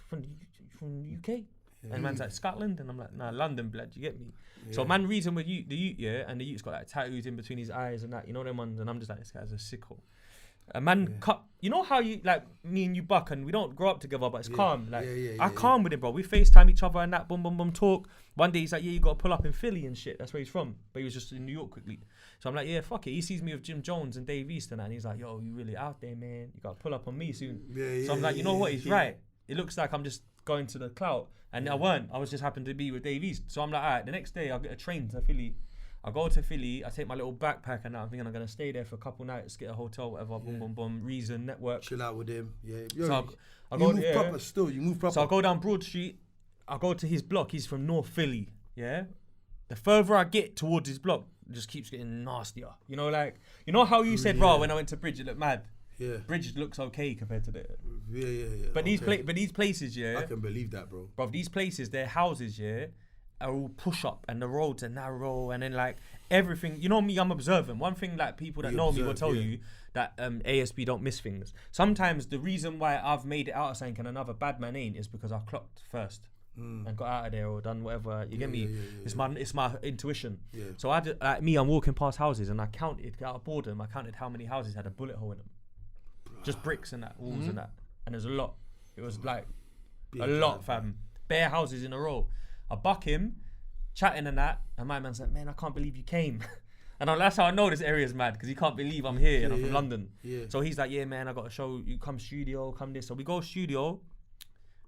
From UK? And man's like, Scotland? And I'm like, nah, London, blood, you get me? So man reason with the Ute, and the Ute's got like tattoos in between his eyes and that, you know them ones, and I'm just like, this guy's a sicko. A man cut. You know how you like me and you buck and we don't grow up together, but it's calm. Like I calm with him, bro. We FaceTime each other and that, boom, boom, boom, talk. One day he's like, yeah, you got to pull up in Philly and shit. That's where he's from, but he was just in New York quickly. So I'm like, yeah, fuck it. He sees me with Jim Jones and Dave East and that, and he's like, yo, you really out there, man? You got to pull up on me soon. So I'm like, you know what? He's right. It looks like I'm just going to the clout, and I weren't. I was just happened to be with Dave East. So I'm like, all right. The next day I'll get a train to Philly. I go to Philly, I take my little backpack and I'm thinking I'm going to stay there for a couple nights, get a hotel, whatever, boom, boom, boom, Reason, Network. Chill out with him, Yo, so you move proper. So I go down Broad Street, I go to his block, he's from North Philly, The further I get towards his block, it just keeps getting nastier. You know, like, you know how you said, raw, when I went to Bridge, it looked mad? Bridge looks okay compared to the... But these places, I can believe that, bro. Bro, these places, their houses, are all push up and the roads are narrow and then like everything. You know me, I'm observant. One thing like people that know me will tell you that ASB don't miss things. Sometimes the reason why I've made it out of something and another bad man ain't is because I clocked first and got out of there or done whatever. You get me? It's my intuition. So I'm walking past houses and I counted out of boredom. I counted how many houses had a bullet hole in them, just bricks and that, walls and that, and there's a lot. It was like a lot, fam. Bare houses in a row. I buck him, chatting and that, and my man's like, man, I can't believe you came. And that's how I know this area's mad, because he can't believe I'm here and I'm from London. So he's like, yeah, man, I got to show you, come studio, come this. So we go studio.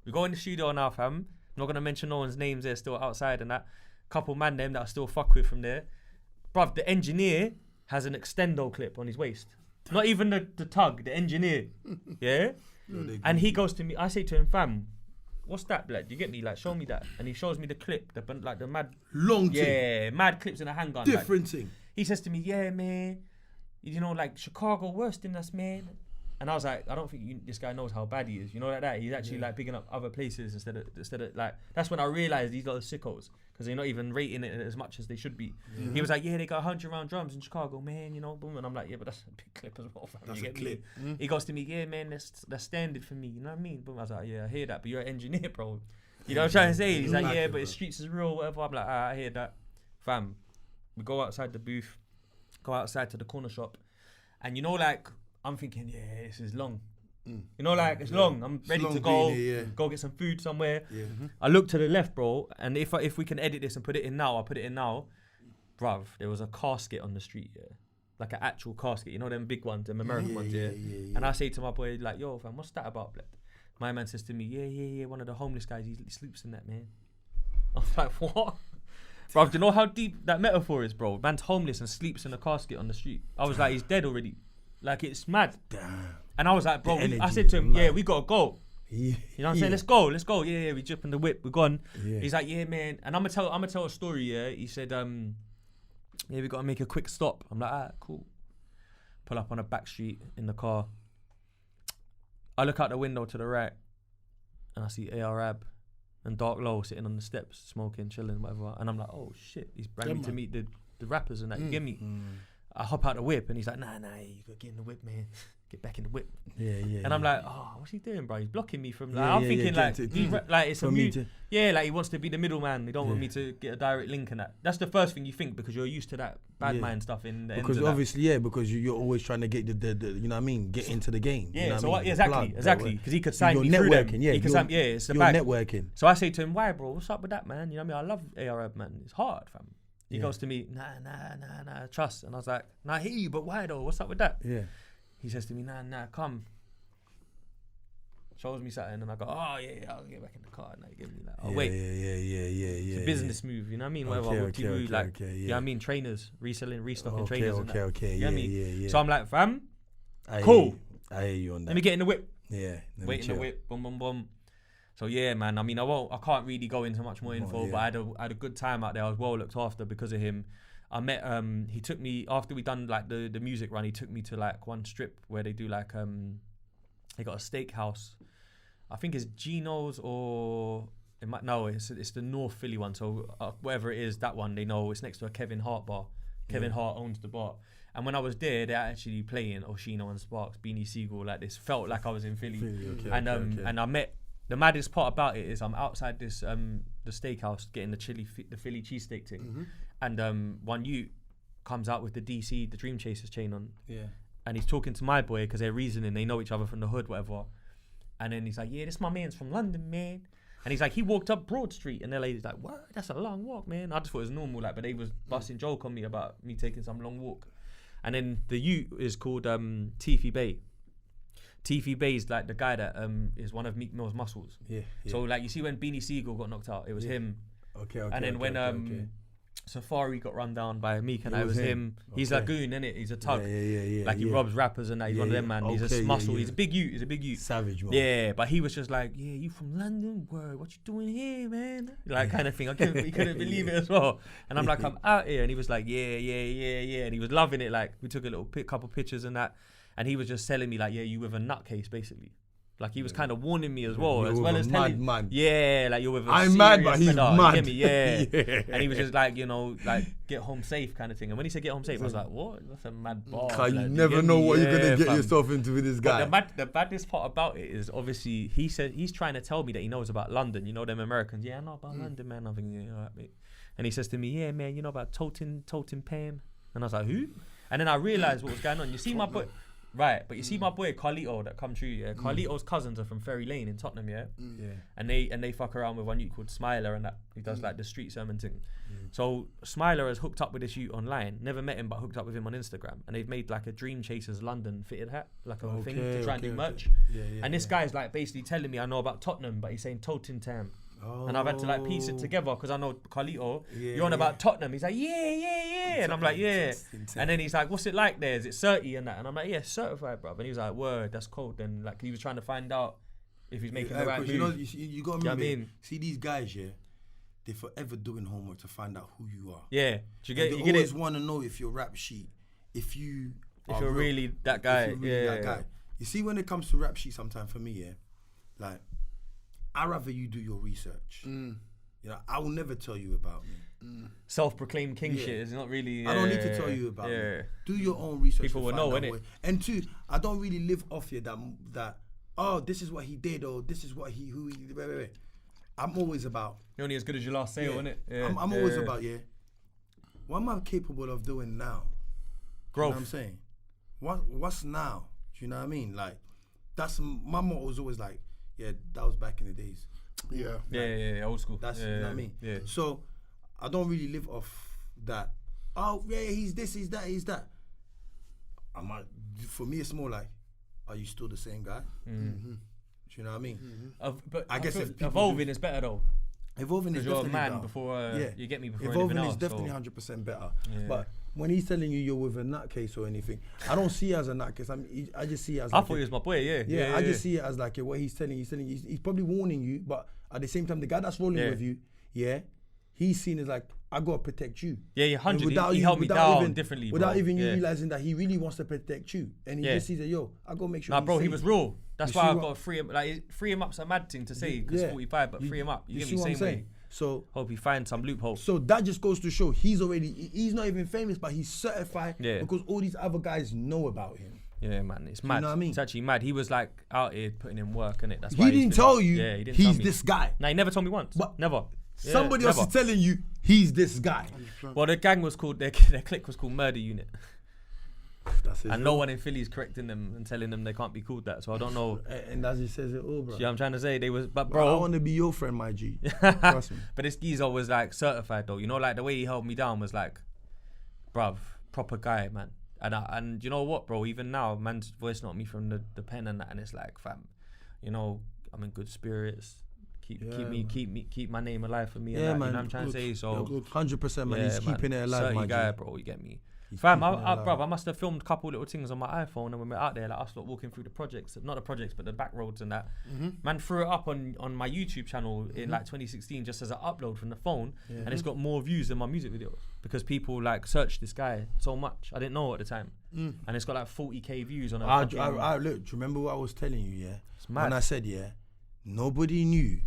We go in the studio now, fam. I'm not going to mention no one's names, they're still outside and that. Couple man them that I still fuck with from there. Bruv, the engineer has an extendo clip on his waist. Not even the tug, the engineer. And he goes to me, I say to him, fam, what's that, blood? You get me? Like, show me that. And he shows me the clip, the mad... Long thing. Yeah, mad clips in a handgun. Different thing. He says to me, yeah, man, you know, like, Chicago worse than us, man. And I was like, I don't think this guy knows how bad he is. You know, like that. He's actually, like, picking up other places instead of, like... That's when I realised these lot are sickos. Because they're not even rating it as much as they should be. He was like, yeah, they got 100-round drums in Chicago, man, you know, boom. And I'm like, yeah, but that's a big clip as well, fam. That's you a get clip. Me? He goes to me, yeah, man, that's standard for me, you know what I mean? Boom. I was like, yeah, I hear that, but you're an engineer, bro. You know what I'm trying to say? He's like, yeah, but the streets is real, whatever. I'm like, I hear that. Fam, we go outside the booth, go outside to the corner shop, and you know, like, I'm thinking, yeah, this is long. You know, like, it's long. I'm ready to go get some food somewhere. I look to the left, bro, and if we can edit this and put it in now, I'll put it in now. Bruv, there was a casket on the street, like an actual casket. You know them big ones, them American ones, And I say to my boy, like, yo, fam, what's that about, blood? My man says to me, yeah, one of the homeless guys, he sleeps in that, man. I'm like, what? Bruv, do you know how deep that metaphor is, bro? Man's homeless and sleeps in a casket on the street. I was like, he's dead already. Like it's mad. Damn. And I was like, bro, The I energy said to him, is yeah, mad. we gotta go. Yeah. You know what I'm saying? Let's go. Yeah, we jump in the whip. We're gone. Yeah. He's like, yeah, man. And I'm gonna tell a story. Yeah. He said, yeah, we gotta make a quick stop. I'm like, cool. Pull up on a back street in the car. I look out the window to the right, and I see Arab and Dark Low sitting on the steps, smoking, chilling, whatever. And I'm like, oh shit, he's bringing me to meet the rappers and that. You get me? I hop out the whip, and he's like, nah, you gotta get in the whip, man. Get back in the whip. Yeah. And I'm like, oh, what's he doing, bro? He's blocking me from. Like, Yeah, I'm yeah, thinking yeah, like it's a me mute. to- Yeah, like he wants to be the middleman. He don't want me to get a direct link and that. That's the first thing you think because you're used to that bad Yeah. mind stuff in the Because ends of obviously, because you're always trying to get the you know what I mean, get into the game. that. Yeah, you know so what I mean? exactly, Plug, because he could sign you're me through them. networking, yeah. He could sign, yeah, it's the You're bag. networking. So I say to him, why, bro? What's up with that, man? You know what I mean? I love Arab, man. It's hard, fam. He goes to me, nah, trust. And I was like, nah, I hear you, but why though? What's up with that? Yeah. He says to me, nah, come. Shows me something, and I go, oh yeah, I'll get back in the car. And they give me like, oh wait, Yeah. it's a business move, you know what I mean? Whatever, Okay, what you do, like, okay, you know what I mean? Trainers, restocking Okay, trainers. and that. okay, You know what I yeah, mean? yeah. So I'm like, fam, I cool. I hear you on that. Let me get in the whip. Yeah. Wait in the whip, boom. So yeah, man. I mean, I can't really go into much more info, but I had a good time out there. I was well looked after because of him. I met he took me after we done like the music run. He took me to like one strip where they do like they got a steakhouse. I think it's Gino's or it's the North Philly one. So whatever it is, that one they know it's next to a Kevin Hart bar. Kevin Hart owns the bar. And when I was there, they're actually playing Oshino and Sparks, Beanie Siegel, like this. Felt like I was in Philly. And I met. The maddest part about it is I'm outside this the steakhouse getting the Philly cheesesteak thing, and one youth comes out with the DC, the Dream Chasers chain on, and he's talking to my boy because they're reasoning, they know each other from the hood, whatever, and then he's like, yeah, this my man's from London, man, and he's like, he walked up Broad Street, and the lady's like, what? That's a long walk, man. I just thought it was normal, like, but they was busting joke on me about me taking some long walk, and then the youth is called Tiffy Bay. Tiffy Bay is like the guy that is one of Meek Mill's muscles. Yeah. So like you see when Beanie Siegel got knocked out, it was him. Okay. And then when Safari got run down by Meek and it was him. He's a goon, innit? He's a tug. Yeah. Like he robs rappers and that. He's one of them, man. He's a muscle. He's a big youth. Savage, man. Yeah, but he was just like, yeah, you from London? Word, what you doing here, man? Like kind of thing. He couldn't believe it as well. And I'm like, I'm out here. And he was like, yeah. And he was loving it. Like we took a little couple pictures and that. And he was just telling me like, yeah, you with a nutcase, basically. Like he was kind of warning me as well, as well as telling man. Yeah, like you're with a I'm mad, but he's fella, mad. You get me? Yeah. And he was just like, you know, like get home safe kind of thing. And when he said get home safe, I was like, what? That's a mad bar. You like, never know what you're gonna get yourself into with this guy. But the baddest part about it is obviously he said he's trying to tell me that he knows about London. You know them Americans. Yeah, I know about London, man. I'm thinking, yeah, all right, mate. And he says to me, yeah, man, you know about Totin Pam? And I was like, who? And then I realized what was going on. You see my boy. Right, but you see my boy Carlito that come true, yeah. Carlito's cousins are from Ferry Lane in Tottenham, yeah. And they fuck around with one youth called Smiler and that. He does like the street sermon thing. So Smiler has hooked up with this youth online. Never met him, but hooked up with him on Instagram. And they've made like a Dream Chasers London fitted hat, like a thing to try and do merch. And this guy's like basically telling me I know about Tottenham, but he's saying Totin Tam. And I've had to like piece it together because I know Carlito, you're on about Tottenham. He's like, yeah. And I'm like, yeah. And then he's like, what's it like there? Is it certy and that? And I'm like, yeah, certified, bro. And he was like, word, that's cold. Then like he was trying to find out if he's making the right move. You know, you got to remember, I mean? see these guys, yeah, they're forever doing homework to find out who you are. Yeah. They always want to know if you're rap sheet, if you're really that guy. That guy. You see, when it comes to rap sheet, sometimes for me, yeah, like, I'd rather you do your research. You know, I will never tell you about me. Self-proclaimed king shit is not really. I don't need to tell you about me. Do your own research. People will know, innit? And two, I don't really live off here that oh, this is what he did or this is what who he. Wait. I'm always about. You're only as good as your last sale, innit? Yeah. I'm always about what am I capable of doing now? Growth. You know what I'm saying? What's now? Do you know what I mean? Like, that's my motto was always like. Yeah, that was back in the days. Yeah, old school. That's you know what I mean. Yeah. So I don't really live off that. Oh yeah, he's this, he's that. For me, it's more like, are you still the same guy? Do you know what I mean? But I guess if evolving is better though. Evolving is you're definitely a man better. before you get me before evolving anything is else, definitely 100% better. Yeah. But when he's telling you you're with a nutcase or anything, I don't see it as a nutcase. I just see it as. I thought he was my boy. Yeah. I just see it as like what he's telling you. He's probably warning you, but at the same time, the guy that's rolling with you, he's seen as like, I gotta protect you. Yeah, 100. He held me down differently, without even you realizing that he really wants to protect you, and he just sees that, yo, I gotta make sure. Nah, bro, he was raw. That's why I've got to free him. Like, free him up's a mad thing to say because 45, but free him up. You get me? Same way. So hope he finds some loophole. So that just goes to show he's not even famous, but he's certified because all these other guys know about him. Yeah, man, it's mad. You know what I mean? It's actually mad. He was like out here putting in work, innit? That's He why didn't tell you he didn't he's tell me. this guy. Nah, he never told me once. But never. Somebody else is telling you he's this guy. Well, the gang was called, their clique was called Murder Unit. That's it. And no one in Philly is correcting them and telling them they can't be called that. So I don't know. And that just says it all, bro. Yeah, I'm trying to say they was, but Bro, I bro. want to be your friend, my G. Trust me. But this geezer was like certified though. You know, like the way he held me down was like, bruv, proper guy, man. And you know what, bro? Even now, man's voice note me from the pen and that, and it's like, fam, you know, I'm in good spirits. Keep my name alive for me. Yeah, and that, man. You know what I'm trying to say? So 100%, man. He's keeping it alive, my guy, G. bro. You get me? He's Fam, keeping it alive. bruv, I must have filmed a couple little things on my iPhone, and when we're out there, like us lot walking through the projects, not the projects, but the back roads and that. Man threw it up on my YouTube channel in like 2016, just as an upload from the phone, and it's got more views than my music videos because people like searched this guy so much. I didn't know at the time, and it's got like 40k views on it. Look, do you remember what I was telling you? Yeah, It's mad. when I said nobody knew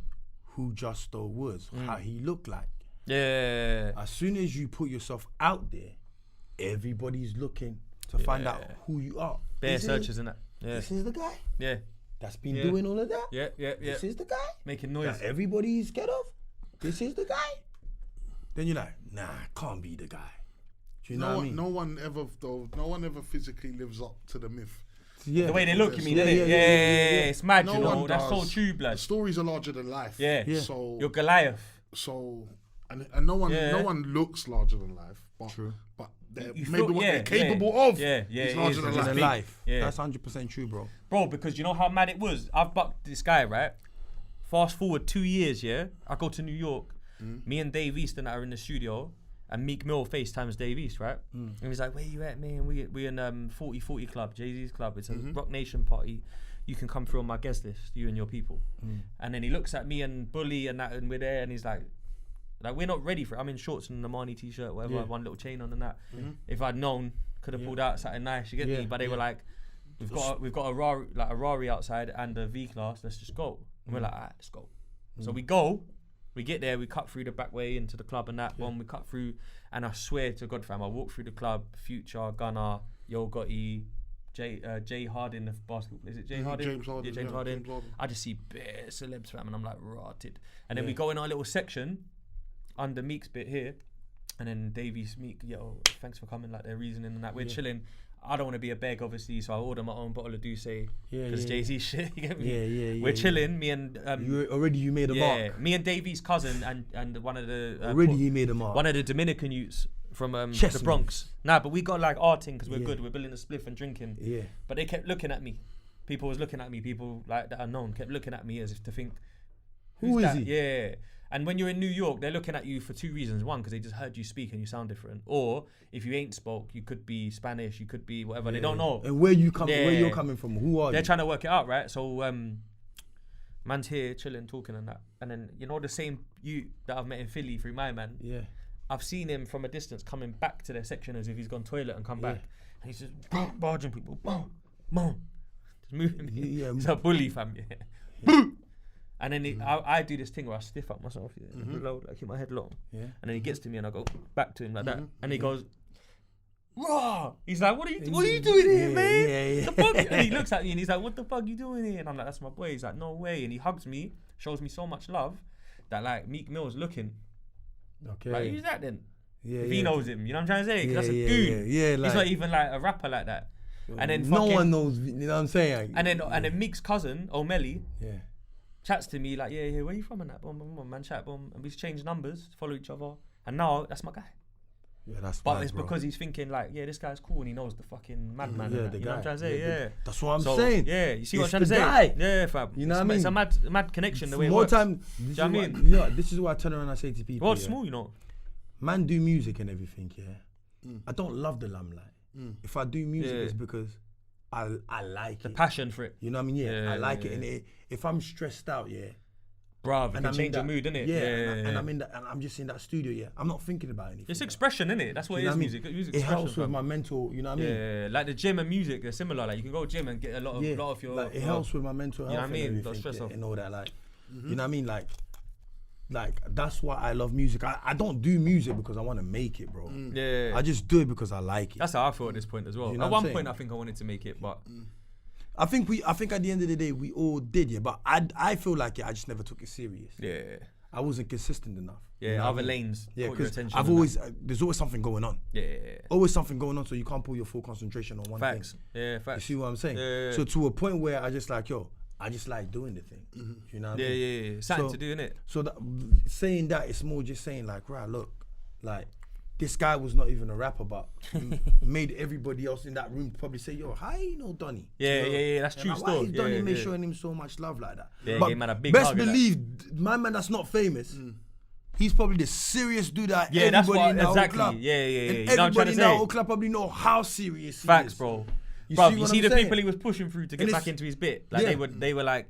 who Justo was, how he looked like. Yeah. As soon as you put yourself out there, everybody's looking to find out who you are. Bare searches and that. Yeah. This is the guy. Yeah. That's been doing all of that. Yeah. This is the guy. Making noise. That everybody's scared of. This is the guy. Then you're like, nah, can't be the guy. Do you know what I mean? No one ever physically lives up to the myth. The way they look at me, Yeah, innit? yeah. It's mad, No you know. one That's so does. true, blood. The stories are larger than life. Yeah. So You're Goliath. And no one looks larger than life. But they're You maybe feel- what yeah, they're capable yeah. of. Yeah, yeah, is it larger is. than It's life. big. Life. Yeah. That's 100% true, bro. Bro, because you know how mad it was? I've bucked this guy, right? Fast forward 2 years, I go to New York. Me and Dave Easton are in the studio, and Meek Mill FaceTimes Dave East, right? And he's like, where you at, man? We in 4040 Club, Jay-Z's club. It's a Rock Nation party. You can come through on my guest list, you and your people. And then he looks at me and Bully and that, and we're there, and he's like, we're not ready for it. I'm in shorts and a Marnie t-shirt, whatever, one little chain on and that. If I'd known, could have pulled out something nice, you get me? But they were like, we've got a Rari outside and a V-Class, let's just go. And we're like, alright, let's go. So we go, we get there, we cut through the back way into the club and that one, we cut through, and I swear to God, fam, I walk through the club, Future, Gunna, Yo Gotti, Jay Hardin, the basketball, is it Jay Hardin? James Harden. Yeah, James Harden. I just see bare celebs, fam, and I'm like, rotted. And then we go in our little section, under Meek's bit here, and then Davies, Meek, yo, thanks for coming, like they're reasoning and that. We're chilling. I don't want to be a beg, obviously, so I order my own bottle of Douce, because Jay-Z shit, you get me? We're chilling, me and... you made a mark. Me and Davies' cousin and one of the... He made a mark. One of the Dominican youths from the Bronx. Nah, but we got like arting, because we're good, we're building a spliff and drinking. Yeah. But they kept looking at me. People was looking at me, people like that are known, kept looking at me as if to think... Who is that? he? Yeah. And when you're in New York, they're looking at you for two reasons. One, because they just heard you speak and you sound different. Or if you ain't spoke, you could be Spanish, you could be whatever. They don't know. And where you're coming from, who are They're you? trying to work it out, right? So man's here chilling, talking and that. And then, you know, the same you that I've met in Philly through my man. Yeah. I've seen him from a distance coming back to their section as if he's gone toilet and come back. And he's just barging people. Boom, boom. Just moving me. Yeah. He's a bully, fam. Yeah. And then I do this thing where I stiff up myself, low, like keep my head low. Yeah. And then he gets to me and I go back to him like that. And he goes, raw. He's like, what are you doing here, man? The fuck? And he looks at me and he's like, what the fuck are you doing here? And I'm like, that's my boy. He's like, no way. And he hugs me, shows me so much love that like Meek Mill's looking. Okay. Like, who's that then? Yeah, if he knows him, you know what I'm trying to say? 'Cause that's a dude. Yeah, like, he's not even like a rapper like that. And then no one knows, you know what I'm saying? And then Meek's cousin, O'Malley, yeah, chats to me like, yeah, where you from and that, boom, man, chat, boom, and we changed numbers, follow each other, and now that's my guy. Yeah, that's but mad, it's bro. Because he's thinking like, yeah, this guy's cool and he knows the fucking madman. Yeah, and that, the you guy. know what I'm trying to say? Yeah. That's what I'm saying. Yeah, you see what I'm It's trying to the say? guy. Yeah, fam. You know what I mean? It's a mad connection the way it More works. time. Do you know what I mean? You know, this is what I turn around and I say to people. World's small, you know. Man do music and everything, yeah. I don't love the limelight. If I do music, it's because I like The it. passion for it. You know what I mean? Yeah, I like it. And if I'm stressed out, Bruv, it and can I'm change in your mood, innit? and I'm in that, and I'm just in that studio. I'm not thinking about anything. It's expression, innit? That's what it is, music. Music It expression, helps with fam. my mental. You know what I mean? Yeah, like the gym and music, they're similar. Like you can go gym and get a lot of your. Like it helps with my mental health. You know what I mean? And Don't stress off. and all that. Like, you know what I mean? Like that's why I love music. I don't do music because I want to make it, bro. Yeah. I just do it because I like it. That's how I feel at this point as well. You know At what I'm one point, saying? I think I wanted to make it, but I think at the end of the day we all did, yeah. But I feel like I just never took it serious. yeah, I wasn't consistent enough. yeah, You know what other I mean? lanes. Yeah, caught your because attention I've and always there's always something going on. that. Yeah, Always something going on, so you can't put your full concentration on one facts. thing. Yeah, You facts. see what I'm saying? Yeah. So to a point where I just like, I just like doing the thing. You know what I Yeah, mean? yeah. Something So- to do, innit? So that, saying that, it's more just saying like, right, look, like this guy was not even a rapper, but made everybody else in that room probably say, yo, how you know Donny? Yeah, You know? yeah, that's And true like, still. Why is Donny Yeah. showing him so much love like that? Yeah, but gave man a big best hug and that. believe, my man that's not famous, he's probably the serious dude that Yeah, that's everybody what in that exactly. whole club. Yeah. And You know what I'm everybody trying in to that say? whole club probably know how serious he Facts, is. bro. You Bruv, see you what see I'm the saying? people he was pushing through to get And back it's- into his bit. Like yeah. they were like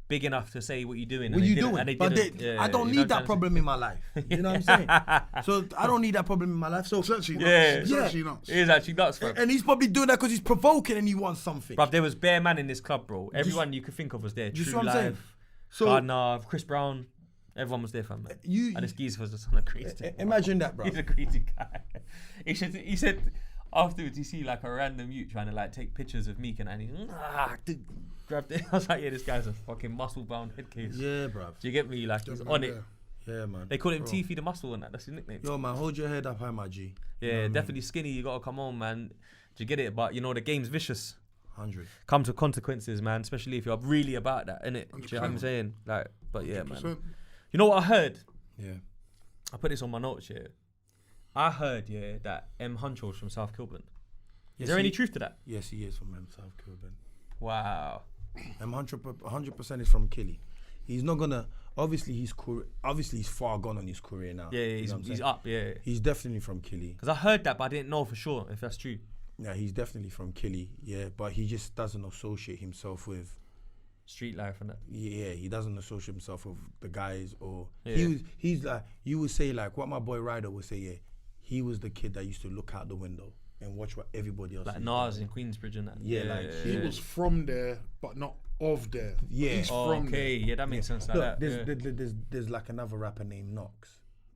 big enough to say what you doing. What and you they didn't, doing? And they But didn't. Yeah, I don't you know need what I'm that problem in my life. You know what I'm saying? So I don't need that problem in my life. So It's actually nuts. Yeah. It's Yeah. actually nuts. It is actually nuts, bro. and he's probably doing that because he's provoking and he wants something. Bruv, there was bare man in this club, bro. Everyone you could think of was there. you see True what I'm saying? Life, So- Gardner, Chris Brown. Everyone was there, fam. Man. You- And this geezer was just on a crazy. Imagine that, bro. He's a crazy guy. He said afterwards, you see like a random youth trying to like take pictures of Meek and he grabbed it. I was like, yeah, this guy's a fucking muscle bound head case. Yeah, bro. Do you get me? Like he's on it. Yeah, man. They call him Bro. Teefy the Muscle and that. That's his nickname. Yo, man, hold your head up high, my G. Yeah, definitely skinny. You gotta come on, man. Do you get it? But you know the game's vicious. 100. Comes with consequences, man. Especially if you're really about that, innit? Do you know what I'm 100%. saying? Like, but yeah, man. 100%. You know what I heard? Yeah. I put this on my notes here. I heard, that M Huncho's from South Kilburn. Is there any truth to that? Yes, he is from South Kilburn. Wow. 100% is from Killy. He's not gonna. Obviously, he's far gone on his career now. Yeah, You know what I'm he's saying? up, yeah. He's definitely from Killy. Because I heard that, but I didn't know for sure if that's true. Yeah, he's definitely from Killy. Yeah, but he just doesn't associate himself with. Street life and that. Yeah, he doesn't associate himself with the guys or Yeah. he's like, you would say like what my boy Ryder would say. Yeah, he was the kid that used to look out the window and watch what everybody else. Like is Nas doing. in Queensbridge and that. Yeah, like, He was from there, but not of there. Yeah. He's Oh, from okay, there. yeah, that makes sense like Look, that. there's like another rapper named Knox.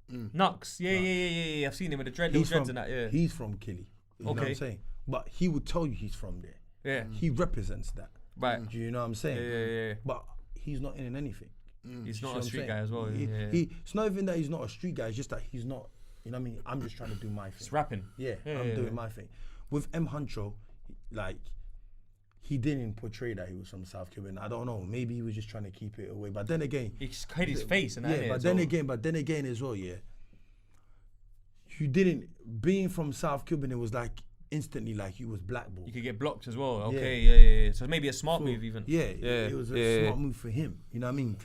Knox, yeah. I've seen him with the little dreads and that, yeah. He's from Killy. You know what Okay. I'm saying? But he would tell you he's from there. Yeah, He represents that. right. Do you know what I'm saying? Yeah. But he's not in anything. He's You not see a what I'm street saying? guy as well. Yeah. It's not even that he's not a street guy. It's just that he's not. You know what I mean? I'm just trying to do my thing. It's rapping. Yeah, Yeah, I'm yeah, doing yeah. my thing. With M Huncho, like, he didn't portray that he was from South Kilburn. I don't know. Maybe he was just trying to keep it away. But then again, He just hid his face and that. yeah. innit, But so- then again as well, yeah. You didn't being from South Kilburn. It was like instantly like you was blackballed. You could get blocked as well. Yeah. Okay, yeah. So maybe a smart So, move even. Yeah, it was a smart move for him. You know what I mean?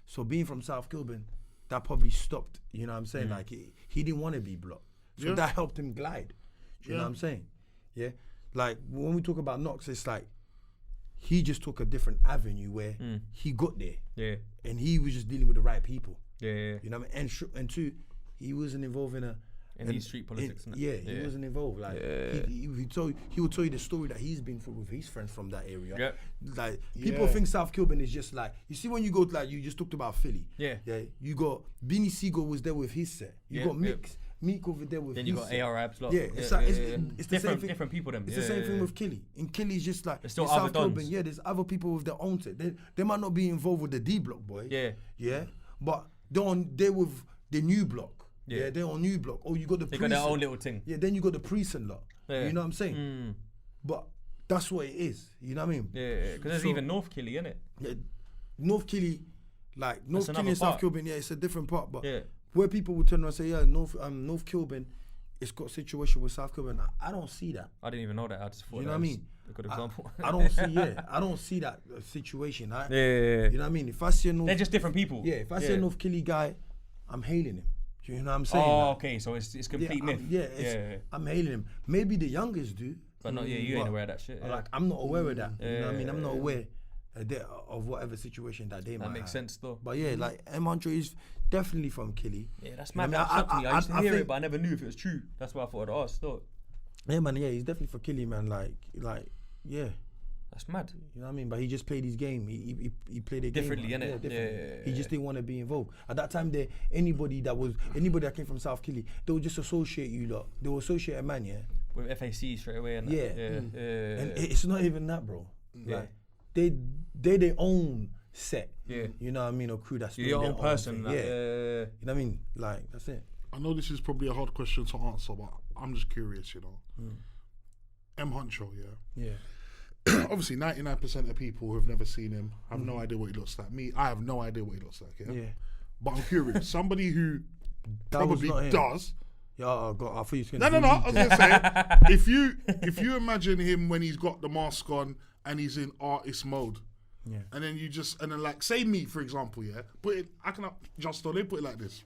So being from South Kilburn, that probably stopped. You know what I'm saying? Like he didn't want to be blocked, so Yeah. that helped him glide. You know Yeah. what I'm saying? Yeah. Like when we talk about Knox, it's like he just took a different avenue where he got there, Yeah. and he was just dealing with the right people. Yeah. You know what I mean? And two, he wasn't involved in Any street politics and that. yeah, he wasn't involved. Like he would tell you the story that he's been through with his friends from that area. Yeah. Like people Yeah. think South Kilburn is just like, you see when you go to, like, you just talked about Philly. Yeah. You got Beanie Siegel was there with his set. You Yeah, got yeah. Meek over there with Then his you got set. AR Abs. Lot. Yeah, it's like it's the different, same thing. different people. Them. It's yeah, the same yeah, thing yeah. with Killy. In Killy's just like There's still in other South Kilburn. dons. Yeah, there's other people with their own set. They might not be involved with the D Block boy. Yeah. Yeah, but they're with the new block. Yeah. Yeah, they're on new block. Oh, you got the They got their precinct. own little thing. Yeah, then you got the precinct lot. Yeah. You know what I'm saying? But that's what it is. You know what I mean? Yeah, because there's So- even North Killy, innit? Yeah, North Killy, like North another Killy and South part. Kilburn, yeah, it's a different part. But Yeah. where people would turn around and say, yeah, North Kilburn, it's got a situation with South Kilburn. I don't see that. I didn't even know that. I just thought You know that what I was mean? a good example. I don't see. Yeah, I don't see that situation. Yeah. You know what I mean? If I see a North, They're just different people. yeah, if I see a North Killy guy, I'm hailing him. Do you know what I'm saying? Oh, okay, so it's complete myth. I'm hailing him. Maybe the youngest do. But not you ain't aware of that shit. Yeah. Like, I'm not aware of that. You know what I mean? I'm not aware of whatever situation that they might That makes have. sense though. But yeah, like M100 is definitely from Killy. Yeah, that's mad. I mean, That shocked me. I used to hear think- it, but I never knew if it was true. That's why I thought I'd ask. Though. Yeah, man. Yeah, he's definitely for Killy, man. Like, yeah. That's mad. You know what I mean? But he just played his game. He played it Differently, game, man. innit? Yeah, differently. Yeah. He just didn't want to be involved. At that time, anybody that came from South Killy, they would just associate you lot. They would associate a man, yeah. With FAC straight away. And Yeah. And it's not even that, bro. Like they their own set. Yeah. You know what I mean? Or crew that's You're doing your their own person. thing. Like, Yeah. You know what I mean? Like, that's it. I know this is probably a hard question to answer, but I'm just curious, you know. M Huncho, Yeah. Obviously, 99% of people who have never seen him have no idea what he looks like. Me, I have no idea what he looks like. Yeah. But I'm curious. Somebody who probably not him. does. Yeah, I thought you was No. gonna I was gonna say, if you imagine him when he's got the mask on and he's in artist mode, Yeah. and then like say me for example, yeah, put it like this.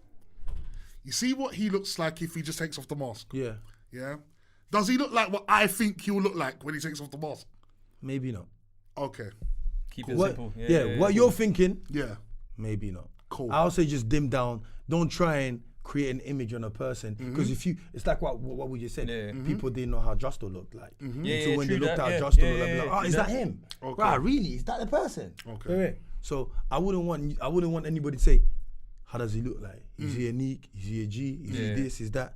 You see what he looks like if he just takes off the mask. Yeah. Yeah. Does he look like what I think he'll look like when he takes off the mask? Maybe not. Okay. Keep it What, simple. what you're thinking, Yeah. maybe not. Cool. I'll say just dim down. Don't try and create an image on a person because it's like what we just said. Yeah. People didn't know how Justo looked like. Yeah, So when they true looked that, at yeah. Justo, Yeah, they'd be yeah, like, oh, true is that that. him? Okay. Right, really? Is that the person? Okay. Yeah. So I wouldn't want anybody to say, how does he look like? Is he a Neek? Is he a G? Is he this? Is that?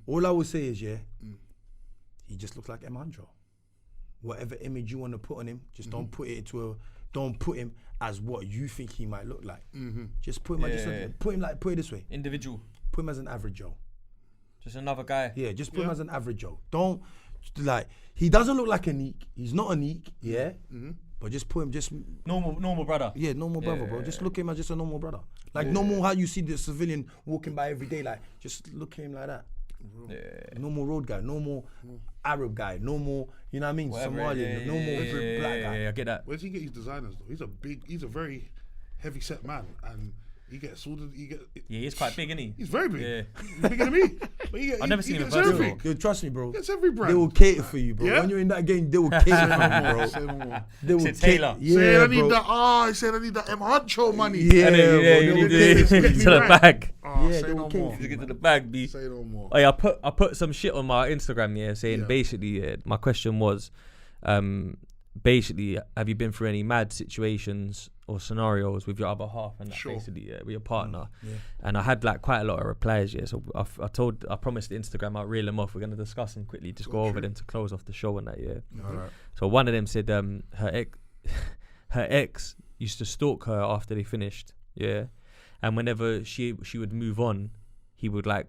All I would say is, he just looks like M100. Whatever image you want to put on him, just don't put him as what you think he might look like. Just put him put it this way. Individual. Put him as an average Joe. Just another guy. Yeah, just put him as an average Joe. Don't he doesn't look like a Neek. He's not a Neek, but just put him just Normal brother. yeah, normal brother, bro. Just look at him as just a normal brother. Like normal how you see the civilian walking by every day, like just look at him like that. Normal road guy, normal Arab guy, normal, you know what I mean? Whatever, Somalian, normal black guy. Yeah, I get that. Where does he get his designers though? He's a very heavy set man, and he gets all the Yeah, he's quite big, isn't he? He's very big. Yeah. He's bigger than me. But I've never seen him in gets person. everything. Yo, trust me, bro. He gets every brand. They will cater for you, bro. Yeah? When you're in that game, they will cater for you, bro. Say no more. They will Say Taylor. Yeah, Saying I bro. need that. He said I need that M Huncho money. Yeah, Yeah, bro. you They need will to cater for get you. to the bag. Yeah, Say they no will cater more. for To you. get to the bag, B. Say no more. Oh yeah, I put some shit on my Instagram, saying Yeah. basically, my question was, basically, have you been through any mad situations or scenarios with your other half and that, Sure. basically, with your partner? Yeah. And I had like quite a lot of replies, so I promised Instagram I'll reel them off. We're gonna discuss them quickly, just go over them to close off the show and that, All right. So one of them said her ex used to stalk her after they finished, and whenever she would move on, he would like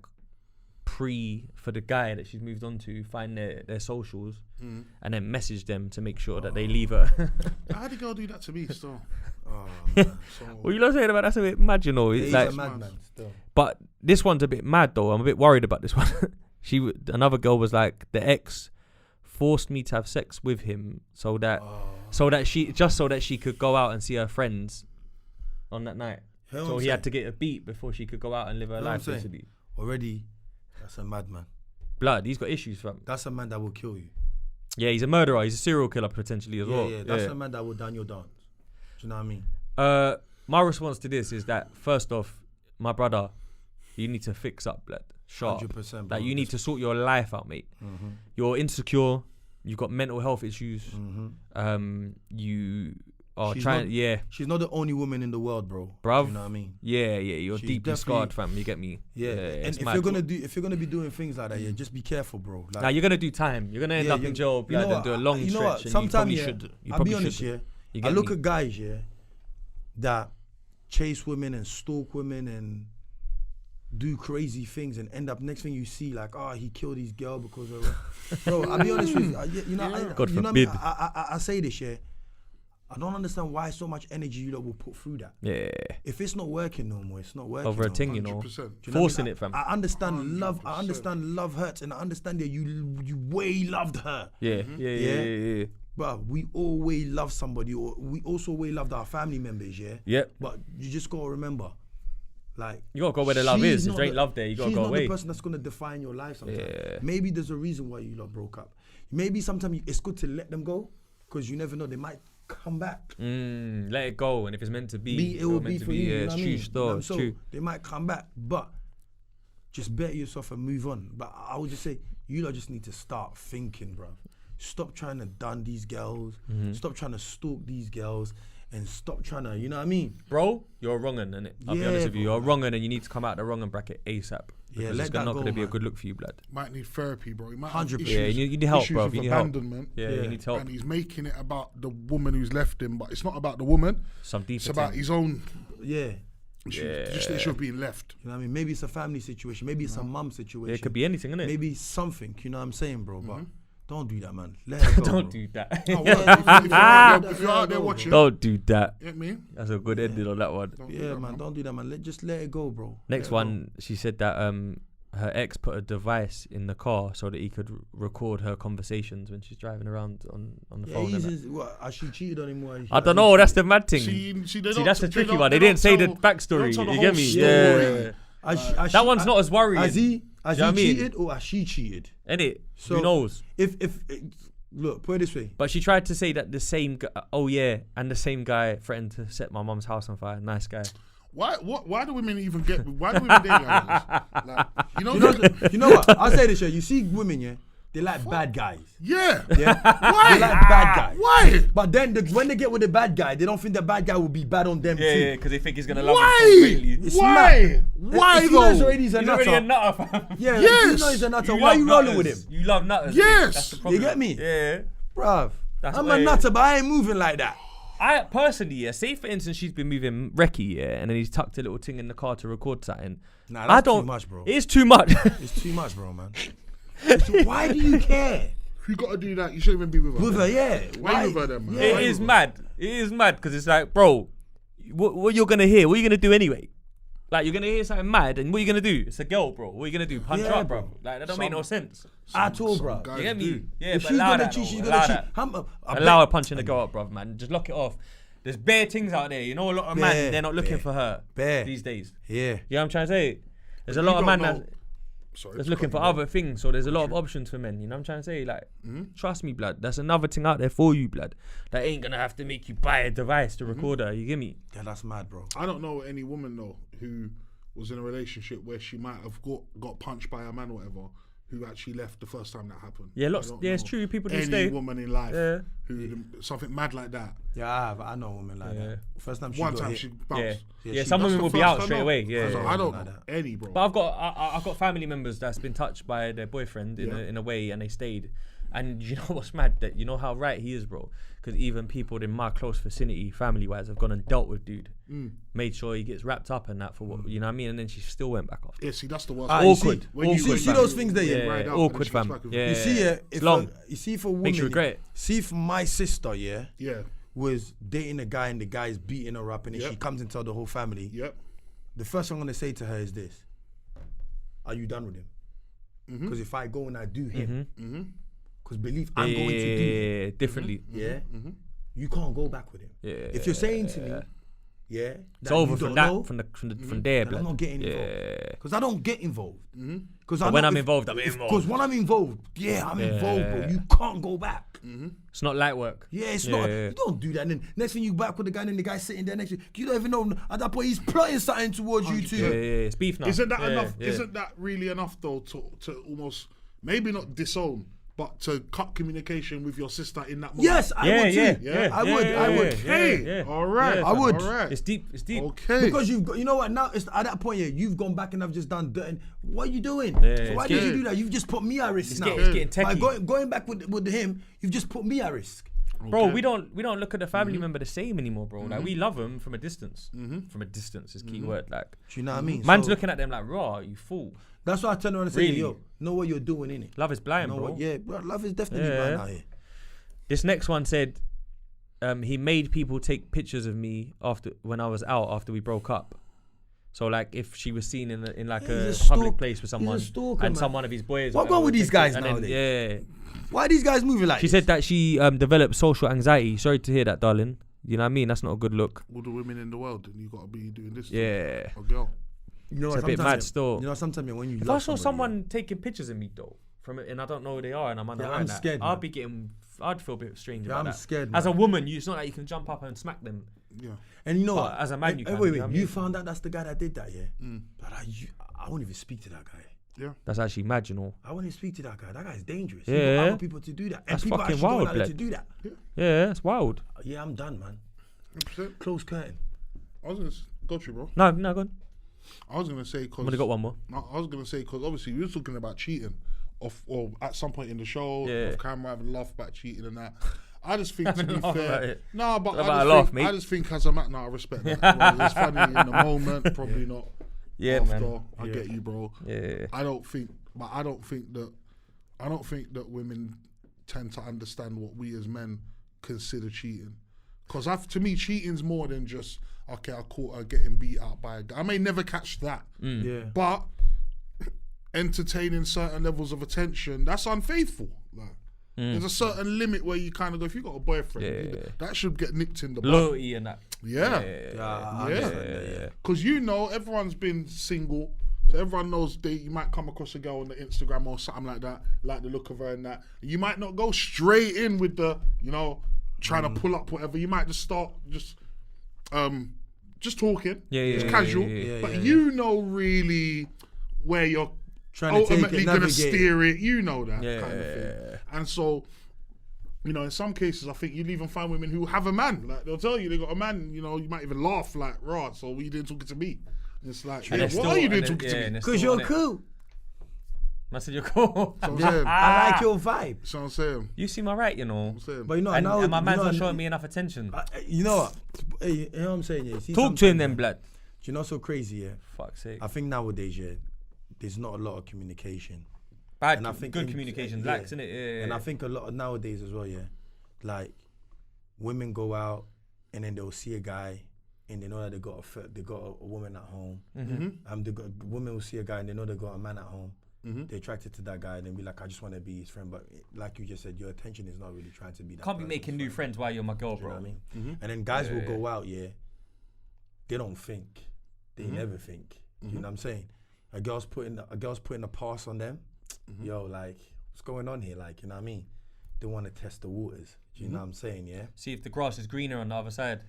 for the guy that she's moved on to, find their socials and then message them to make sure that they leave her. How did the girl do that to me still? Oh, man. So, What you lot saying about that's a bit mad, you know? It's He's like, a madman still. but this one's a bit mad though. I'm a bit worried about this one. Another girl was like, the ex forced me to have sex with him so that she could go out and see her friends on that night. Hear what So I'm he had saying? to get a beat before she could go out and live her Hear what I'm life, saying? basically. Already, that's a madman. Blood, he's got issues, fam. That's a man that will kill you. Yeah, he's a murderer. He's a serial killer potentially as well. Yeah, that's a man that will down your dance. Do you know what I mean? My response to this is that first off, my brother, you need to fix up, blood. Sharp. 100%, bro. Like you need to sort your life out, mate. Mm-hmm. You're insecure. You've got mental health issues. Mm-hmm. You are She's trying. not- She's not the only woman in the world, bro. Bruv. Do you know what I mean? Yeah. You're She's deeply definitely- scarred, fam. You get me? Yeah. And it's if mad. you're gonna be doing things like that, just be careful, bro. Like, Now you're gonna do time. You're gonna end up in jail, you know blood, and do a what? long You know stretch. what? And Sometimes, you yeah, probably should. You I'll probably be honest, should. yeah. You I get look me? at guys, yeah, that chase women and stalk women and do crazy things and end up next thing you see like, oh, he killed his girl because of bro. I'll be honest with you, you know, God you know what I mean? forbid. I say this, yeah. I don't understand why so much energy you lot will put through that. Yeah. If it's not working no more, it's not working. Over a no thing, more. you know. 100%. Do you know what I Forcing mean? it, fam. I understand love. 100%. I understand love hurts, and I understand that you way loved her. Yeah. Yeah. But we always love somebody, or we also way loved our family members. Yeah. Yep. But you just gotta remember, Like You gotta go where the love is. If not there ain't love there, you gotta go away. She's not the person that's gonna define your life sometimes. Yeah. Maybe there's a reason why you lot broke up. Maybe sometimes it's good to let them go, because you never know, they might come back. Let it go, and if it's meant to be, It will be for you. Yeah, it's true. Still, it's so true. they might come back, but just better yourself and move on. But I would just say, you lot just need to start thinking, bro. Stop trying to dun these girls. Stop trying to stalk these girls. And stop trying to, you know what I mean? Bro, you're a wrong'un, innit? I'll be honest with you. You're a wrong'un, and you need to come out the wrong'un bracket ASAP. Because let it's that not go, going to be a man. good look for you, blood. Might need therapy, bro. He might 100%. have Yeah, issues, you need help, issues bro. with You need help. abandonment. Yeah, you need help. And he's making it about the woman who's left him, but it's not about the woman. Some deeper It's about thing. his own Yeah. issue. Just the issue of being left. You know what I mean? Maybe it's a family situation. Maybe it's a mum situation. Yeah, it could be anything, innit? Maybe something. You know what I'm saying, bro? But don't do that, man. Let it go, Don't bro. do that. If you're out there watching, Don't do that. you know what I mean? That's a good ending on that one. Don't do Yeah, that, man. Don't do that, man. Just let it go, bro. Next one, she said that her ex put a device in the car so that he could record her conversations when she's driving around on the Yeah, phone. And that. has she cheated on him? I don't know. That's the mad thing. See, That's the tricky one. They didn't say the backstory. You get me? Yeah. That one's not as worrying. Has he Do you know what I mean? cheated or has she cheated? Innit? So- Who knows? If look, put it this way. But she tried to say that the same guy, and the same guy threatened to set my mum's house on fire. Nice guy. Why do women even get? Why do women date like this? Like, You know what? I'll say this, yeah. You see women, yeah, they like bad guys. Yeah. Yeah. Why? They like bad guys. Why? But then when they get with the bad guy, they don't think the bad guy will be bad on them too. Yeah, because they think he's gonna love him so Why? greatly. It's Why? mad. Why If you know though? already he's a He's already a nutter. nutter, fam. Yeah, Yes. if you know he's a nutter, You why are you love rolling with him? nutters. You love nutters. Yes. That's the You problem. get me? Yeah. Bruv, That's I'm why- a nutter, but I ain't moving like that. I personally, yeah, say for instance she's been moving Reki, yeah, and then he's tucked a little thing in the car to record something. Nah, I that's don't. too much, bro. It's too much. It's too much, bro, man. Why do you care? If you gotta do that, you shouldn't even be with her. With her, yeah. Why you with her then, man? Yeah. It Why is you with mad. It is mad because it's like, bro, what you're gonna hear? What are you gonna do anyway? Like you're gonna hear something mad, and what are you gonna do? It's a girl, bro. What are you gonna do? Punch her Yeah, up, bro. bro. Like that don't make no sense. At all, Some bro. guys You get me? do. Yeah, If but she's allow gonna that, cheat, though. she's Allow gonna cheat. that. Allow her punching the girl up, bro, man. Just lock it off. There's bare things out there. You know, a lot of Bare, men, they're not looking bare, for her bare. these days. Yeah. You know what I'm trying to say? There's a You lot of don't men know- that's looking for other things, so there's a lot of options for men. You know what I'm trying to say? Like, trust me, blood. There's another thing out there for you, blood. That ain't gonna have to make you buy a device to record her. You get me? Yeah, that's mad, bro. I don't know any woman though who was in a relationship where she might have got punched by a man or whatever, who actually left the first time that happened. Yeah, I lots. don't Yeah, it's know true. People do Any stay. woman in life Yeah. who something mad like that. Yeah, I know women like Yeah. that. First time she One got time hit. she Yeah, bounced. yeah. she- Some That's women the will be first out I straight know. away. Yeah, I yeah. don't like know that. any, bro. But I've got family members that's been touched by their boyfriend in a way, and they stayed. And you know what's mad? That you know how right he is, bro. Because even people in my close vicinity, family-wise, have gone and dealt with dude, made sure he gets wrapped up and that for what you know what I mean. And then she still went back off. Yeah, see, that's the worst. Ah, Awkward. When You you see, go see back, those things there, Yeah, yeah. ride out, awkward, and then she gets fam. back with Yeah, You see, yeah. it's long. You see, for women, Makes you regret it. see, for my sister, yeah, Yeah. was dating a guy and the guy's beating her up, and then Yep. she comes and tells the whole family. Yep. The first thing I'm gonna say to her is this: are you done with him? Because if I go and I do him, because believe I'm going to do him, Yeah, differently. yeah, you can't go back with him. Yeah. If you're saying to me, yeah, It's over from that, know, from there, then blood. I'm not getting involved. Yeah. Because I don't get involved. Because But when I'm involved, I'm involved. Because when I'm involved, yeah, I'm involved, bro. Yeah. You can't go back. It's not light work. Yeah, it's not. Yeah. You don't do that. And then next thing you back with the guy, and then the guy's sitting there next to you. You don't even know at that point he's plotting something towards you too. Yeah, it's beef now. Isn't that Yeah, enough? yeah. Isn't that really enough though to almost maybe not disown, but to cut communication with your sister in that moment? Yes, I would too. I would. I would. Hey, all right. Yeah. I would. All right. It's deep. It's deep. Okay. Because you've got, you know what? Now it's at that point, yeah, you've gone back and I've just done dirt. And what are you doing? Yeah, so why it's did you getting- do that? You've just put me at risk now. It's getting By techie. going back with him, you've just put me at risk. Bro, Okay. we don't look at the family member the same anymore, bro. Like we love them from a distance. From a distance is key word. Like Do you know what I mean? man's So looking at them like, raw, you fool. that's why I turn around and say, Really? yo, know what you're doing, innit? Love is blind, Know bro. what, yeah, bro, love is definitely Yeah. blind out here. This next one said, he made people take pictures of me when I was out after we broke up. So like if she was seen in like Yeah, a he's a public stalk- place with he's a someone stalker, and man. some one of his boys. What whatever, wrong with would these take guys it, and nowadays? then, Why are these guys moving like She this? said that she developed social anxiety. Sorry to hear that, darling. You know what I mean? That's not a good look. All the women in the world, and you got to be doing this. Yeah. To a girl. You know, It's a bit mad still. You know, sometimes when you If love I saw somebody, someone taking pictures of me though, and I don't know who they are, and I'm I'm scared. I'd be getting. I'd feel a bit strange about I'm that. scared. As a man. woman, it's not like you can jump up and smack them. Yeah. And you know But what? as a man, you can. Wait, you know what I mean? you found out that's the guy that did that, yeah? But I won't even speak to that guy. Yeah. That's actually mad, you know. I won't even speak to that guy. That guy's dangerous. Yeah. You got other people to do that. That's and people fucking actually wild, going out there blood. to do that. Yeah, that's wild. Yeah, I'm done, man. 100%. Close curtain. I was gonna go to you, bro. No, go on. I was gonna say because I've only got one more. I was gonna say because obviously we were talking about cheating, or at some point in the show, Yeah. of camera having a laugh about cheating and that. I just think to Having be a laugh about fair, it. no, but What I about just, a laugh, think, mate? I just think as a man, I respect that. Well, it's funny in the moment, probably not. Yeah, after. man. I get you, bro. Yeah. I don't think that women tend to understand what we as men consider cheating. Because to me, cheating's more than just, okay, I caught her getting beat out by a guy. I may never catch that. Yeah. But entertaining certain levels of attention, that's unfaithful. Like, there's a certain limit where you kind of go, if you got a boyfriend, that should get nipped in the butt. Loyalty and that. Yeah. Yeah. Because everyone's been single. So everyone knows you might come across a girl on the Instagram or something like that, like the look of her and that. You might not go straight in with the, trying to pull up whatever. You might just start just talking. It's casual. But you know really where you're Trying to ultimately going to navigate it. steer it. You know that kind of Yeah. thing. And so, in some cases, I think you'll even find women who have a man. Like, they'll tell you they got a man, you might even laugh like, right, so what are you doing talking to me? And it's like, And yeah, they're what still- are you doing and talking then- to me? and they're Because still you're on it. cool. I said you're cool. So I'm saying. I like your vibe. So I'm saying. You seem alright, you know. I'm saying. But you know, And, now, and my man's you know, not showing me enough attention. You know what? Hey, you know what I'm saying? Yeah. See, Talk to him sometimes, then, yeah, blood. Do you know what's so crazy? Yeah. Fuck's sake. I think nowadays, yeah, there's not a lot of communication. Bad, And I think good in- communication yeah. lacks, innit? Yeah. And I think a lot of nowadays as well, yeah, like women go out and then they'll see a guy and they know that they got a woman at home. Women will see a guy and they know they got a man at home. They're attracted to that guy and then be like, I just want to be his friend. But like you just said, your attention is not really trying to be that. Can't be person's making new friends while you're my girl, Do you know bro. what I mean? And then guys will go out, yeah. They don't think. They never think. You know what I'm saying? A girl's putting a pass on them. Yo, like, what's going on here? Like, you know what I mean? They want to test the waters. Do you know what I'm saying? Yeah. See if the grass is greener on the other side.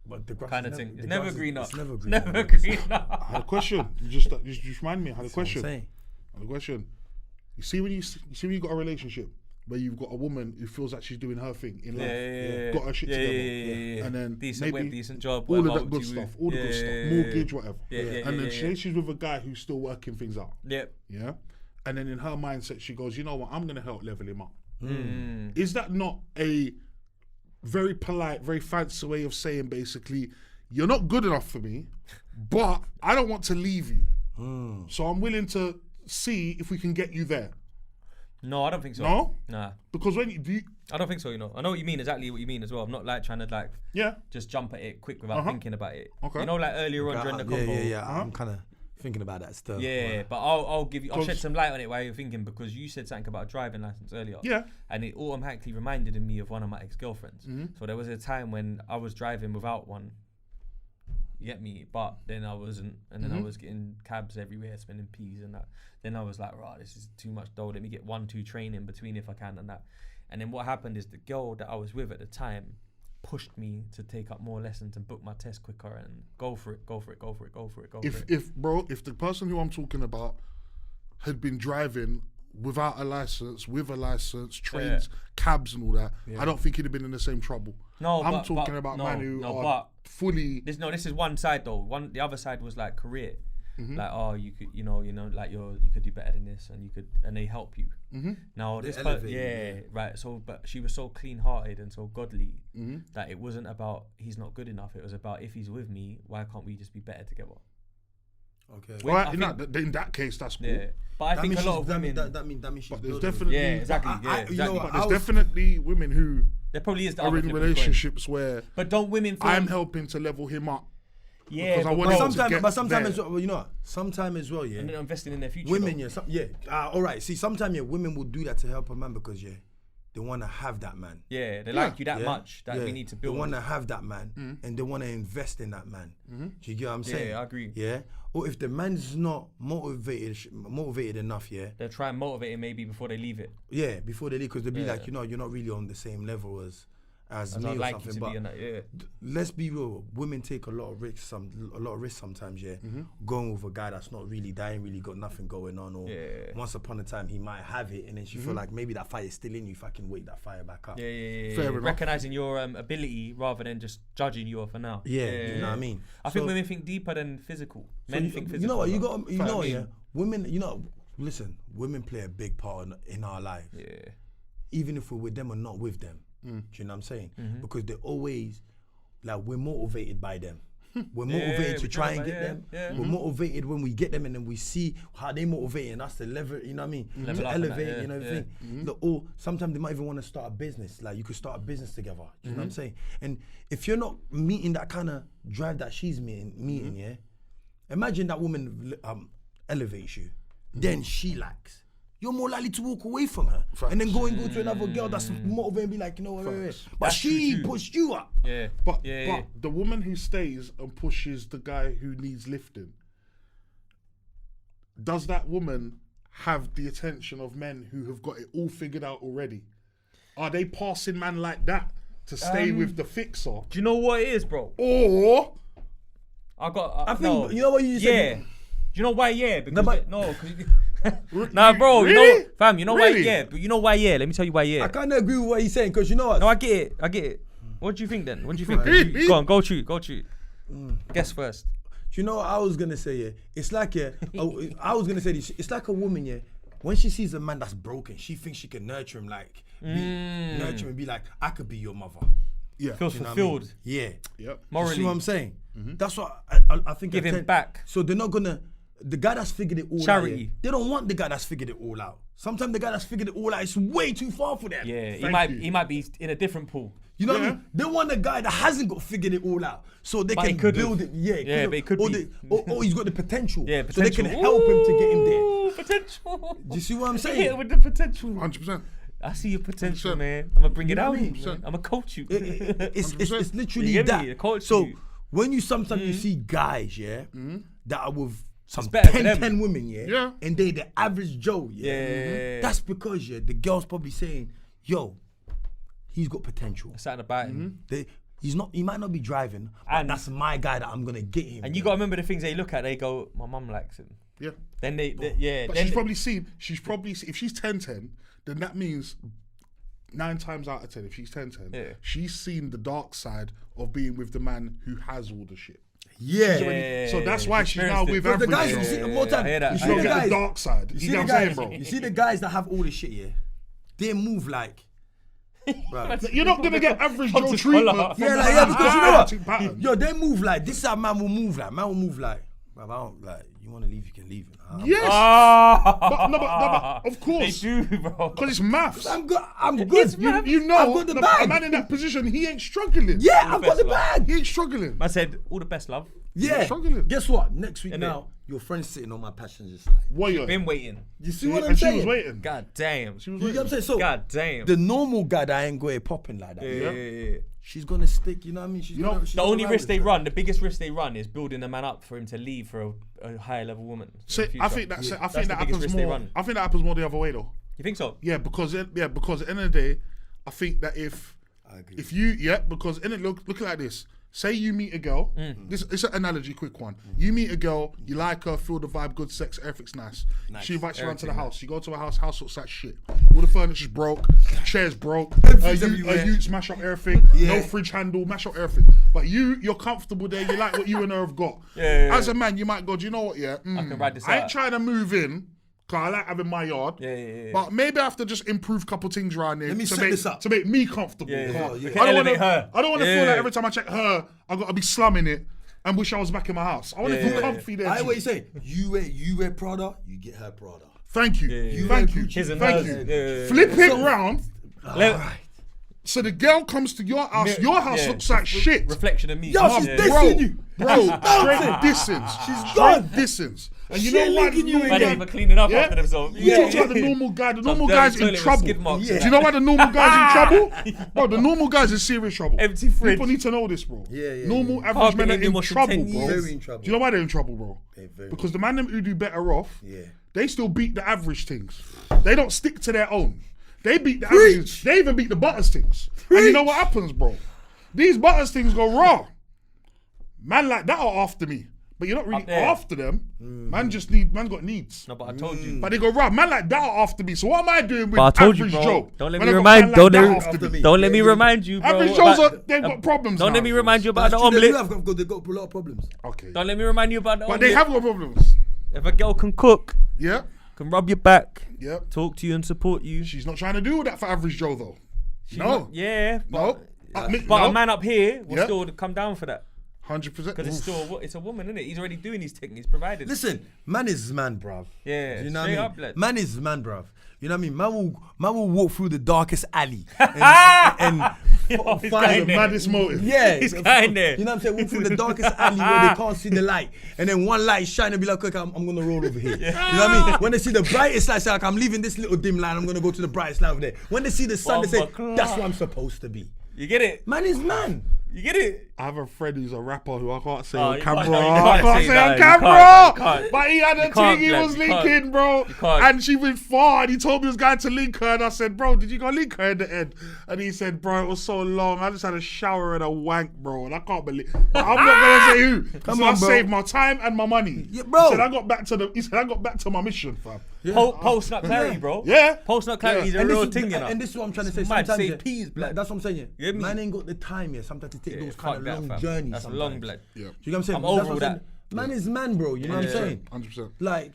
But the grass Kind is of thing. the It's never grass is- greener. It's never green. Never greener. I had a question. You just remind me. I had a question. Saying. I had a question. You see when you got a relationship where you've got a woman who feels like she's doing her thing in life, Yeah. got her shit together, Yeah. and then Decent maybe whip, decent job. all of whatever, that good do stuff, with- all the good stuff, mortgage, whatever. And then she's with a guy who's still working things out. Yep. Yeah. And then in her mindset, she goes, you know what, I'm going to help level him up. Mm. Is that not a very polite, very fancy way of saying basically, you're not good enough for me, but I don't want to leave you. So I'm willing to see if we can get you there. No, I don't think so. No? Nah. Because when I don't think so, you know. I know what you mean, exactly what you mean as well. I'm not like trying to yeah. just jump at it quick without thinking about it. Okay. You know, like earlier on during the Congo. Yeah. I'm kind of thinking about that still. Yeah, but I'll shed some light on it while you're thinking, because you said something about a driving license earlier. Yeah. And it automatically reminded me of one of my ex-girlfriends. So there was a time when I was driving without one. You get me? But then I wasn't, and then I was getting cabs everywhere, spending P's and that. Then I was like, right, this is too much dough. Let me get 1-2 training between if I can and that. And then what happened is the girl that I was with at the time pushed me to take up more lessons and book my test quicker and go for it. If the person who I'm talking about had been driving without a license, with a license, trains, cabs and all that, I don't think he'd have been in the same trouble. No, I'm but- talking but- about no, man who no, are but- fully. This is one side though. The other side was like career. Like, oh, you could, like you could do better than this, and they help you. Now They this, elevate you, right. So, but she was so clean-hearted and so godly that it wasn't about he's not good enough. It was about if he's with me, why can't we just be better together? Okay. Well, I in think- that case, that's cool. Yeah, but I think a lot of that women. means she's But there's building. definitely, Exactly. you know what, but there's definitely women who There probably is the are other in flip of the coin. relationships where But don't women feel? I'm helping to level him up. Yeah, because I but want bro, him to get But sometimes there. as well, you know what? Sometimes as well, yeah. and they're investing in their future. Women, though. all right. See, sometimes women will do that to help a man because they want to have that man. Yeah, they like you that Yeah? much that we need to build. They want to have that man, and they want to invest in that man. Do you get what I'm saying? Yeah, I agree. Yeah. Or if the man's not motivated enough, yeah. They'll try and motivate it maybe before they leave it. Yeah, before they leave, because they'll be like, you're not really on the same level as me I'd or like something. you to But be in that, yeah. let's be real, women take a lot of risks sometimes, yeah. Going with a guy that's not really, that ain't really got nothing going on, or once upon a time he might have it, and then she feel like maybe that fire's still in you, if I can wake that fire back up. Yeah. Fair enough. Recognizing your ability rather than just judging you for now. Yeah, you know what I mean? I think women think deeper than physical. Men think physical. You know what, you know what, I mean? yeah. Women, listen, women play a big part in our life. Yeah. Even if we're with them or not with them. Do you know what I'm saying? Because they're always, like, we're motivated by them. We're motivated to try and get them. We're motivated when we get them, and then we see how they motivate, and that's the level, you know what I mean? Level to up and elevate, that, you know what I mean? Or sometimes they might even want to start a business. Like, you could start a business together. You know what I'm saying? And if you're not meeting that kind of drive that she's meeting, yeah, imagine that woman elevates you, then she likes. You're more likely to walk away from her and then go to another girl that's motivated and be like, you know what, but That's she true. pushed you up. Yeah. But yeah. the woman who stays and pushes the guy who needs lifting, does that woman have the attention of men who have got it all figured out already? Are they passing man like that to stay with the fixer? Do you know what it is, bro? Or I think No. You know what you said? Yeah. Do you know why? Yeah, because but- nah, bro. You Really? know, fam. You know Really? why? Yeah, but you know why? Yeah. Let me tell you why. Yeah. I kind of agree with what he's saying, because you know what? No, I get it. What do you think then? What do you think? Really? Go on, go shoot. Guess first. Do you know what I was gonna say? Yeah, it's like I was gonna say this. It's like a woman, yeah. When she sees a man that's broken, she thinks she can nurture him, like nurture him and be like, I could be your mother. yeah, Feels You know what I mean? fulfilled. Yeah. yep. Morally. You see what I'm saying? That's what I think. Give him back. So they're not gonna. The guy that's figured it all Charity. out. Yeah, they don't want the guy that's figured it all out. Sometimes the guy that's figured it all out is way too far for them. Yeah, Thank you. he might be in a different pool. You know what I Yeah. mean? They want a guy that hasn't got figured it all out, so they But he can could build have. it. Yeah, Yeah, but he could or be. or he's got the potential. Yeah, So they can potential. help him to get him there. Ooh, potential. Do you see what I'm Hit it saying? with the potential. 100%. I see your potential, 100%. man. I'm gonna bring it know out. what I mean? Man. I'm gonna coach you. It's literally You get that. me? The coach So you. when you sometimes you see guys, yeah, that are with some better for 10 them. women, yeah, Yeah. and they the average Joe, yeah. Yeah. That's because the girl's probably saying, yo, he's got potential. Something about him. He might not be driving, but And- that's my guy that I'm gonna get him. And you gotta remember the things they look at. They go, my mum likes him. Yeah. Then they But then she's probably if she's 10-10, then that means 9 times out of 10, if she's 10-10, Yeah. she's seen the dark side of being with the man who has all the shit. yeah. Yeah. So that's why she's now experienced it. with Because the average guys, Joe. you see, Yeah, more time, I hear that. you You see don't the get guys, the dark side. you You see know the what I'm saying, guys, bro? you see the guys that have all the shit, yeah. They move like, bro. You're not gonna get average Come Joe to treatment. colour. from Yeah, the like, yeah, because you know what? automatic pattern. Yo, they move like this. Is how man will move like. Man will move like. Bruv, I don't like. You want to leave, you can leave. Yes, Ah, but of course, they do, bro. because it's maths. I'm good. I'm good. It's mad. You know, I've got the a bag. man in that position, he ain't struggling. Yeah, I've got the best, bag. He ain't struggling. I said all the best, love. Yeah. struggling. Guess what? Next week Innit? now, your friend's sitting on my passenger side. Warrior. Been waiting. You see what I'm And she saying? was waiting. God damn. She was You waiting. get what I'm saying? So God damn. the normal guy that ain't going popping like that. yeah. She's gonna stick. You know what I mean? She's know, gonna, she's The gonna only ride risk with they her. run, the biggest risk they run, is building a man up for him to leave for a higher level woman. in So the I future. think that That's I the think that biggest happens risk they more. run. I think that happens more the other way though. You think so? Yeah, because at the end of the day, I think that if because in it look at it like this. Say you meet a girl. This it's an analogy, quick one. You meet a girl, you like her, feel the vibe, good sex, everything's nice. She invites you around to the house. You go to her house looks like shit. All the furniture's broke, chairs broke, you smash up everything, no fridge handle, mash up everything. But you're comfortable there. You like what you and her have got. Yeah. As a man, you might go, do you know what? Yeah, I can ride this I ain't out. trying to move in. Cause I like having my yard, Yeah. but maybe I have to just improve a couple things around here me to set make this up. to make me comfortable. Yeah. Cause You I can don't elevate wanna, her. I don't want to feel Yeah. like every time I check her, I got to be slumming it and wish I was back in my house. I want to feel comfy there. I G. what you say. You wear Prada, you get her Prada. Thank you, Yeah. thank you, His and thank hers. you. Yeah. Flip it round. Let- So the girl comes to your house. Mirror- Your house yeah. looks like shit. Reflection of me. Yo, she's Yeah. dissing you. Bro, straight distance. She's gone. Distance. And you She know what? linking you Man, again. they even cleaning up Yeah? after themselves. We talked about the normal guy. The normal dirty guy's in toilet with trouble. skid marks. Yeah. Do you know why the normal guy's in trouble? Bro, the normal guy's in serious trouble. Empty fridge. People need to know this, bro. Yeah, Normal yeah. average Can't men be are in in more than trouble, 10 bro. years. Very in trouble. Do you know why they're in trouble, bro? very Because the man them who do better off, Yeah. they still beat the average things. They don't stick to their own. They beat the average. They even beat the butters things. And you know what happens, bro? These butters things go raw. Man like that are after me. But you're not really Up there. after them. Man got needs. No, but I told you. But they go, right, man like that are after me. So what am I doing with But I told you, average bro. Joe? Don't let When me I got remind. man Don't like let that me. after me. Don't let me remind you, bro. Average Joes, about- they've got problems Don't now, let me bro. remind you about the Actually, they do omelette. they've got a lot of problems. Okay. Don't let me remind you about the But omelette. they have got problems. If a girl can cook, Yeah. can rub your back, Yeah. talk to you and support you. She's not trying to do that for average Joe, though. No. Yeah, No. but No. a man up here will Yeah. still come down for that 100%. because it's still it's a woman, isn't it? He's already doing his thing. He's provided. Listen, man is man, bruv. Yeah, Do you know what straight I mean? up, blood. Man is man, bruv. You know what I mean? Man will walk through the darkest alley and Yo, he's find going the there. maddest motive. yeah, He's going there. You know what I'm saying? Walk through the darkest alley where they can't see the light, and then one light shine and be like, okay, I'm gonna roll over here. You know what I mean? When they see the brightest light, say like, I'm leaving this little dim light, I'm gonna go to the brightest light over there. When they see the sun, they say, Bumba that's what I'm supposed to be. You get it? Man is man. You get it? I have a friend who's a rapper who I can't say Oh, on you camera. can't- no, you I can't can't say say that, on you camera. can't. But he had a You can't, thing he blood, was you can't. linking, bro. You can't. And she went far and he told me he was going to link her. And I said, bro, did you go link her in the end? And he said, bro, it was so long. I just had a shower and a wank, bro. And I can't believe but I'm not going to say who. Come So on, I bro. saved my time and my money. Yeah, bro. He said, I got back to my mission, fam. Post nut clarity, bro. Yeah. Post nut clarity is a And real this, thing, you know. and this is what I'm trying to say. Mad, Sometimes, say yeah, peas, blood. like, that's what I'm saying. You Yeah. get me? Man ain't got the time, yeah, sometimes to take Yeah, those fuck kind of that, long fam. journeys. That's sometimes. long, blood. Yeah. Do you know what I'm saying? I'm over That's what all saying. Man is man, bro. You know what I'm Yeah. saying? 100%. Like,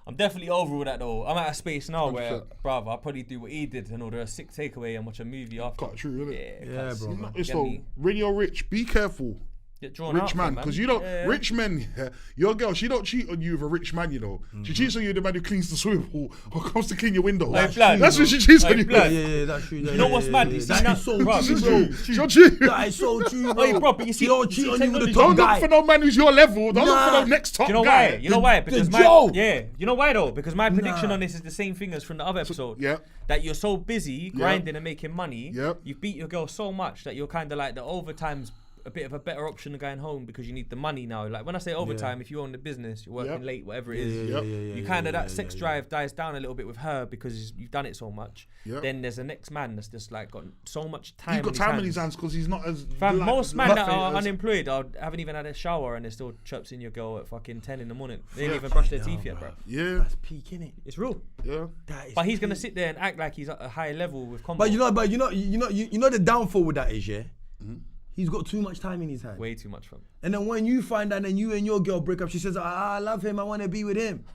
I'm definitely over all that though. I'm at a space now where, 100%. bruv, I'll probably do what he did and order a sick takeaway and watch a movie after. Quite true, isn't it? Yeah, cuz, bro. you know, It's get so, me? when you're rich, be careful. Get drawn Rich out, man, because you don't. Yeah. Rich men, yeah, your girl, she don't cheat on you with a rich man, you know. She cheats on you with the man who cleans the swimming pool or comes to clean your windows. Hey, blood. That's what she cheats Hey, on you. blood. yeah, that's true. You know what's mad? You see That now- is so Bro, true, She's bro. true. She'll cheat. That is so true, bro. Hey, bro, but you see- she don't cheat you on see you with the technology- Don't top look guy. for no man who's your level. Don't look for Nah. no next top Do you know guy. why? You know why? Because my Joe. you know why though? Because my prediction on this is the same thing as from the other episode. Yeah. That you're so busy grinding and making money. Yep. You beat your girl so much that you're kind of like the overtime's a bit of a better option than going home because you need the money now. Like when I say overtime, if you own the business, you're working Yep. late, whatever it is. Yep. You kind of that sex drive dies down a little bit with her because you've done it so much. Yep. Then there's a next man that's just like got so much time. He's got time in his hands because he's not as. Fam, like- most men like that are as- unemployed haven't even had a shower and they're still chirps in your girl at fucking 10 in the morning. They ain't even brushed their teeth yet, bro. Yeah, That's peak, innit? It's real. yeah. That is But he's gonna peak. sit there and act like he's at a high level with combo. But you know the downfall with that is, yeah? He's got too much time in his hand. way too much from. And then when you find out and you and your girl break up, she says, I love him, I want to be with him.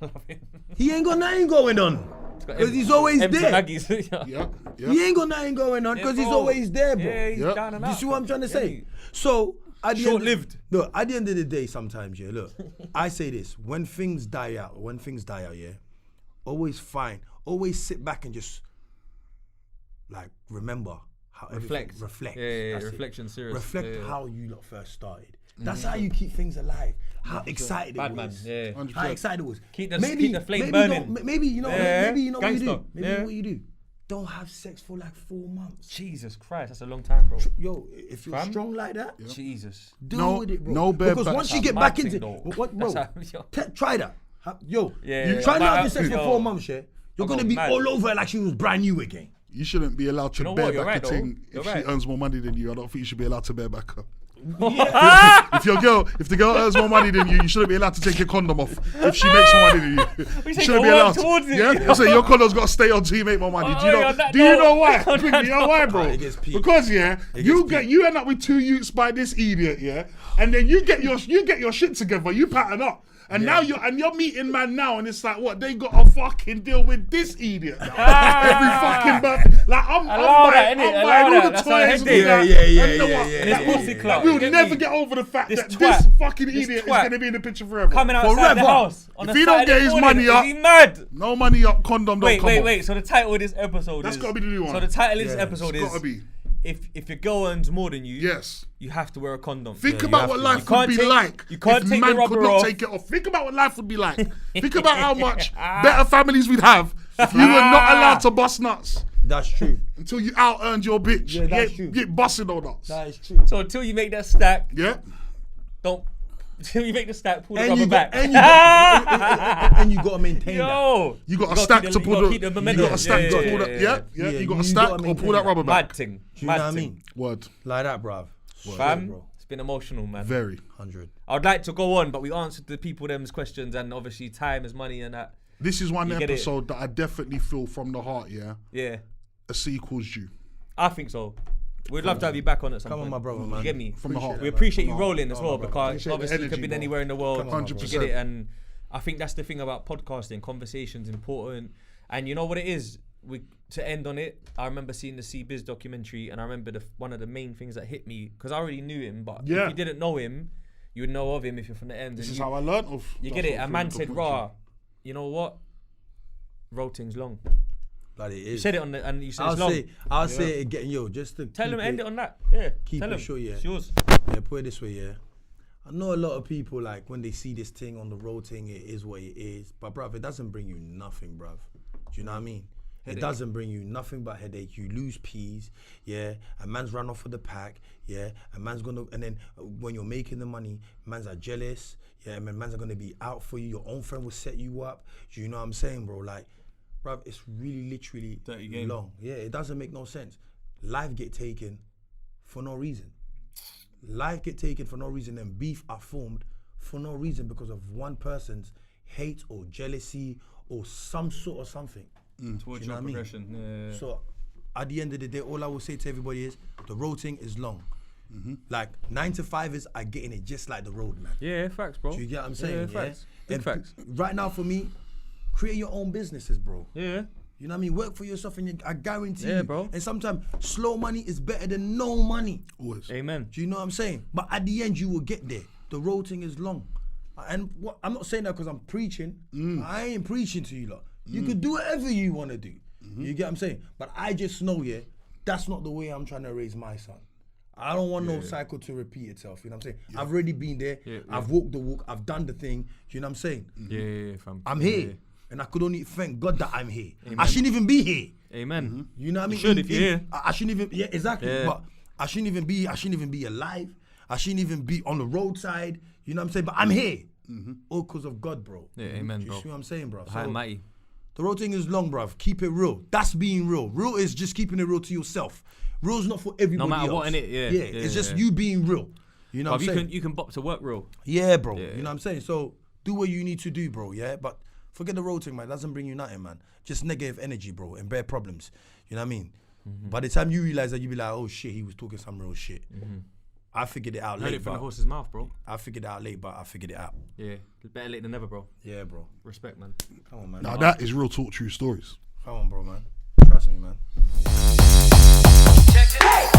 He ain't got nothing going on. Because he's always Empty there. nuggies. Yeah, He ain't got nothing going on because he's always there, bro. Yeah, he's Yep. down and Do you out. see what I'm trying to Yeah, say? So, at the Short-lived. Look, at the end of the day, sometimes, yeah, look, I say this, when things die out, yeah, always sit back and just, like, remember how Reflect. Reflect. Yeah, That's it. reflection, serious. Reflect Yeah. how you lot first started. That's how you keep things alive. How excited Bad it man, was. yeah. 100%. How excited it was. Keep the flame burning. Maybe you know. Yeah. Maybe you know what you Gangster. do. Maybe Yeah. what you do. Don't have sex for like 4 months. Jesus Christ, that's a long time, bro. Yo, if you're Fam? strong like that, Jesus. deal No- with it, bro. no bare because back- once you That's get a back mad into thing, though. what, bro, That's how- try that. Yo, Yeah, you yeah, try but not to have sex for yo, 4 months, yeah. You're I gonna go be mad. all over her like she was brand new again. You shouldn't be allowed to You know bear what? You're back right, a thing though. if You're she right. earns more money than you. I don't think you should be allowed to bear back her. if the girl earns more money than you shouldn't be allowed to take your condom off if she makes more money than you. You take shouldn't a be work allowed. towards it. Yeah, I say your condom's got to stay on until you make more money. Do you Oh, know? on that Do you note- know why? on Do that you know why, bro? It gets peak. Because yeah, you gets end up with 2 youths by this idiot, yeah, and then you get your shit together. You pattern up. And now you're meeting man now, and it's like what they got to fucking deal with this idiot now. Every fucking birthday. Like I'm Allow buying, that, innit? I'm Allow buying all that. the That's toys how I and hate all it. that. Yeah, yeah, And you know yeah, what? yeah, And Like, it's pussy clout. We'll You get never me? get over the fact This that twat. this fucking This idiot is twat. going to be in the picture forever. Coming outside Forever. the house on If a he don't Saturday get his morning, money up- is he mad? No money up, condom don't come off. Wait. So the title of this episode That's is. gotta be the new one. So the title of this Yeah. episode It's is. gotta be. if your girl earns more than you, Yes. you have to wear a condom. Think about what life would be like. You can't if take man the rubber could not off. take it off. Think about what life would be like. Think about how much better families we'd have if you were not allowed to bust nuts That's true. until you out earned your bitch. Yeah, that's true. Get busted on nuts. That is true. So until you make that stack, Yeah. don't. Until you make the stack, pull the And rubber you, back. and you gotta maintain that. Yo, You got a stack to pull the. You momentum. got a stack to Yeah, pull that. yeah, Yeah, yeah. yeah. You got You a stack gotta or pull maintain that rubber back. Mad thing. Do you know what I Mad mean? thing. Word. Like that, bruv. Fam, bro. it's been emotional, man. Very. 100. I would like to go on, but we answered the people them's questions, and obviously time is money and that. This is one You get it? episode that I definitely feel from the heart. Yeah. Yeah, A sequel's due. I think so. We'd love to have you back on at some Come on, point. my brother, man. You get me? From the heart. We appreciate you From the heart. rolling as well, because Appreciate the obviously you could energy, have been bro. anywhere in the world. Come on, You 100%. get it, and I think that's the thing about podcasting. Conversation's important, and you know what it is. To end on it, I remember seeing the C Biz documentary, and I remember one of the main things that hit me, because I already knew him, but Yeah. if you didn't know him, you would know of him if you're from the end. This and is you, how I learned of. you that's get it. what A man through said, the "Raw, you know what? Rolling's long." Bloody it You is. said it on the, and you said it's long. I'll say it again, yo, just to Tell keep him, end it on that. Yeah. keep Tell it him. short, yeah. It's yours. Yeah, put it this way, yeah. I know a lot of people, like, when they see this thing on the road thing, it is what it is. But, bruv, it doesn't bring you nothing, bruv. Do you know what I mean? It doesn't bring you nothing but headache. You lose peas, yeah. A man's run off with the pack, yeah. A man's gonna, and then when you're making the money, mans are jealous, yeah. And mans are gonna be out for you. Your own friend will set you up. Do you know what I'm saying, bro? Like, bruv, it's really literally Dirty game. long. Yeah, it doesn't make no sense. Life get taken for no reason. Life get taken for no reason, and beef are formed for no reason because of one person's hate or jealousy or some sort of something. Towards you know your what I mean? progression. Yeah. So at the end of the day, all I will say to everybody is the road thing is long. Like 9 to 5ers are getting it just like the road, man. Yeah, facts, bro. Do you get what I'm saying? Yeah, facts. Big And facts. right now for me, create your own businesses, bro. Yeah. You know what I mean? Work for yourself, and I guarantee Yeah, you. bro. And sometimes slow money is better than no money. Always. Amen. Do you know what I'm saying? But at the end, you will get there. The road thing is long. And what, I'm not saying that because I'm preaching. I ain't preaching to you lot. You could do whatever you want to do. You get what I'm saying? But I just know, yeah, that's not the way I'm trying to raise my son. I don't want no cycle to repeat itself. You know what I'm saying? I've already been there. I've walked the walk. I've done the thing. You know what I'm saying? Yeah, fam. I'm here. And I could only thank God that I'm here. I shouldn't even be here. Amen. You know what I mean? should if you're here. I shouldn't even. Yeah, exactly. Yeah. But I shouldn't even be alive. I shouldn't even be on the roadside. You know what I'm saying? But I'm here. All because of God, bro. Yeah, amen, Do you bro. see what I'm saying, bro? High and mighty. The road thing is long, bruv. Keep it real. That's being real. Real is just keeping it real to yourself. Real's not for everybody matter else. what, innit? Yeah, Yeah, yeah, it's just yeah. you being real. You know what I'm saying? You can bop to work real. Yeah, bro. Yeah. You know what I'm saying? So do what you need to do, bro, yeah? But forget the road thing, man. It doesn't bring you nothing, man. Just negative energy, bro, and bare problems. You know what I mean? By the time you realize that, you be like, oh shit, he was talking some real shit. I figured it out Heard late, it from the but horse's mouth, bro. I figured it out late, but I figured it out. Yeah. Better late than never, bro. Yeah, bro. Respect, man. Come on, man. Now that is real talk, true stories. Come on, bro, man. Trust me, man. Check it.